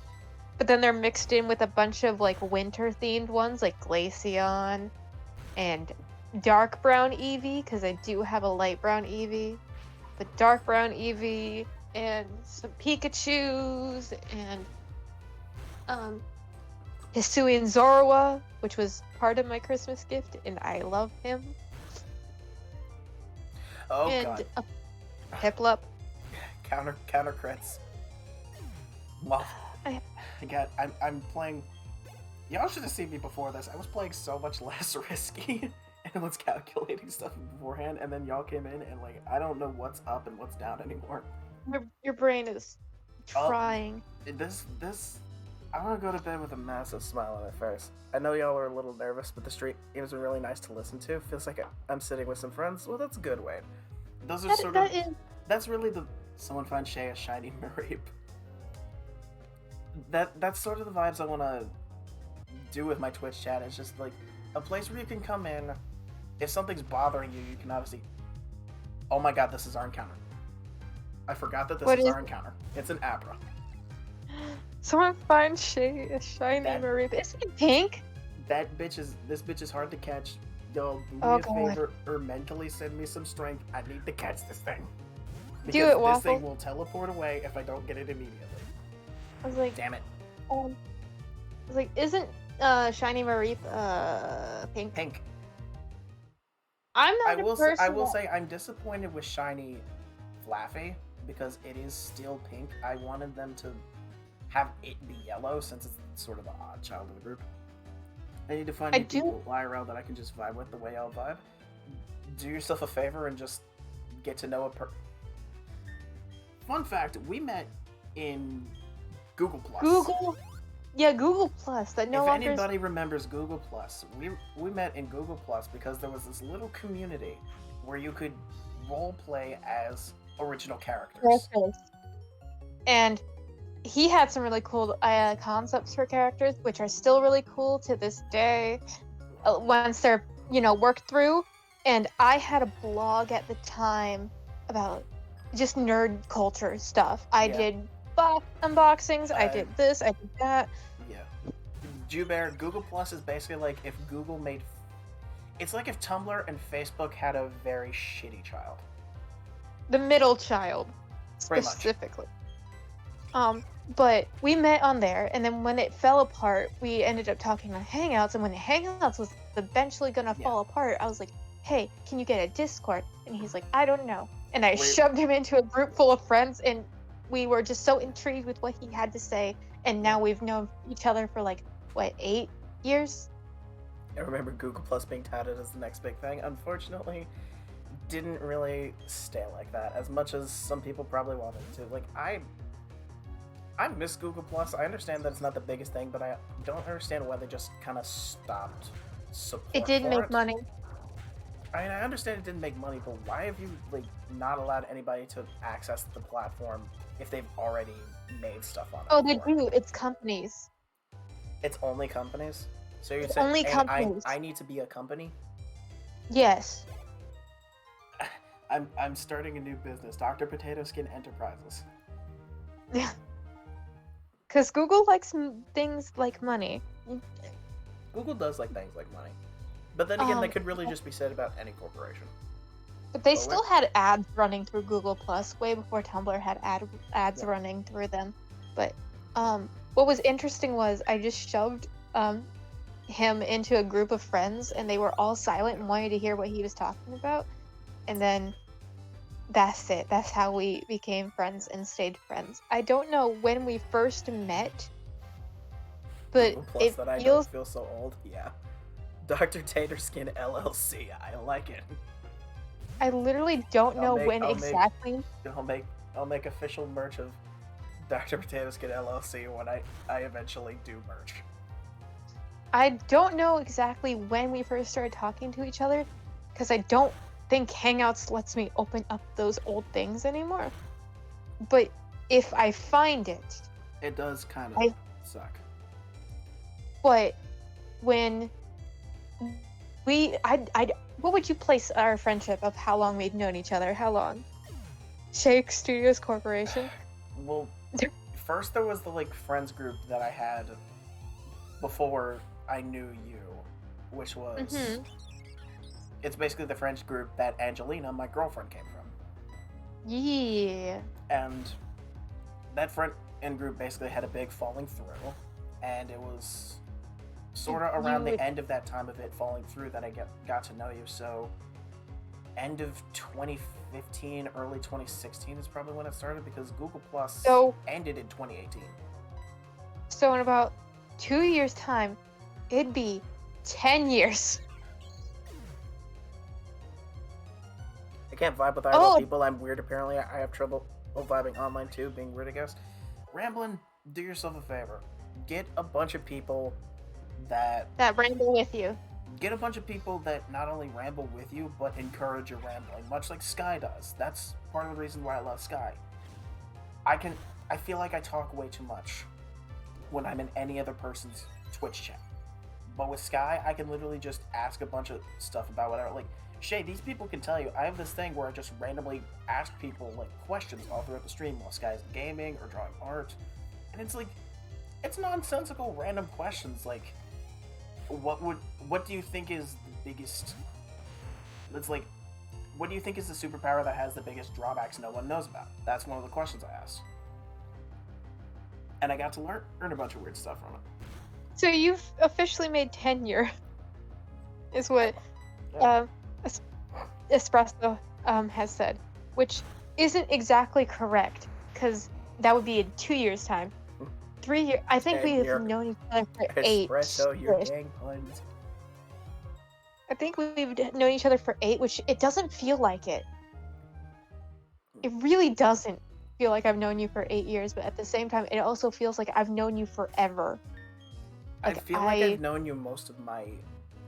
But then they're mixed in with a bunch of like winter themed ones, like Glaceon and dark brown Eevee, because I do have a light brown Eevee, but dark brown Eevee and some Pikachus and Hisuian Zorua, which was part of my Christmas gift, and I love him. Oh and god. a Piplup. Counter crits. Well, I'm playing. Y'all should have seen me before this. I was playing so much less risky and was calculating stuff beforehand, and then y'all came in and like I don't know what's up and what's down anymore. Your brain is Oh. trying. I want to go to bed with a massive smile on my face. I know y'all are a little nervous, but the stream has been really nice to listen to. Feels like I'm sitting with some friends. Well, that's a good way. Those are that's really someone find Shay a shiny Mareep. That's sort of the vibes I want to do with my Twitch chat. It's just like a place where you can come in. If something's bothering you, you can obviously. Oh my god, this is our encounter. I forgot that this is our encounter. It's an Abra. Someone find Shay a shiny Mareep. Is it pink? This bitch is hard to catch. Yo, do me Oh, a God. favor or mentally send me some strength. I need to catch this thing. Do Because it, this thing Waffle. will teleport away if I don't get it immediately. I was like, Damn it. Isn't shiny Mareep pink? Pink. I'm I not will say I'm disappointed with shiny Flaffy because it is still pink. I wanted them to have it be yellow since it's sort of the odd child of the group. I need to find new people IRL that I can just vibe with the way I'll vibe. Do yourself a favor and just get to know a Fun fact, we met in Google Plus. Google Plus. That no If longer. anybody remembers Google Plus, we met in Google Plus because there was this little community where you could role play as original characters. And he had some really cool concepts for characters, which are still really cool to this day. Once they're worked through. And I had a blog at the time about just nerd culture stuff. I did box unboxings. I did this. I did that. Yeah. Jubear, Google Plus is basically like if Google made It's like if Tumblr and Facebook had a very shitty child. The middle child, Pretty much. specifically. But we met on there, and then when it fell apart, we ended up talking on Hangouts, and when the Hangouts was eventually gonna fall apart, I was like, hey, can you get a Discord? And he's like, I don't know. And I shoved him into a group full of friends, and we were just so intrigued with what he had to say, and now we've known each other for like, what, 8 years? I remember Google Plus being touted as the next big thing. Unfortunately, didn't really stay like that, as much as some people probably wanted it to. Like, I miss Google Plus. I understand that it's not the biggest thing, but I don't understand why they just kind of stopped support. It didn't make money. I mean, I understand it didn't make money, but why have you like not allowed anybody to access the platform if they've already made stuff on it? Oh, they do. It's companies. It's only companies? So you're It's saying only companies. I need to be a company? Yes. I'm starting a new business, Dr. Potato Skin Enterprises. Yeah. Because Google likes things like money. Google does like things like money. But then again, that could really just be said about any corporation. But they still had ads running through Google Plus way before Tumblr had ads running through them. But what was interesting was I just shoved him into a group of friends, and they were all silent and wanted to hear what he was talking about. And then that's it. That's how we became friends and stayed friends. I don't know when we first met, but Plus that I don't feel so old. Yeah. Dr. Tater Skin LLC. I like it. I literally don't know when exactly. I'll make official merch of Dr. Potato Skin LLC when I eventually do merch. I don't know exactly when we first started talking to each other, because I don't think Hangouts lets me open up those old things anymore. But if I find it... It does kind of suck. But when what would you place our friendship of how long we've known each other? How long? Shake Studios Corporation? Well, first there was the like friends group that I had before I knew you, which was... It's basically the friends group that Angelina, my girlfriend, came from. Yeah. And that friend group basically had a big falling through, and it was sort of around the end of that time of it falling through that I got to know you. So end of 2015, early 2016 is probably when it started, because Google Plus ended in 2018. So in about 2 years' time, it'd be 10 years. I can't vibe with IRL people. I'm weird, apparently. I have trouble vibing online, too, being weird, I guess. Ramblin', do yourself a favor. Get a bunch of people that ramble with you. Get a bunch of people that not only ramble with you, but encourage your rambling, much like Sky does. That's part of the reason why I love Sky. I feel like I talk way too much when I'm in any other person's Twitch chat. But with Sky, I can literally just ask a bunch of stuff about whatever. Like, Shay, these people can tell you, I have this thing where I just randomly ask people, like, questions all throughout the stream while Sky's gaming or drawing art. And it's like, it's nonsensical random questions, like, what do you think is the biggest... It's like, what do you think is the superpower that has the biggest drawbacks no one knows about? That's one of the questions I asked. And I got to learn a bunch of weird stuff from it. So you've officially made tenure, is what Espresso has said, which isn't exactly correct, because that would be in 2 years' time. 3 years. I think we've known each other for 8. Espresso, your gang puns. I think we've known each other for 8, which it doesn't feel like it. It really doesn't feel like I've known you for 8 years, but at the same time, it also feels like I've known you forever. Like, I feel like I've known you most of my...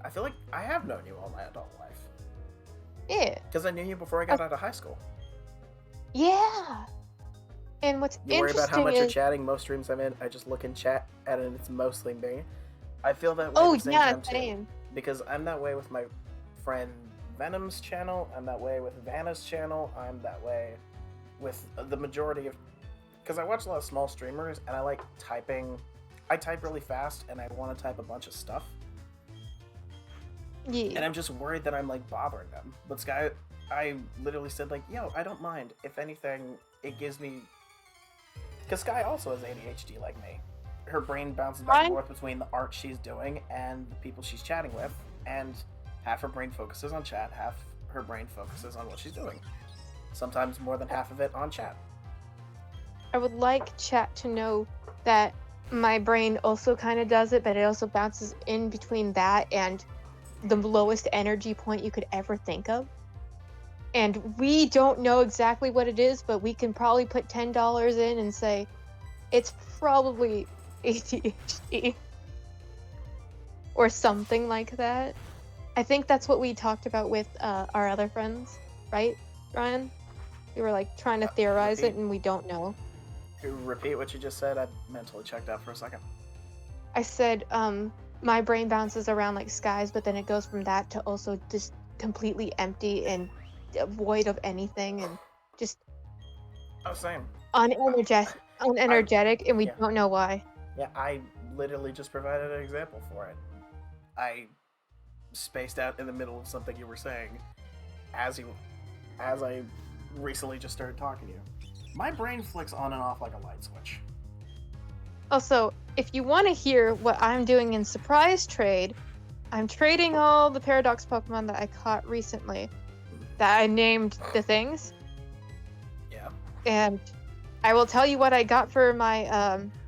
I feel like I have known you all my adult life. Yeah. Because I knew you before I got out of high school. Yeah. And what's interesting is... You worry about how much you're chatting. Most streams I'm in, I just look in chat, and it's mostly me. I feel that way at the same time, too. Same. Because I'm that way with my friend Venom's channel, I'm that way with Vanna's channel, I'm that way with the majority of... Because I watch a lot of small streamers, and I like typing... I type really fast, and I want to type a bunch of stuff. Yeah. And I'm just worried that I'm like bothering them. But Sky, I literally said like, yo, I don't mind. If anything, it gives me, because Sky also has ADHD like me. Her brain bounces back and forth between the art she's doing and the people she's chatting with, and half her brain focuses on chat, half her brain focuses on what she's doing. Sometimes more than half of it on chat. I would like chat to know that my brain also kind of does it, but it also bounces in between that and the lowest energy point you could ever think of. And we don't know exactly what it is, but we can probably put $10 in and say it's probably ADHD or something like that. I think that's what we talked about with our other friends, right, Ryan? We were like trying to theorize it, and we don't know. Repeat what you just said. I mentally checked out for a second. I said, my brain bounces around like skies, but then it goes from that to also just completely empty and void of anything, and just same. unenergetic, and we don't know why. Yeah, I literally just provided an example for it. I spaced out in the middle of something you were saying as I recently just started talking to you. My brain flicks on and off like a light switch. Also, if you want to hear what I'm doing in surprise trade, I'm trading all the Paradox Pokemon that I caught recently, that I named the things. Yeah. And I will tell you what I got for my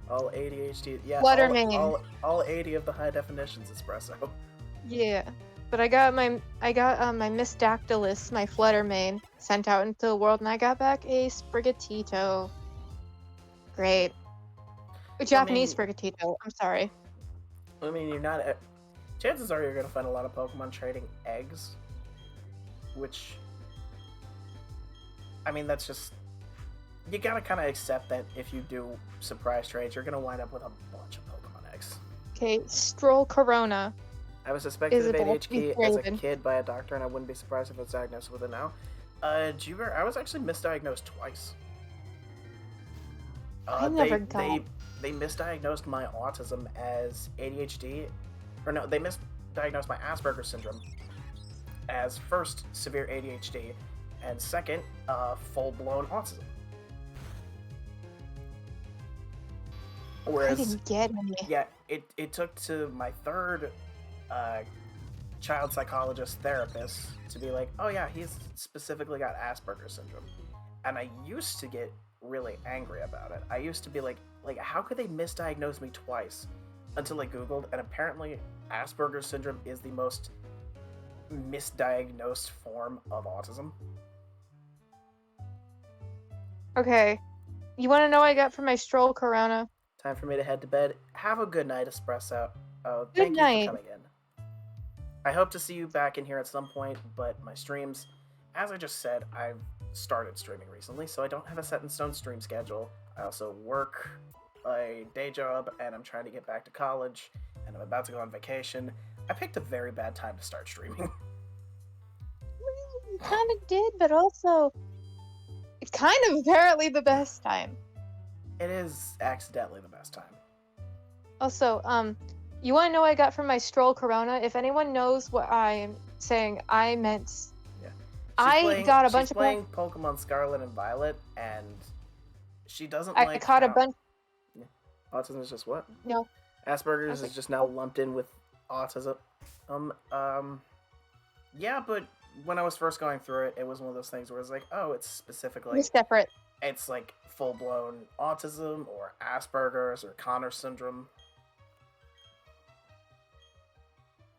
all ADHD. Yeah. Fluttermane. All 80 of the high definitions espresso. Yeah. But I got my Miss Dactylus, my Fluttermane, sent out into the world, and I got back a Sprigatito. Great. A Japanese Sprigatito, I'm sorry. I mean, you're not... chances are you're going to find a lot of Pokemon trading eggs. Which... I mean, that's just... You gotta kind of accept that if you do surprise trades, you're going to wind up with a bunch of Pokemon eggs. Okay, Stroll Corona. I was suspected of ADHD as a kid by a doctor, and I wouldn't be surprised if it's diagnosed with it now. Juber, I was actually misdiagnosed twice. I never got. They misdiagnosed my autism as ADHD, or no, they misdiagnosed my Asperger's syndrome as first severe ADHD, and second, full-blown autism. Whereas, I didn't get any. Yeah, it took to my third child psychologist therapist to be like, oh yeah, he's specifically got Asperger's syndrome. And I used to get really angry about it. I used to be like how could they misdiagnose me twice? Until I Googled, and apparently Asperger's syndrome is the most misdiagnosed form of autism. Okay. You want to know what I got for my Stroll Corona? Time for me to head to bed. Have a good night, Espresso. Good night. You for coming in. I hope to see you back in here at some point, but my streams, as I just said, I've started streaming recently, so I don't have a set-in-stone stream schedule. I also work a day job, and I'm trying to get back to college, and I'm about to go on vacation. I picked a very bad time to start streaming. You kind of did, but also, it's kind of apparently the best time. It is accidentally the best time. Also, you want to know what I got from my Stroll Corona? If anyone knows what I'm saying, I meant... Yeah. Got a bunch of... She's playing Pokemon Scarlet and Violet, and she doesn't I caught a bunch... Yeah. Autism is just what? No. Asperger's is just now lumped in with autism. Yeah, but when I was first going through it, it was one of those things where it's like, oh, it's specifically... It's separate. It's like full-blown autism, or Asperger's, or Connor syndrome.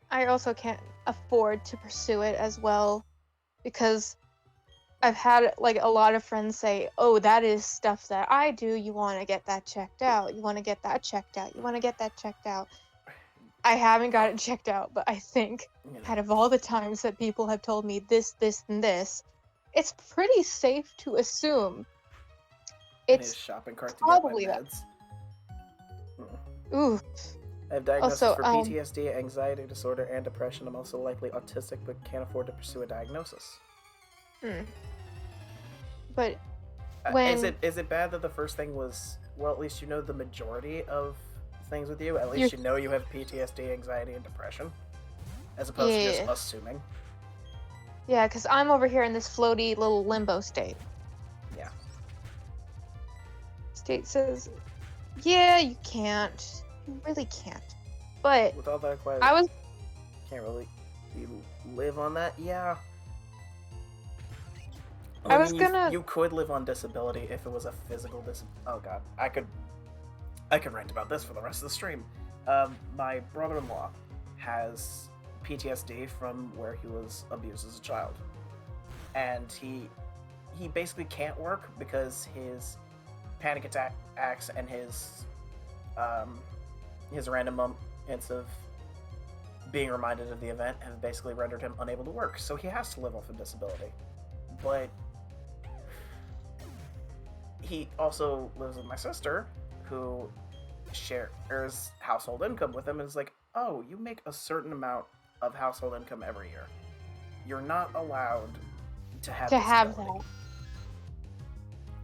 I also can't afford to pursue it as well, because I've had like a lot of friends say, oh, that is stuff that I do, you want to get that checked out, you want to get that checked out, you want to get that checked out. I haven't got it checked out, but I think out of all the times that people have told me this, and this, it's pretty safe to assume it's shopping cart probably to get my meds. Ooh. I have diagnosis for PTSD, anxiety disorder, and depression. I'm also likely autistic, but can't afford to pursue a diagnosis. But when... Is it bad that the first thing was... Well, at least you know the majority of things with you. At least you know you have PTSD, anxiety, and depression. as opposed to just Yeah. assuming. Yeah, because I'm over here in this floaty little limbo state. Yeah. State says, yeah, you can't. You really can't. But With all that quiet, I was can't really live on that. Yeah. I was mean, gonna- You could live on disability if it was a physical Oh god, I could rant about this for the rest of the stream. My brother-in-law has PTSD from where he was abused as a child, and he basically can't work because his panic attacks and his random moments of being reminded of the event have basically rendered him unable to work. So he has to live off of disability, but he also lives with my sister, who shares household income with him, and is like, oh, you make a certain amount of household income every year. You're not allowed to have that.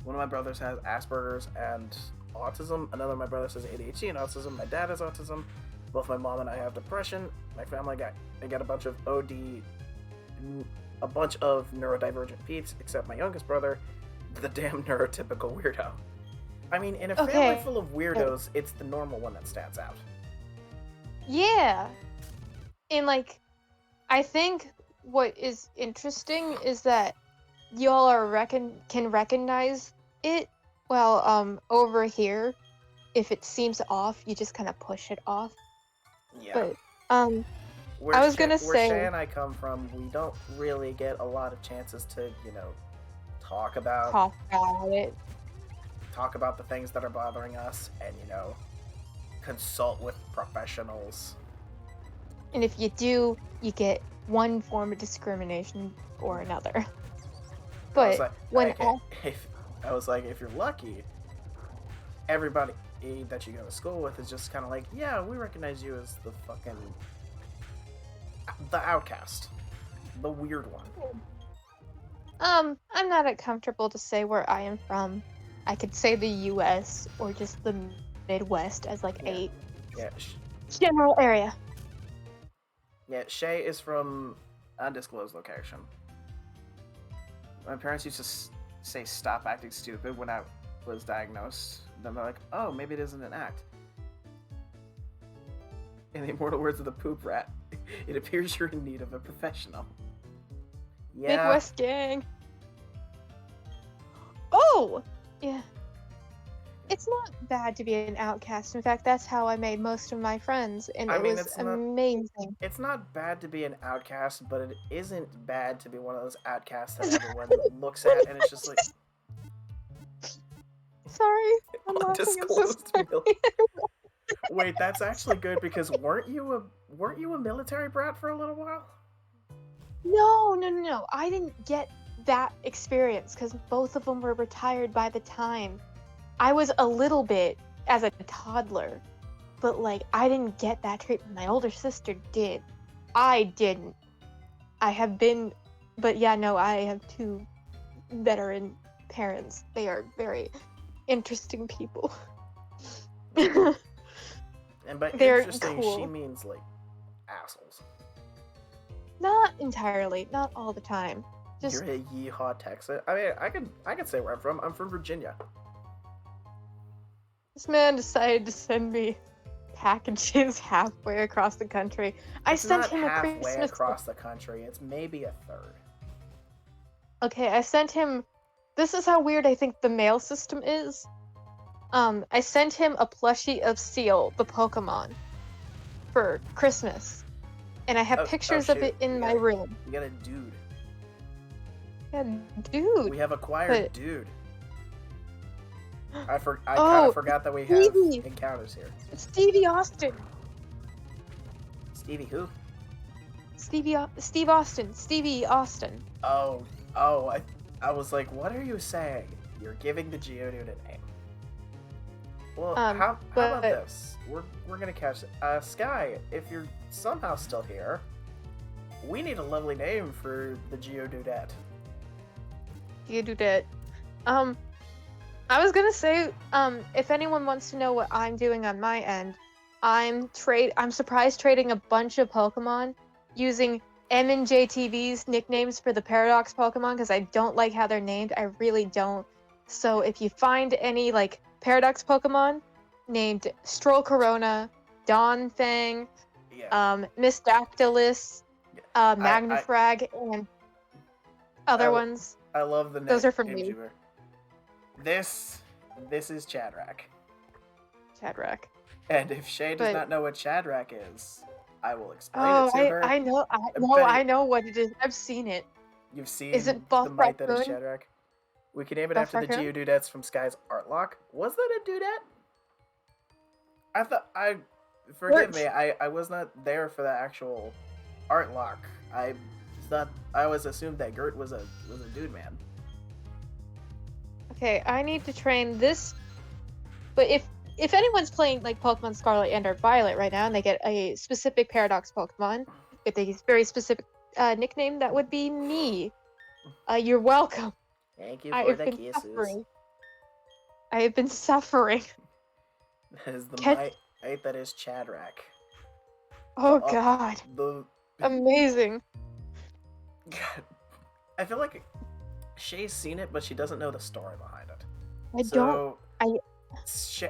One of my brothers has Asperger's and autism. Another of my brothers has ADHD and autism. My dad has autism. Both my mom and I have depression. My family got a bunch of a bunch of neurodivergent peeps, except my youngest brother, the damn neurotypical weirdo. I mean, in a family full of weirdos, it's the normal one that stands out. Yeah. And like, I think what is interesting is that y'all are can recognize it. Well, over here, if it seems off, you just kind of push it off. Yeah. But where I was gonna where say, Shay and I come from, we don't really get a lot of chances to, talk about it. Talk about the things that are bothering us, and consult with professionals. And if you do, you get one form of discrimination or another. But I was like, if you're lucky, everybody that you go to school with is just kind of like, yeah, we recognize you as the outcast, the weird one. I'm not comfortable to say where I am from. I could say the U.S. or just the Midwest as like a general area. Yeah, Shay is from undisclosed location. My parents used to say stop acting stupid when I was diagnosed. Then they're like, oh, maybe it isn't an act. In the immortal words of the poop rat, it appears you're in need of a professional. Yeah. Midwest gang. Oh! Yeah. It's not bad to be an outcast. In fact, that's how I made most of my friends, and it was amazing. It's not bad to be an outcast, but it isn't bad to be one of those outcasts that everyone looks at and it's just like... Sorry. Undisclosed Wait, that's actually good, because weren't you a military brat for a little while? No. I didn't get that experience because both of them were retired by the time. I was a little bit as a toddler, but like I didn't get that treatment. My older sister did. I didn't. I have been, but yeah, no, I have two veteran parents. They are very interesting people. And by They're interesting, cool. she means like assholes. Not entirely, not all the time. Just You're a yeehaw Texas. I mean, I can say where I'm from. I'm from Virginia. this man decided to send me packages halfway across the country. I sent him a halfway Christmas across the country. It's maybe a third. Okay, I sent him. This is how weird I think the mail system is. I sent him a plushie of Seal, the Pokemon, for Christmas, and I have pictures of it in my room. We got a dude. Yeah, dude. We have acquired dude. I kind of forgot that we have encounters here. Stevie Austin. Stevie who? Steve Austin. Stevie Austin. Oh, I was like, what are you saying? You're giving the Geodude a name. Well, how about this? We're gonna catch it. Sky, if you're somehow still here, we need a lovely name for the Geodudette. Geodudette. I was gonna say, if anyone wants to know what I'm doing on my end, I'm surprise trading a bunch of Pokemon using M and JTV's nicknames for the Paradox Pokemon because I don't like how they're named. I really don't. So if you find any like Paradox Pokemon named Stroll Corona, Donphan, Yeah. Miss Dactylus, I Magnifrag, and other I, ones, I love the name. those are from me. This is Chadrak. Chadrak. And if Shay does But- not know what Chadrak is, I will explain Oh, it to her. I know. Betty- I know what it is. I've seen it. You've seen Is it the Buff mite that is Raccoon? Chadrak. We can name it Buff after the Raccoon? Geodudettes from Sky's art lock. Was that a dudette? Forgive me, I was not there for the actual art lock. I always assumed that Gert was a dude man. Okay, I need to train this. But if anyone's playing like Pokemon Scarlet and or Violet right now, and they get a specific Paradox Pokemon with a very specific nickname, that would be me. You're welcome. Thank you I for have the been kisses. suffering. I have been suffering. That is the Cat- mite that is Chadrak. Oh Oh. god. The Amazing. God, I feel like Shay's seen it, but she doesn't know the story behind it. I don't.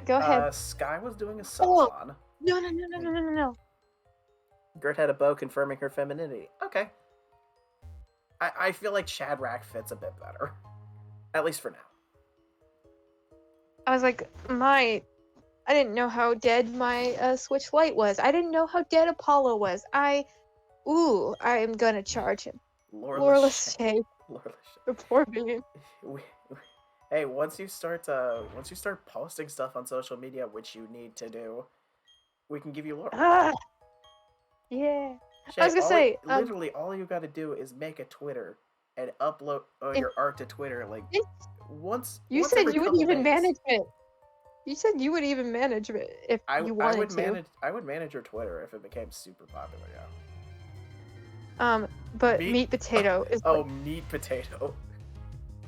Go ahead. Sky was doing a subathon. No. Gert had a bow confirming her femininity. Okay. I feel like Chadrak fits a bit better. At least for now. I was like, I didn't know how dead my Switch Lite was. I didn't know how dead Apollo was. I am gonna charge him. Loreless Shay. The poor being. Hey, once you start posting stuff on social media, which you need to do, we can give you Laurel. Ah! Yeah. Shay, I was gonna say, literally all you got to do is make a Twitter and upload your art to Twitter. Like once. You once said every you would couple even days. manage it. You said you would even manage it if you wanted to. I would manage your Twitter if it became super popular. Yeah. But meat potato is. Oh, meat potato.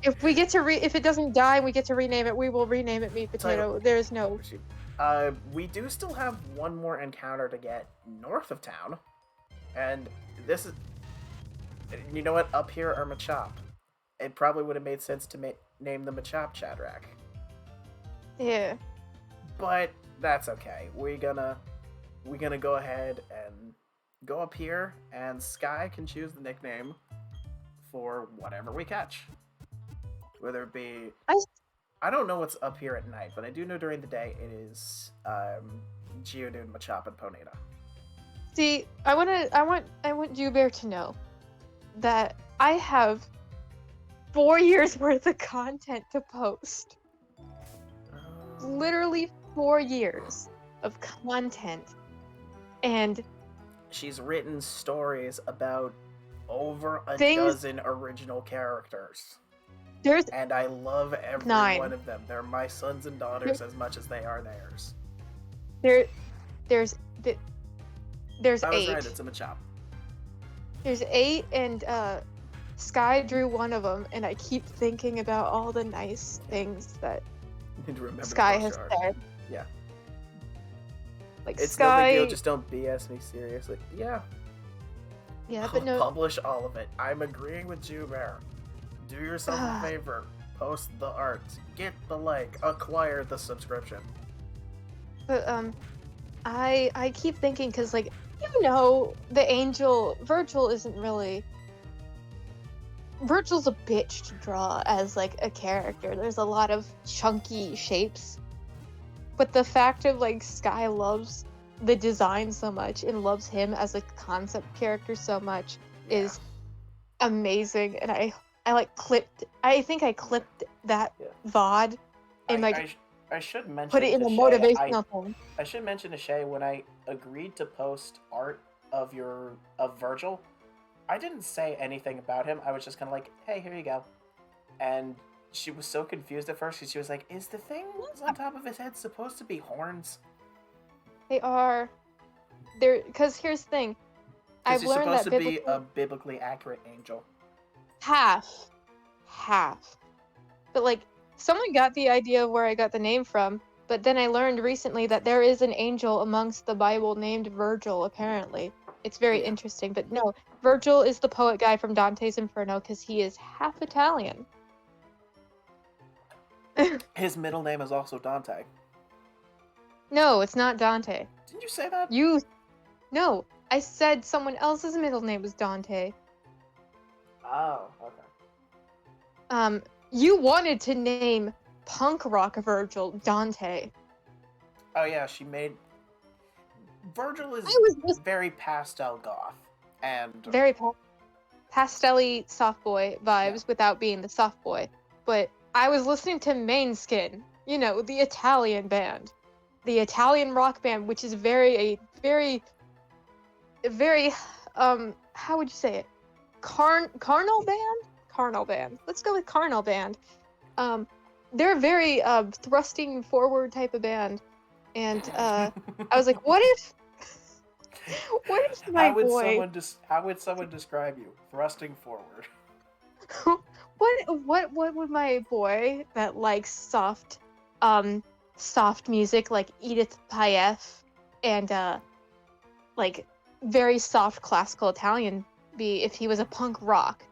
If we get to if it doesn't die and we get to rename it, we will rename it meat potato. There's no. We do still have one more encounter to get north of town, and this is. You know what? Up here are Machop. It probably would have made sense to name the Machop Chadrak. Yeah. But that's okay. We're gonna go ahead and go up here, and Sky can choose the nickname for whatever we catch. Whether it be I don't know what's up here at night, but I do know during the day it is Geodude, Machop, and Ponyta. See, I want Jubear to know that I have 4 years worth of content to post. Literally 4 years of content. And she's written stories about over a Things- dozen original characters. And I love every 9. one of them. They're my sons and daughters as much as they are theirs. There's I was 8. right, it's a Machop. There's 8, and Sky drew one of them, and I keep thinking about all the nice things that Need to remember Sky to has post art. said. Yeah. Like It's Sky. no big deal, just don't BS me seriously. Yeah. Yeah, but no. Publish all of it. I'm agreeing with Jubear. Do yourself a favor. Post the art. Get the like. Acquire the subscription. But I keep thinking because like the angel Virgil isn't really. Virgil's a bitch to draw as like a character. There's a lot of chunky shapes, but the fact of like Sky loves the design so much and loves him as a concept character so much is amazing. And I like clipped. I think I clipped that VOD and I should mention. put it in to a Shay, motivational thing. I should mention to Shay when I agreed to post art of Virgil, I didn't say anything about him. I was just kind of like, hey, here you go. And she was so confused at first because she was like, is the thing on top of his head supposed to be horns? They are. Because here's the thing. I've He's learned supposed that to be a biblically accurate angel. half. But like, someone got the idea of where I got the name from, but then I learned recently that there is an angel amongst the Bible named Virgil, apparently. It's very Yeah. interesting. But no, Virgil is the poet guy from Dante's Inferno because he is half Italian. His middle name is also Dante. No, it's not Dante. Didn't you say that? No, I said someone else's middle name was Dante. Oh, okay. You wanted to name punk rock Virgil Dante. Oh yeah, she made. Virgil is very pastel goth and very pastel-y soft boy vibes without being the soft boy. But I was listening to Mainskin, you know, the Italian band, the Italian rock band, which is very how would you say it? Carnal band. Let's go with carnal band. They're a very thrusting forward type of band, and I was like, what if my boy? How would someone describe you? Thrusting forward. What would my boy that likes soft music like Edith Piaf and like very soft classical Italian be if he was a punk rock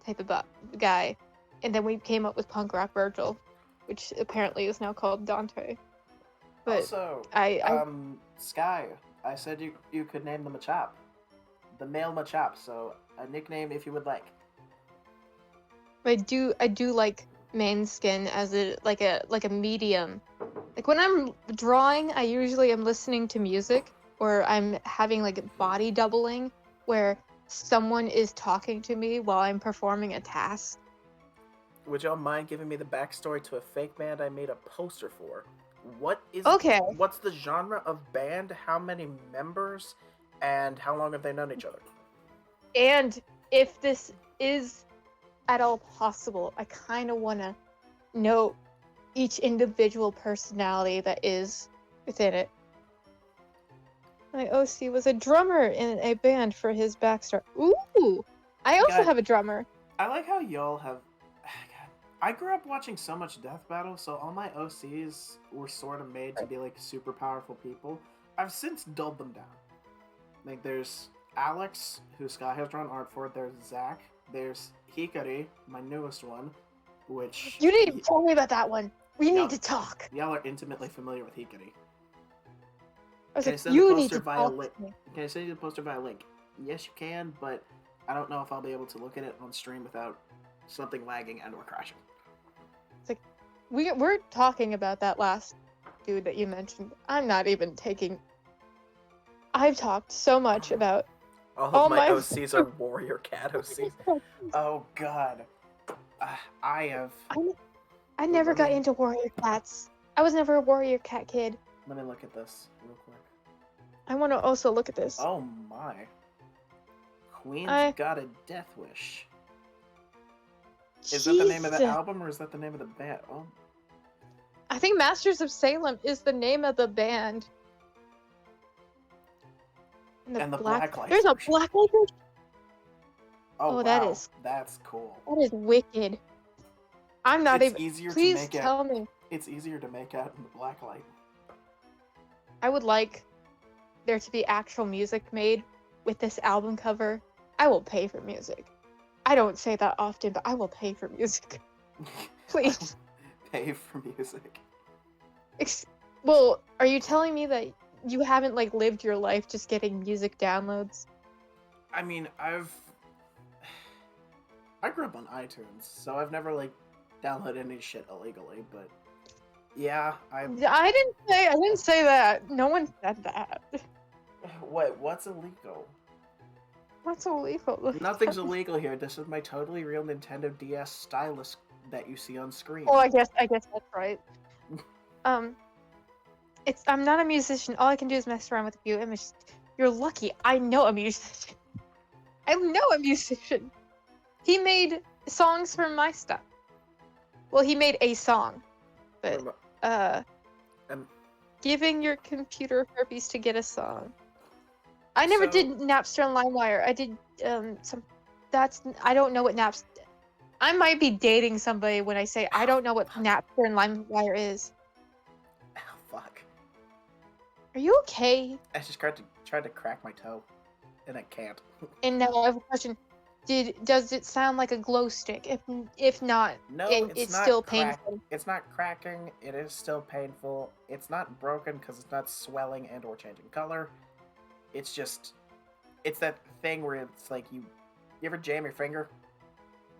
type of guy? And then we came up with punk rock Virgil, which apparently is now called Dante. But also, Sky, I said you could name the Machop, the male Machop. So a nickname if you would like. I do like Mainskin as a medium. Like when I'm drawing, I usually am listening to music, or I'm having like body doubling, where someone is talking to me while I'm performing a task. Would y'all mind giving me the backstory to a fake band I made a poster for? Okay. What's the genre of band? How many members? And how long have they known each other? And if this is at all possible, I kind of want to know each individual personality that is within it. My OC was a drummer in a band for his backstory. Ooh! I also have a drummer. I like how y'all have... I grew up watching so much Death Battle, so all my OCs were sort of made to be like super powerful people. I've since dulled them down. Like there's Alex, who Sky has drawn art for, there's Zach, there's Hikari, my newest one, which... You need to tell me about that one. We need to talk. Y'all are intimately familiar with Hikari. I was like, you need to talk to me. Can I send you the poster via link? Yes, you can, but I don't know if I'll be able to look at it on stream without something lagging and or crashing. It's like, we're talking about that last dude that you mentioned. I'm not even taking... I've talked so much about... All of my OCs are warrior cat OCs. Oh god. I never got into warrior cats. I was never a warrior cat kid. Let me look at this real quick. I want to also look at this. Oh my. Queen's Got a Death Wish. Is that the name of the album or is that the name of the band? Oh. I think Masters of Salem is the name of the band. And the Blacklight. There's a Blacklight version? Oh, wow. That's cool. That is wicked. I'm not even... Please tell me. It's easier to make out in the Blacklight. I would like there to be actual music made with this album cover. I will pay for music. I don't say that often, but I will pay for music. Please. Pay for music. Well, are you telling me that you haven't like lived your life just getting music downloads? I mean, I grew up on iTunes, so I've never like downloaded any shit illegally, but yeah, I didn't say that. No one said that. Wait, what's illegal? What's illegal? Nothing's illegal here. This is my totally real Nintendo DS stylus that you see on screen. Oh, I guess that's right. I'm not a musician. All I can do is mess around with a few images. You're lucky. I know a musician. He made songs for my stuff. Well, he made a song, but giving your computer herpes to get a song. I never did Napster and LimeWire. I did I don't know what Napster... I might be dating somebody when I say I don't know what Napster and LimeWire is. Oh, fuck. Are you okay? I just tried to crack my toe. and it can't. And now I have a question. Does it sound like a glow stick? If not, No, and it's it's not still crack. painful. It's not cracking. It is still painful. It's not broken because it's not swelling and or changing color. It's just, it's that thing where it's like you ever jam your finger,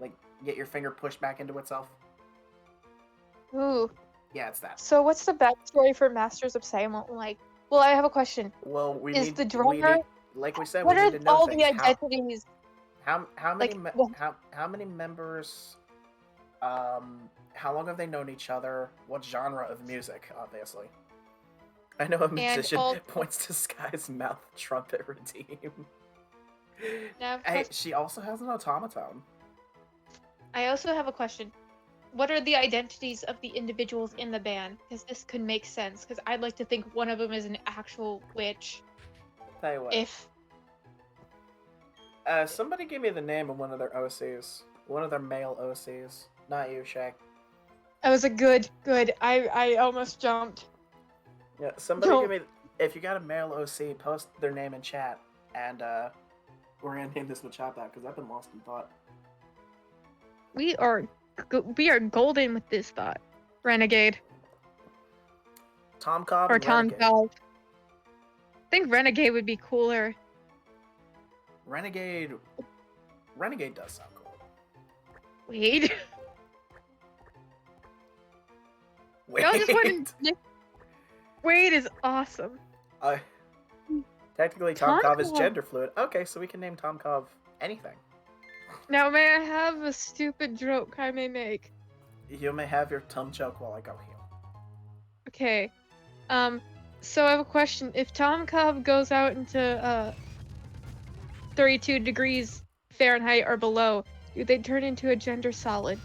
like get your finger pushed back into itself. Ooh. Yeah, it's that. So what's the backstory for Masters of Salem like? Well, I have a question. Well, we Is need the we drummer? need, like we said, What we are need to know all things. the identities? How many Like, what- how many members? How long have they known each other? What genre of music? Obviously, I know a musician all- points to Sky's mouth trumpet redeem. Now, Hey, she also has an automaton. I also have a question. What are the identities of the individuals in the band? Because this could make sense. Because I'd like to think one of them is an actual witch. Tell you what. If Somebody give me the name of one of their OCs. One of their male OCs. Not you, Shay. that was a good. I almost jumped. Yeah, somebody No. give me. If you got a male OC, post their name in chat, and we're gonna name this Machop out because I've been lost in thought. We are golden with this thought. Renegade Tom Cobb or and Tom Renegade. Cobb. I think Renegade would be cooler. Renegade does sound cool. Wade. Wait. No, just wanted. Wade is awesome. Technically, Tom Tom Cobb is Cobb. gender fluid. Okay, so we can name Tom Cobb anything. Now, may I have a stupid joke I may make? You may have your tum joke while I go heal. Okay. So I have a question. If Tom Cobb goes out into 32 degrees Fahrenheit or below, do they turn into a gender solid?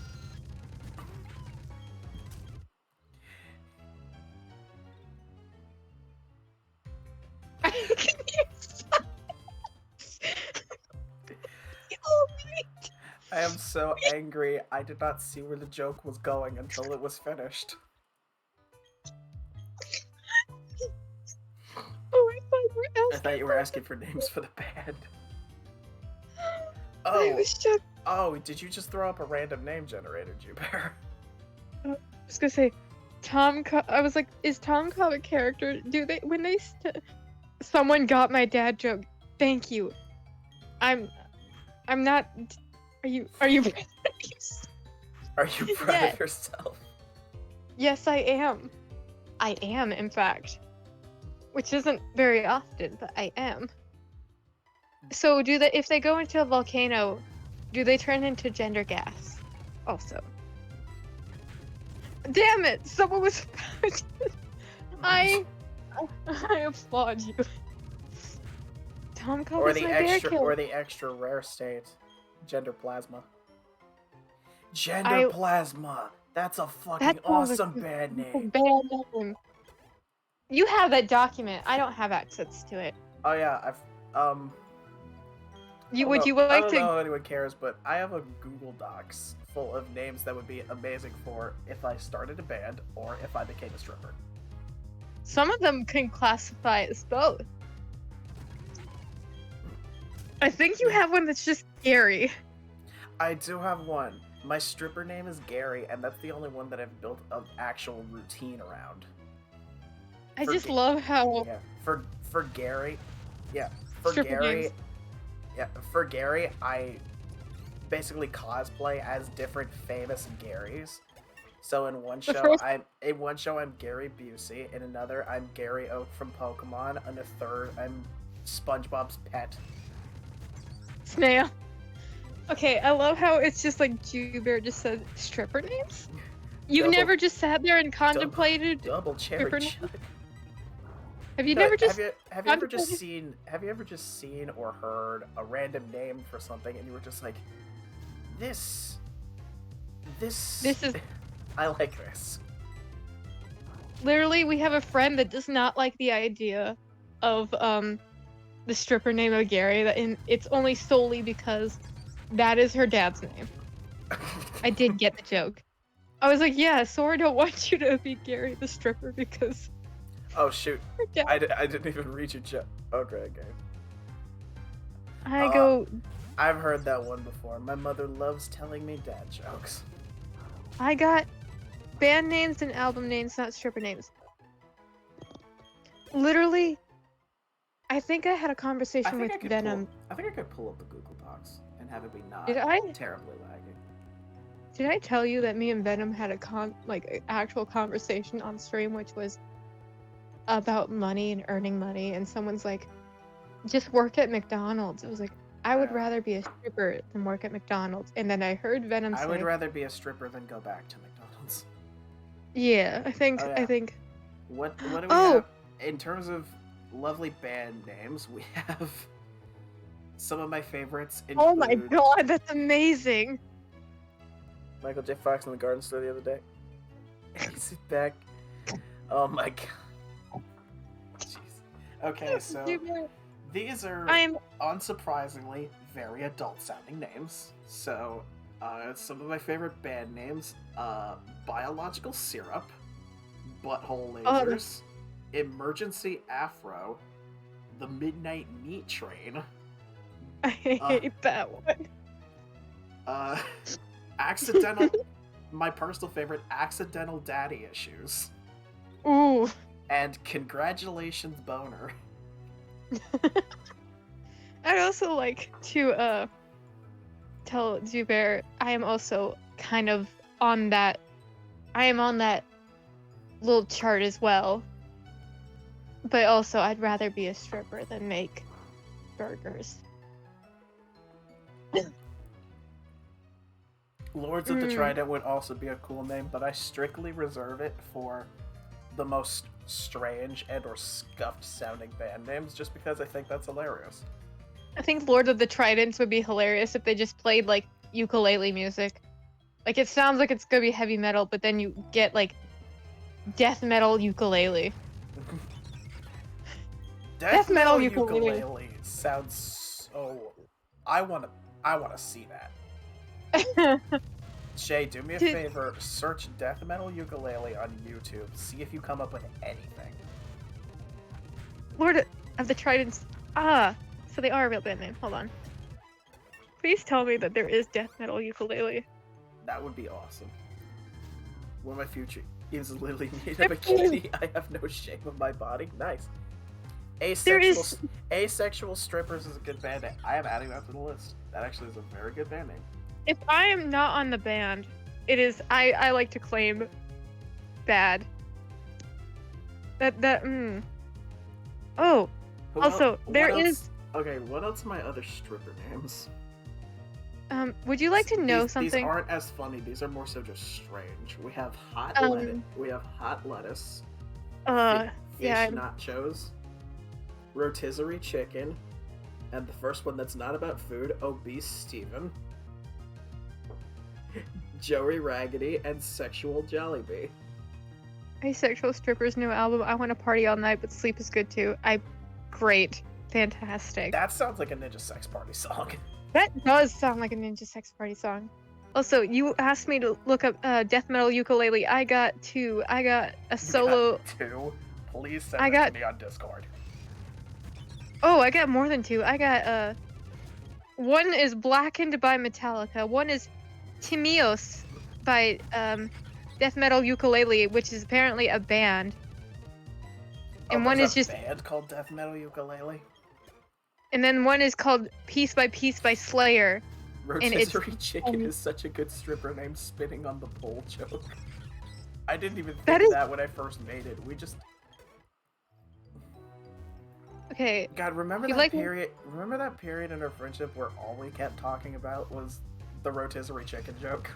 I am so angry. I did not see where the joke was going until it was finished. Oh, I thought you were asking for names for the band. I Oh, was just, did you just throw up a random name generator, Jupiter? I was gonna say, Tom Cobb. I was like, is Tom Cobb a character? Do they when they someone got my dad joke? Thank you. I'm not. Are you? Are you proud Yes. of yourself? Yes, I am. I am, in fact. Which isn't very often, but I am. So, if they go into a volcano, do they turn into gender gas? Also. Damn it! Someone was. I applaud you. Tom Cobb Or is the my bear extra, killer. or the extra rare state, gender plasma. Gender plasma. That's a fucking That's awesome band name. Bad name. You have that document. I don't have access to it. Oh yeah, Would you I like don't to? know if anyone cares, but I have a Google Docs full of names that would be amazing for if I started a band or if I became a stripper. Some of them can classify as both. I think you have one that's just Gary. I do have one. My stripper name is Gary, and that's the only one that I've built an actual routine around. I For just Ga- love how Yeah, for Gary, yeah, for Stripper Gary, names. yeah, for Gary, I basically cosplay as different famous Garys. So in one The show, first- I'm Gary Busey. In another, I'm Gary Oak from Pokemon. In a third, I'm SpongeBob's pet. snail. Okay, I love how it's just like Bear just said stripper names. You've Double- never just sat there and contemplated. Double cherry Stripper chug. Have you No, never just? have you ever just contemplated- have you ever just seen or heard a random name for something and you were just like, this This is I like this. literally we have a friend that does not like the idea of the stripper name of Gary. It's only solely because that is her dad's name. I did get the joke. I was like, yeah, Sora don't want you to be Gary the stripper because Oh shoot. her dad. I didn't even read your joke. Okay. I go. I've heard that one before. My mother loves telling me dad jokes. I got band names and album names, not stripper names. Literally, I think I had a conversation with Venom. I think I could pull up the Google Docs and have it be not Did I? terribly lagging. Did I tell you that me and Venom had a an actual conversation on stream, which was about money and earning money, and someone's like, just work at McDonald's. I was like, I would rather be a stripper than work at McDonald's. And then I heard Venom say, I would rather be a stripper than go back to McDonald's. Yeah, I think What do we have? In terms of lovely band names, we have some of my favorites include... Oh my god, that's amazing! Michael J. Fox in the Garden Store the other day. He's back. Oh my god. Jeez. Okay, so these are unsurprisingly very adult-sounding names. So, some of my favorite band names: Biological Syrup, Butthole Lasers, Emergency Afro, The Midnight Meat Train. I hate that one. Accidental. My personal favorite: Accidental Daddy Issues. Ooh. And Congratulations Boner. I'd also like to tell Zubair I am also kind of on that. I am on that little chart as well. But also, I'd rather be a stripper than make burgers. Lords of the Trident would also be a cool name, but I strictly reserve it for the most strange and or scuffed sounding band names, just because I think that's hilarious. I think Lord of the Tridents would be hilarious if they just played like ukulele music. Like it sounds like it's gonna be heavy metal, but then you get like death metal ukulele. Death metal ukulele sounds so... I wanna see that. Shay, do me a favor, search death metal ukulele on YouTube, see if you come up with anything. Lord of the Tridents. So they are a real band name. Hold on. Please tell me that there is death metal ukulele. That would be awesome. One of my future is literally made of bikini. I have no shame of my body. Nice. Asexual Strippers is a good band name. I am adding that to the list. That actually is a very good band name. If I am not on the band, it is I like to claim bad. Oh. Okay, what else are my other stripper names? Would you like to know something? These aren't as funny. These are more so just strange. We have hot lettuce. Fish nachos, rotisserie chicken, and the first one that's not about food, obese Steven, Joey Raggedy, and sexual Jollibee. Asexual Stripper's new album, I Want to Party All Night, but Sleep is Good Too. Great. Fantastic. That sounds like a Ninja Sex Party song. That does sound like a Ninja Sex Party song. Also, you asked me to look up death metal ukulele. I got two. I got a solo. You got two? Please send it to me on Discord. Oh, I got more than two. I got one is Blackened by Metallica. One is Timios by death metal ukulele, which is apparently a band. And one is just a band called Death Metal Ukulele. And then one is called Piece by Slayer. Rotisserie Chicken is such a good stripper name, spitting on the pole joke. I didn't even think that when I first made it. We just... Okay. God, remember that period? Remember that period in our friendship where all we kept talking about was the rotisserie chicken joke?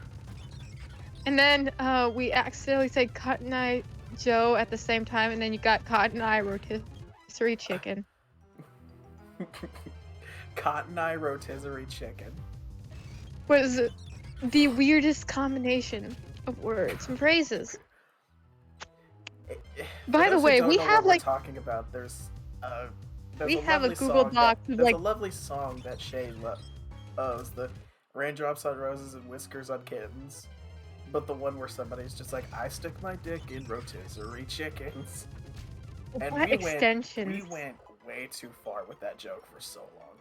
And then we accidentally said Cotton Eye Joe at the same time, and then you got Cotton Eye Rotisserie Chicken. Cotton Eye Rotisserie Chicken was the weirdest combination of words and phrases. By the way, we have like talking about there's we have a Google Doc. There's a lovely song that Shay loves, the Raindrops on Roses and Whiskers on Kittens. But the one where somebody's just like, I stick my dick in rotisserie chickens. And we went way too far with that joke for so long.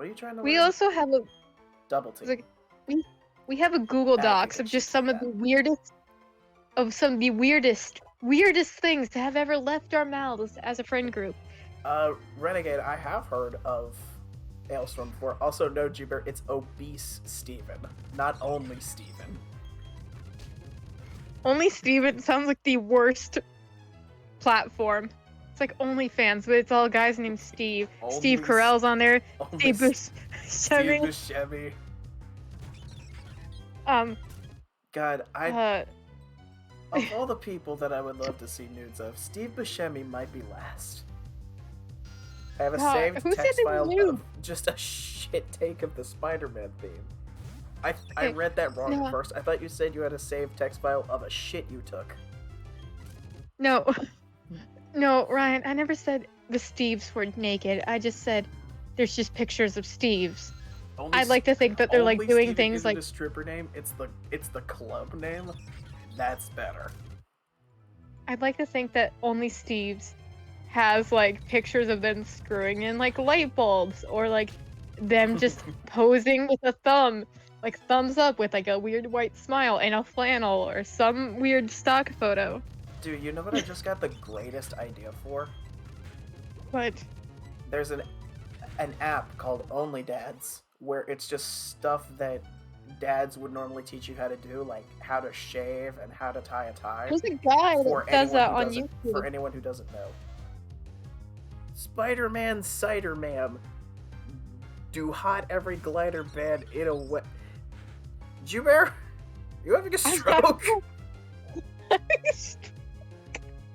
What are you trying to We learn? also have a Double team. like we have a Google Docs of Navigation, just some of yeah. the weirdest things to have ever left our mouths as a friend group. Renegade, I have heard of Ailstorm before. Also, no, Jubert, it's obese Steven, not only Steven. Only Steven sounds like the worst platform. It's like OnlyFans, but it's all guys named Steve. Steve Only Carell's on there. Only Steve Steve Buscemi. Buscemi. God, uh, of all the people that I would love to see nudes of, Steve Buscemi might be last. I have a God, saved who said text they file were nude? of just a shit take of the Spider-Man theme. I Okay, read that wrong no. at first. I thought you said you had a saved text file of a shit you took. No. No, Ryan, I never said the Steves were naked. I just said there's just pictures of Steves. Only I'd like to think that they're like Only doing Steven things isn't like a stripper name. It's the club name. That's better. I'd like to think that only Steve's has like pictures of them screwing in like light bulbs or like them just posing with a thumb, like thumbs up with like a weird white smile and a flannel or some weird stock photo. Dude, you know what I just got the greatest idea for? But There's an app called Only Dads where it's just stuff that dads would normally teach you how to do, like how to shave and how to tie a tie. there's a guy For that does anyone that who on doesn't- YouTube. For anyone who doesn't know. Spider-Man Cider Man. Do hot every glider band in a way. Jubert? You having a stroke?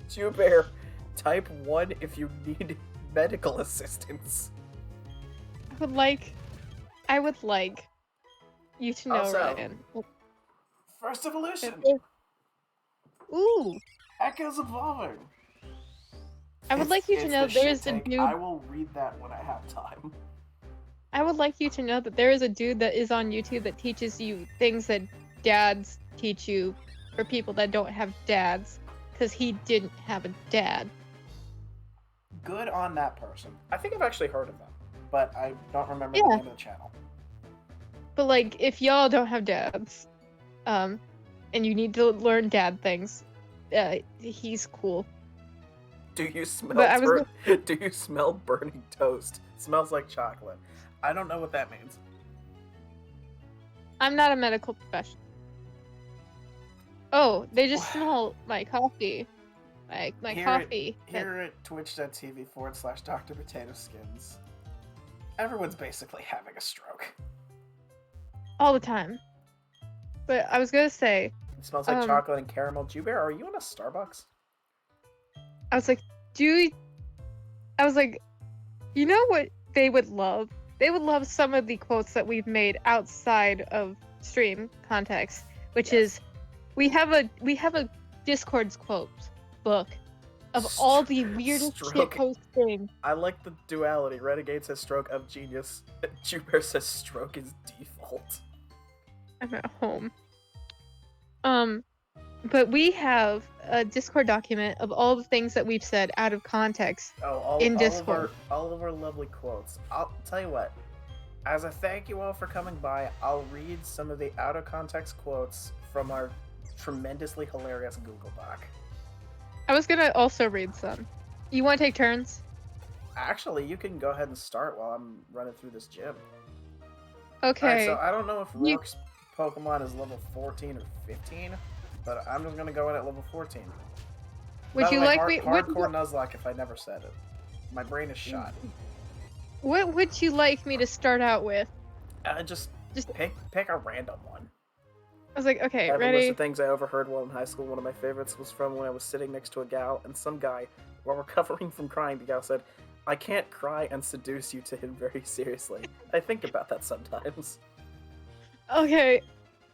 Jubert, type 1 if you need medical assistance. I would like you to know, Also, Ryan. First evolution. Ooh, Echoes evolving. I would like you to It's know the there's shit a take. dude. I will read that when I have time. I would like you to know that there is a dude that is on YouTube that teaches you things that dads teach you for people that don't have dads, because he didn't have a dad. Good on that person. I think I've actually heard of them, but I don't remember Yeah. the name of the channel. But like, if y'all don't have dads, and you need to learn dad things, he's cool. Do you smell But I was Do you smell burning toast? Smells like chocolate. I don't know what that means. I'm not a medical professional. Oh, they just smell my coffee. My coffee. Here at twitch.tv/Dr. Potato Skins, everyone's basically having a stroke. All the time. But I was gonna say, It smells like chocolate and caramel. Jubert, are you in a Starbucks? I was like, you know what they would love? They would love some of the quotes that we've made outside of stream context, which is, we have a Discord's quotes book of all the weirdest shit Stroke. posting. I like the duality. Renegade says stroke of genius. Jubert says stroke is default. I'm at home. But we have a Discord document of all the things that we've said out of context. In Discord. All of our lovely quotes. I'll tell you what. As a thank you all for coming by, I'll read some of the out of context quotes from our tremendously hilarious Google Doc. I was gonna also read some. You want to take turns? Actually, you can go ahead and start while I'm running through this gym. Okay. Alright, so I don't know if Rourke's Pokemon is level 14 or 15, but I'm just gonna go in at level 14. Would By the you way, like me? Hardcore Nuzlocke if I never said it. My brain is shot. What would you like me to start out with? Just pick a random one. I was like, okay, I have a list ready? of things I overheard while in high school. One of my favorites was from when I was sitting next to a gal, and some guy, while recovering from crying, the gal said, "I can't cry and seduce you," to him very seriously. I think about that sometimes. Okay.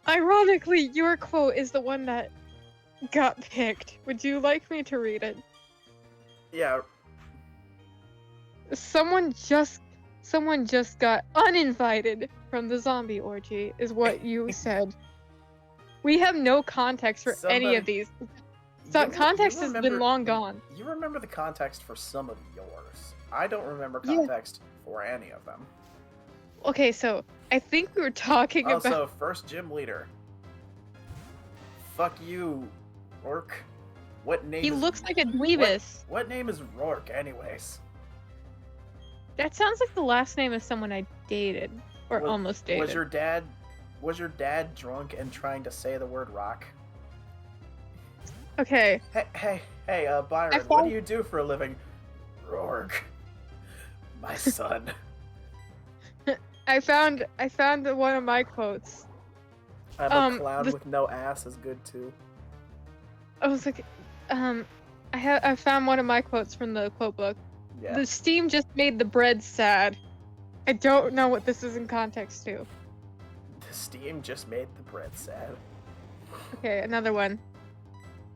Ironically, your quote is the one that got picked. Would you like me to read it? Yeah, Someone just got uninvited from the zombie orgy, is what you said. We have no context for any of these. So context has been long gone. You remember the context for some of yours. I don't remember context for any of them. Okay, so I think we were talking about. Also, first gym leader. Fuck you, Rourke. What name He is... looks like a dweebus. What name is Rourke, anyways? That sounds like the last name of someone I dated. Or almost dated. Was your dad drunk and trying to say the word rock? Okay. Hey, Byron, what do you do for a living? Rourke. My son. I found one of my quotes. I'm a clown with no ass is good too. I was like, I found one of my quotes from the quote book. Yeah. The steam just made the bread sad. I don't know what this is in context to. The steam just made the bread sad. Okay, another one.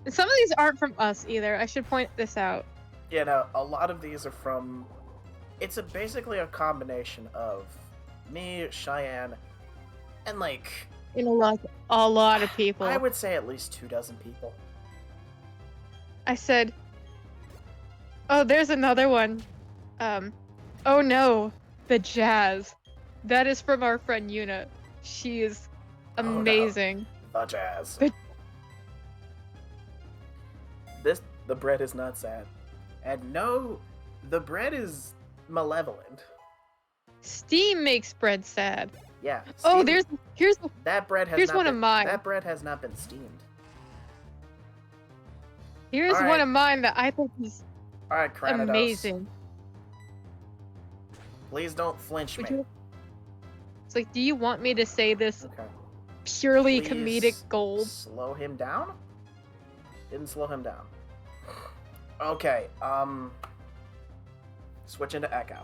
And some of these aren't from us either. I should point this out. Yeah, no, a lot of these are from... It's basically a combination of me, Cheyenne, and like... In a lot of people. I would say at least 24 people. I said... Oh, there's another one. Oh no, the jazz. That is from our friend Yuna. She is amazing. Oh, no. The jazz. The bread is not sad. And no, the bread is malevolent. Steam makes bread sad. Yeah. Oh, steam, here's that bread has here's not one been, of mine. That bread has not been steamed. Here's one of mine that I think is Alright, Cranidos. amazing. Please don't flinch me. It's like, do you want me to say this Okay. purely Please comedic gold? Slow him down? Didn't slow him down. Okay, switch into Echo.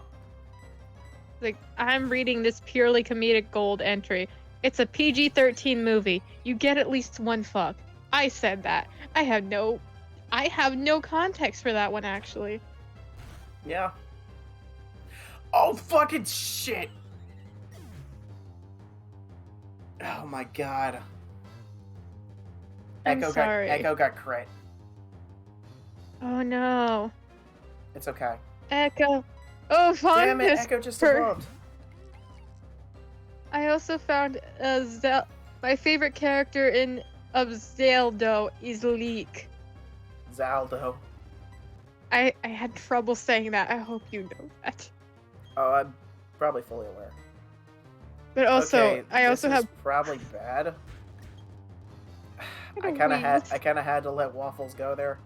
Like, I'm reading this purely comedic gold entry. It's a PG-13 movie. You get at least one fuck. I said that. I have no context for that one, actually. Yeah. Oh, fucking shit! Oh my god. I'm sorry. Echo got crit. Oh no. It's okay. Echo. Oh, Damn it, Echo just evolved. I also found my favorite character of Zeldo is Leek. Zaldo. I had trouble saying that. I hope you know that. Oh, I'm probably fully aware. But also, okay, I also this have is probably bad. I kind of had to let Waffles go there.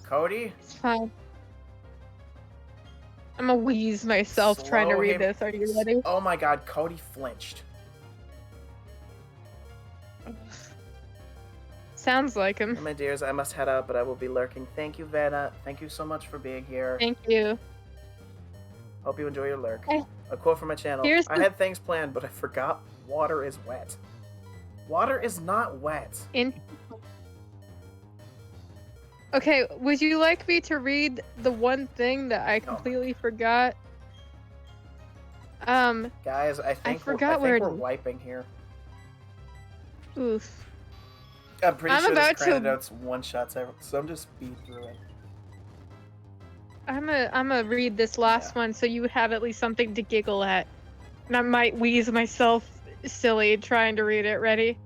Cody? It's fine. I'm a wheeze myself trying to Slow read him- this. Are you ready? Oh my god, Cody flinched. Sounds like him. My dears, I must head out, but I will be lurking. Thank you, Vanna. Thank you so much for being here. Thank you. Hope you enjoy your lurk. I- A quote from my channel. I had things planned, but I forgot water is wet. Water is not wet. Okay, would you like me to read the one thing that I completely forgot? Guys, I think we're wiping here. Oof. I'm pretty sure about this Cranidote's one-shots, so I'm just speed through it. I'm gonna read this last one so you have at least something to giggle at. And I might wheeze myself silly trying to read it. Ready?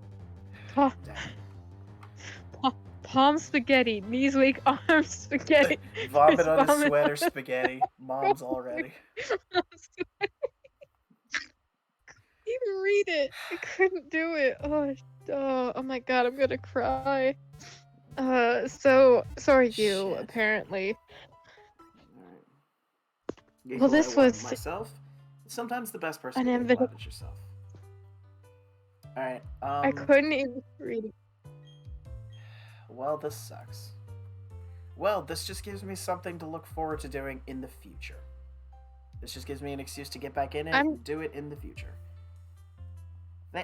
Palm spaghetti, knees weak, arms spaghetti. Vomit on his sweater spaghetti. Mom's already. Even read it. I couldn't do it. Oh my god, I'm gonna cry. So are you, Shit. Apparently. Right. Well, this was myself. Sometimes the best person an to get is yourself. All right. I couldn't even read it. Well, this sucks. Well, this just gives me something to look forward to doing in the future. This just gives me an excuse to get back in and do it in the future.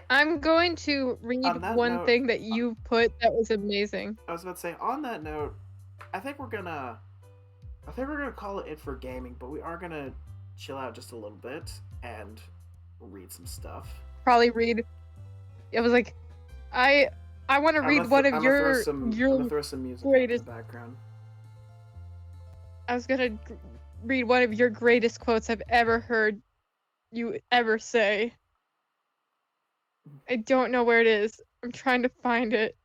I'm going to read one thing that you put that was amazing. I was about to say, on that note, I think we're gonna call it for gaming, but we are gonna chill out just a little bit and read some stuff. Probably read. It was like, I want to read one of your I'm gonna throw some music greatest in the background. I was gonna read one of your greatest quotes I've ever heard you ever say. I don't know where it is. I'm trying to find it.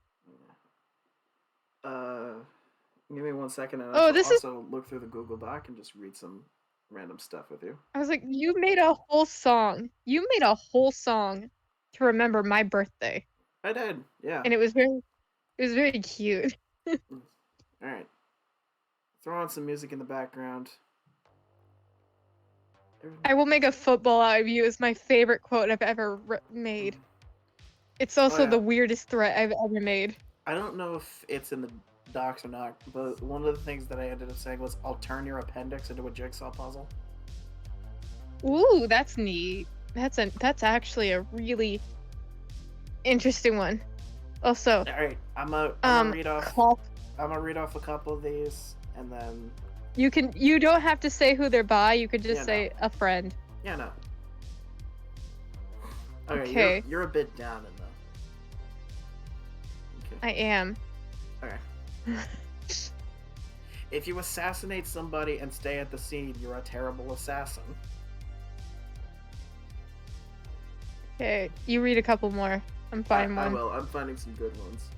Give me 1 second, and I Oh, shall this is. also look through the Google Doc and just read some random stuff with you. I was like, you made a whole song. You made a whole song to remember my birthday, I did, yeah. and it was very cute. All right. Throw on some music in the background. I will make a football out of you is my favorite quote I've ever made. It's also yeah. the weirdest threat I've ever made. I don't know if it's in the docs or not, but one of the things that I ended up saying was, I'll turn your appendix into a jigsaw puzzle. Ooh, that's neat. That's actually a really interesting one. Also, All right, I'm gonna read off. call. I'm gonna read off a couple of these, and then You don't have to say who they're by. You could just Yeah, say a friend. yeah, no. Okay, Okay. You're a bit down in the. Okay. I am. Okay. If you assassinate somebody and stay at the scene, you're a terrible assassin. Okay, you read a couple more. I'm finding I one. will. I'm finding some good ones.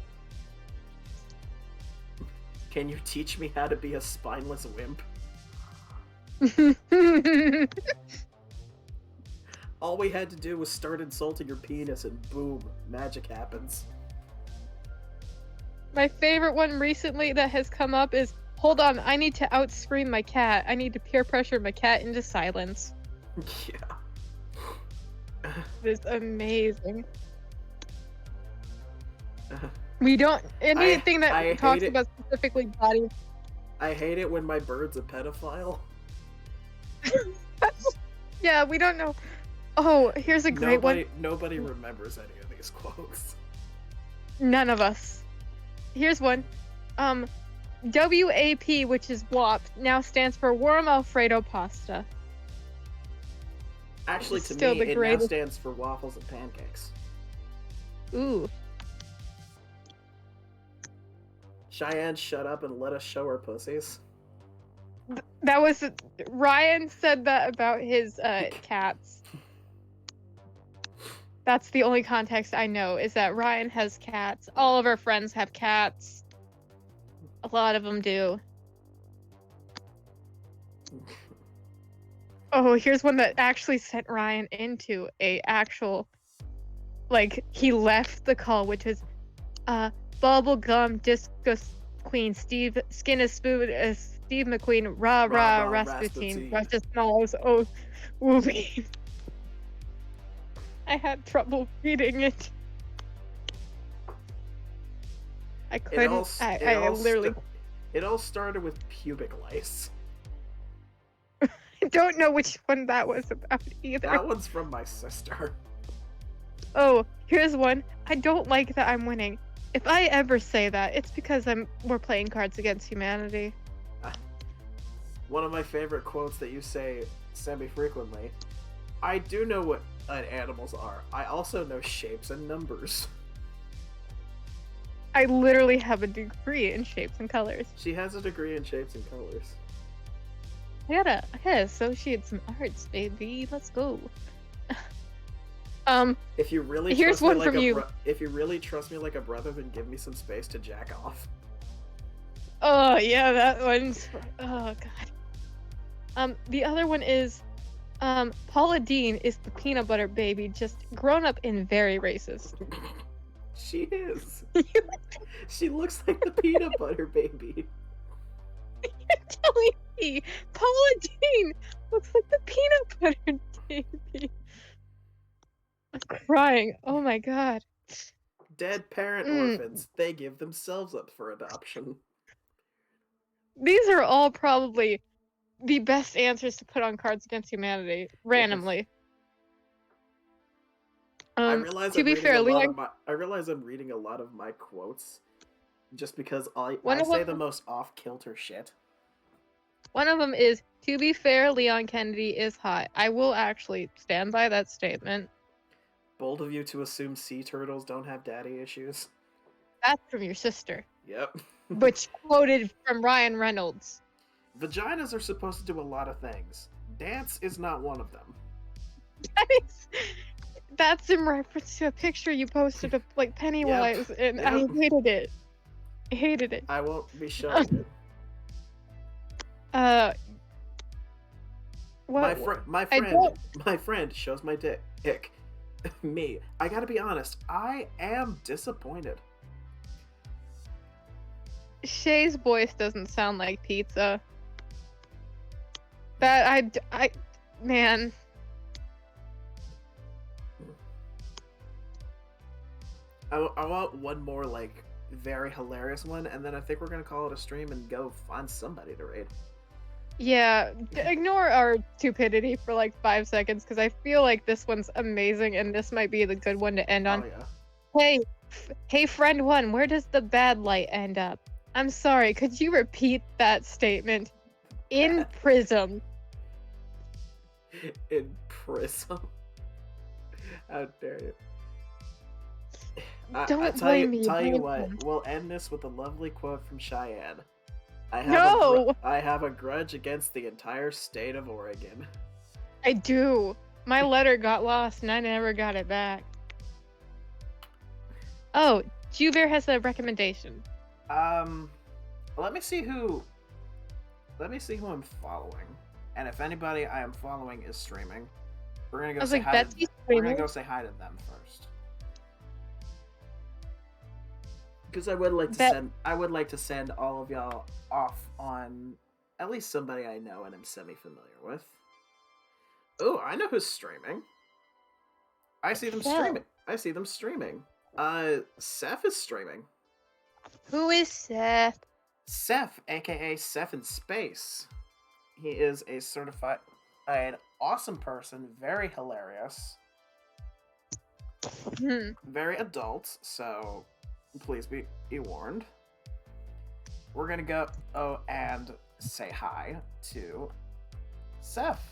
Can you teach me how to be a spineless wimp? All we had to do was start insulting your penis and boom, magic happens. My favorite one recently that has come up is, hold on, I need to outscream my cat. I need to peer pressure my cat into silence. Yeah. It's amazing. We don't, anything I that hate talks it. about specifically body. I hate it when my bird's a pedophile. Yeah, we don't know. Oh, here's a great one. Nobody remembers any of these quotes. None of us. Here's one. WAP, which is WAP, now stands for Warm Alfredo Pasta. Actually, It's to still me, the it now greatest. stands for waffles and pancakes. Ooh. Cheyenne, shut up and let us show our pussies. That was Ryan said that about his cats. That's the only context I know, is that Ryan has cats. All of our friends have cats. A lot of them do. Oh, here's one that actually sent Ryan into a actual, like, he left the call, which was bubblegum disco queen Steve skin is spoon Steve McQueen rah rah Rasputin Russia Smalls oh Wolverine. I had trouble reading it. I couldn't. I literally. It all started with pubic lice. I don't know which one that was about either. That one's from my sister. Oh, here's one. I don't like that I'm winning. If I ever say that, it's because we're playing Cards Against Humanity. One of my favorite quotes that you say semi-frequently. I do know what animals are. I also know shapes and numbers. I literally have a degree in shapes and colors. She has a degree in shapes and colors. I gotta associate some arts, baby. Let's go. If you really Here's trust me one like from you. If you really trust me like a brother, then give me some space to jack off. Oh yeah, that one's. Oh god. The other one is, Paula Dean is the peanut butter baby, just grown up and very racist. She is. She looks like the peanut butter baby. You're telling me Paula Dean looks like the peanut butter baby? I'm crying. Oh my god. Dead parent orphans, they give themselves up for adoption. These are all probably the best answers to put on Cards Against Humanity randomly. I realize to be fair, I realize I'm reading a lot of my quotes just because I One say of the them- most off-kilter shit. one of them is, to be fair, Leon Kennedy is hot. I will actually stand by that statement. Bold of you to assume sea turtles don't have daddy issues. That's from your sister, Yep. which quoted from Ryan Reynolds. Vaginas are supposed to do a lot of things. Dance is not one of them. That's in reference to a picture you posted of like Pennywise, and I Yep. hated it. I hated it. I won't be showing it. What? My I friend, don't- my friend shows my dick. Me. I gotta be honest. I am disappointed. Shay's voice doesn't sound like pizza. Man. I want one more like very hilarious one, and then I think we're gonna call it a stream and go find somebody to raid. Yeah, ignore our stupidity for like 5 seconds, because I feel like this one's amazing, and this might be the good one to end on. Oh yeah. Hey, friend one, where does the bad light end up? I'm sorry, could you repeat that statement? In Prism. In Prism. How dare you? Don't blame me. Tell you blame what, him. we'll end this with a lovely quote from Cheyenne. No! I have a grudge against the entire state of Oregon. I do. My letter got lost and I never got it back. Oh, Jubear has a recommendation. Let me see who I'm following. And if anybody I am following is streaming, we're gonna go I was say like, hi Betsy's we're gonna streaming? go say hi to them first. Because I would like to send all of y'all off on at least somebody I know and am semi-familiar with. Oh, I know who's streaming. I see them streaming. Seth is streaming. Who is Seth? Seth, aka Seth in Space. He is an awesome person, very hilarious, very adult, so please be warned. We're gonna go and say hi to Seth.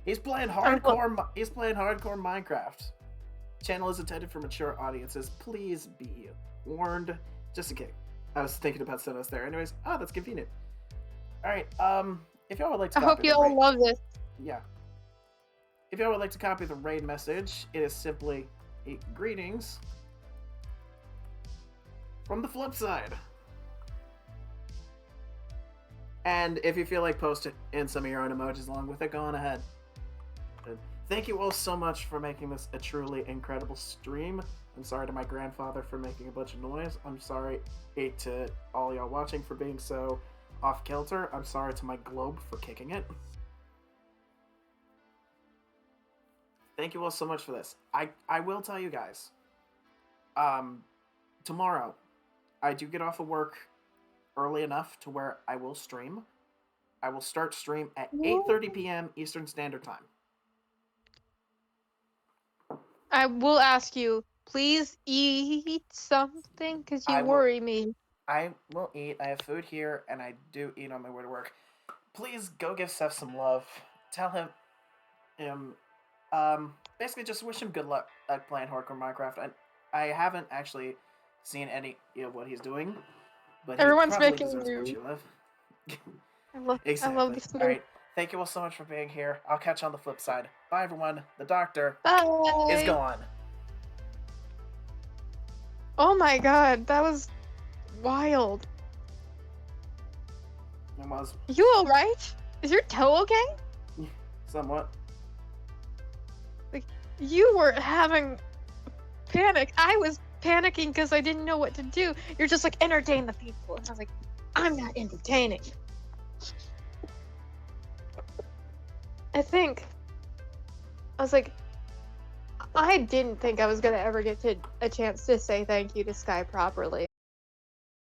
He's playing hardcore Minecraft. Channel is intended for mature audiences. Please be warned. Just in case. I was thinking about SINNOH there. Anyways, that's convenient. Alright, if y'all would like to I hope you all love this. Yeah. If y'all would like to copy the raid message, it is simply greetings from the Flipside. And if you feel like posting in some of your own emojis along with it, go on ahead. Thank you all so much for making this a truly incredible stream. I'm sorry to my grandfather for making a bunch of noise. I'm sorry to all y'all watching for being so off kilter. I'm sorry to my globe for kicking it. Thank you all so much for this. I will tell you guys. Tomorrow, I do get off of work early enough to where I will stream. I will start stream at 8:30 p.m. Eastern Standard Time. I will ask you, please eat something, because you worry me. I will eat. I have food here, and I do eat on my way to work. Please go give Seth some love. Tell him, basically just wish him good luck at playing hardcore Minecraft. I haven't actually seen any of what he's doing, but Everyone's he probably making deserves what you. you love. I love this movie. All right. Thank you all so much for being here. I'll catch you on the flip side. Bye, everyone. The doctor Bye. is gone. Oh my god, that was wild. It was You alright? Is your toe okay? somewhat. You were having panic. I was panicking because I didn't know what to do. You're just like, entertain the people. And I was like, I'm not entertaining. I was like, I didn't think I was gonna ever get a chance to say thank you to Sky properly.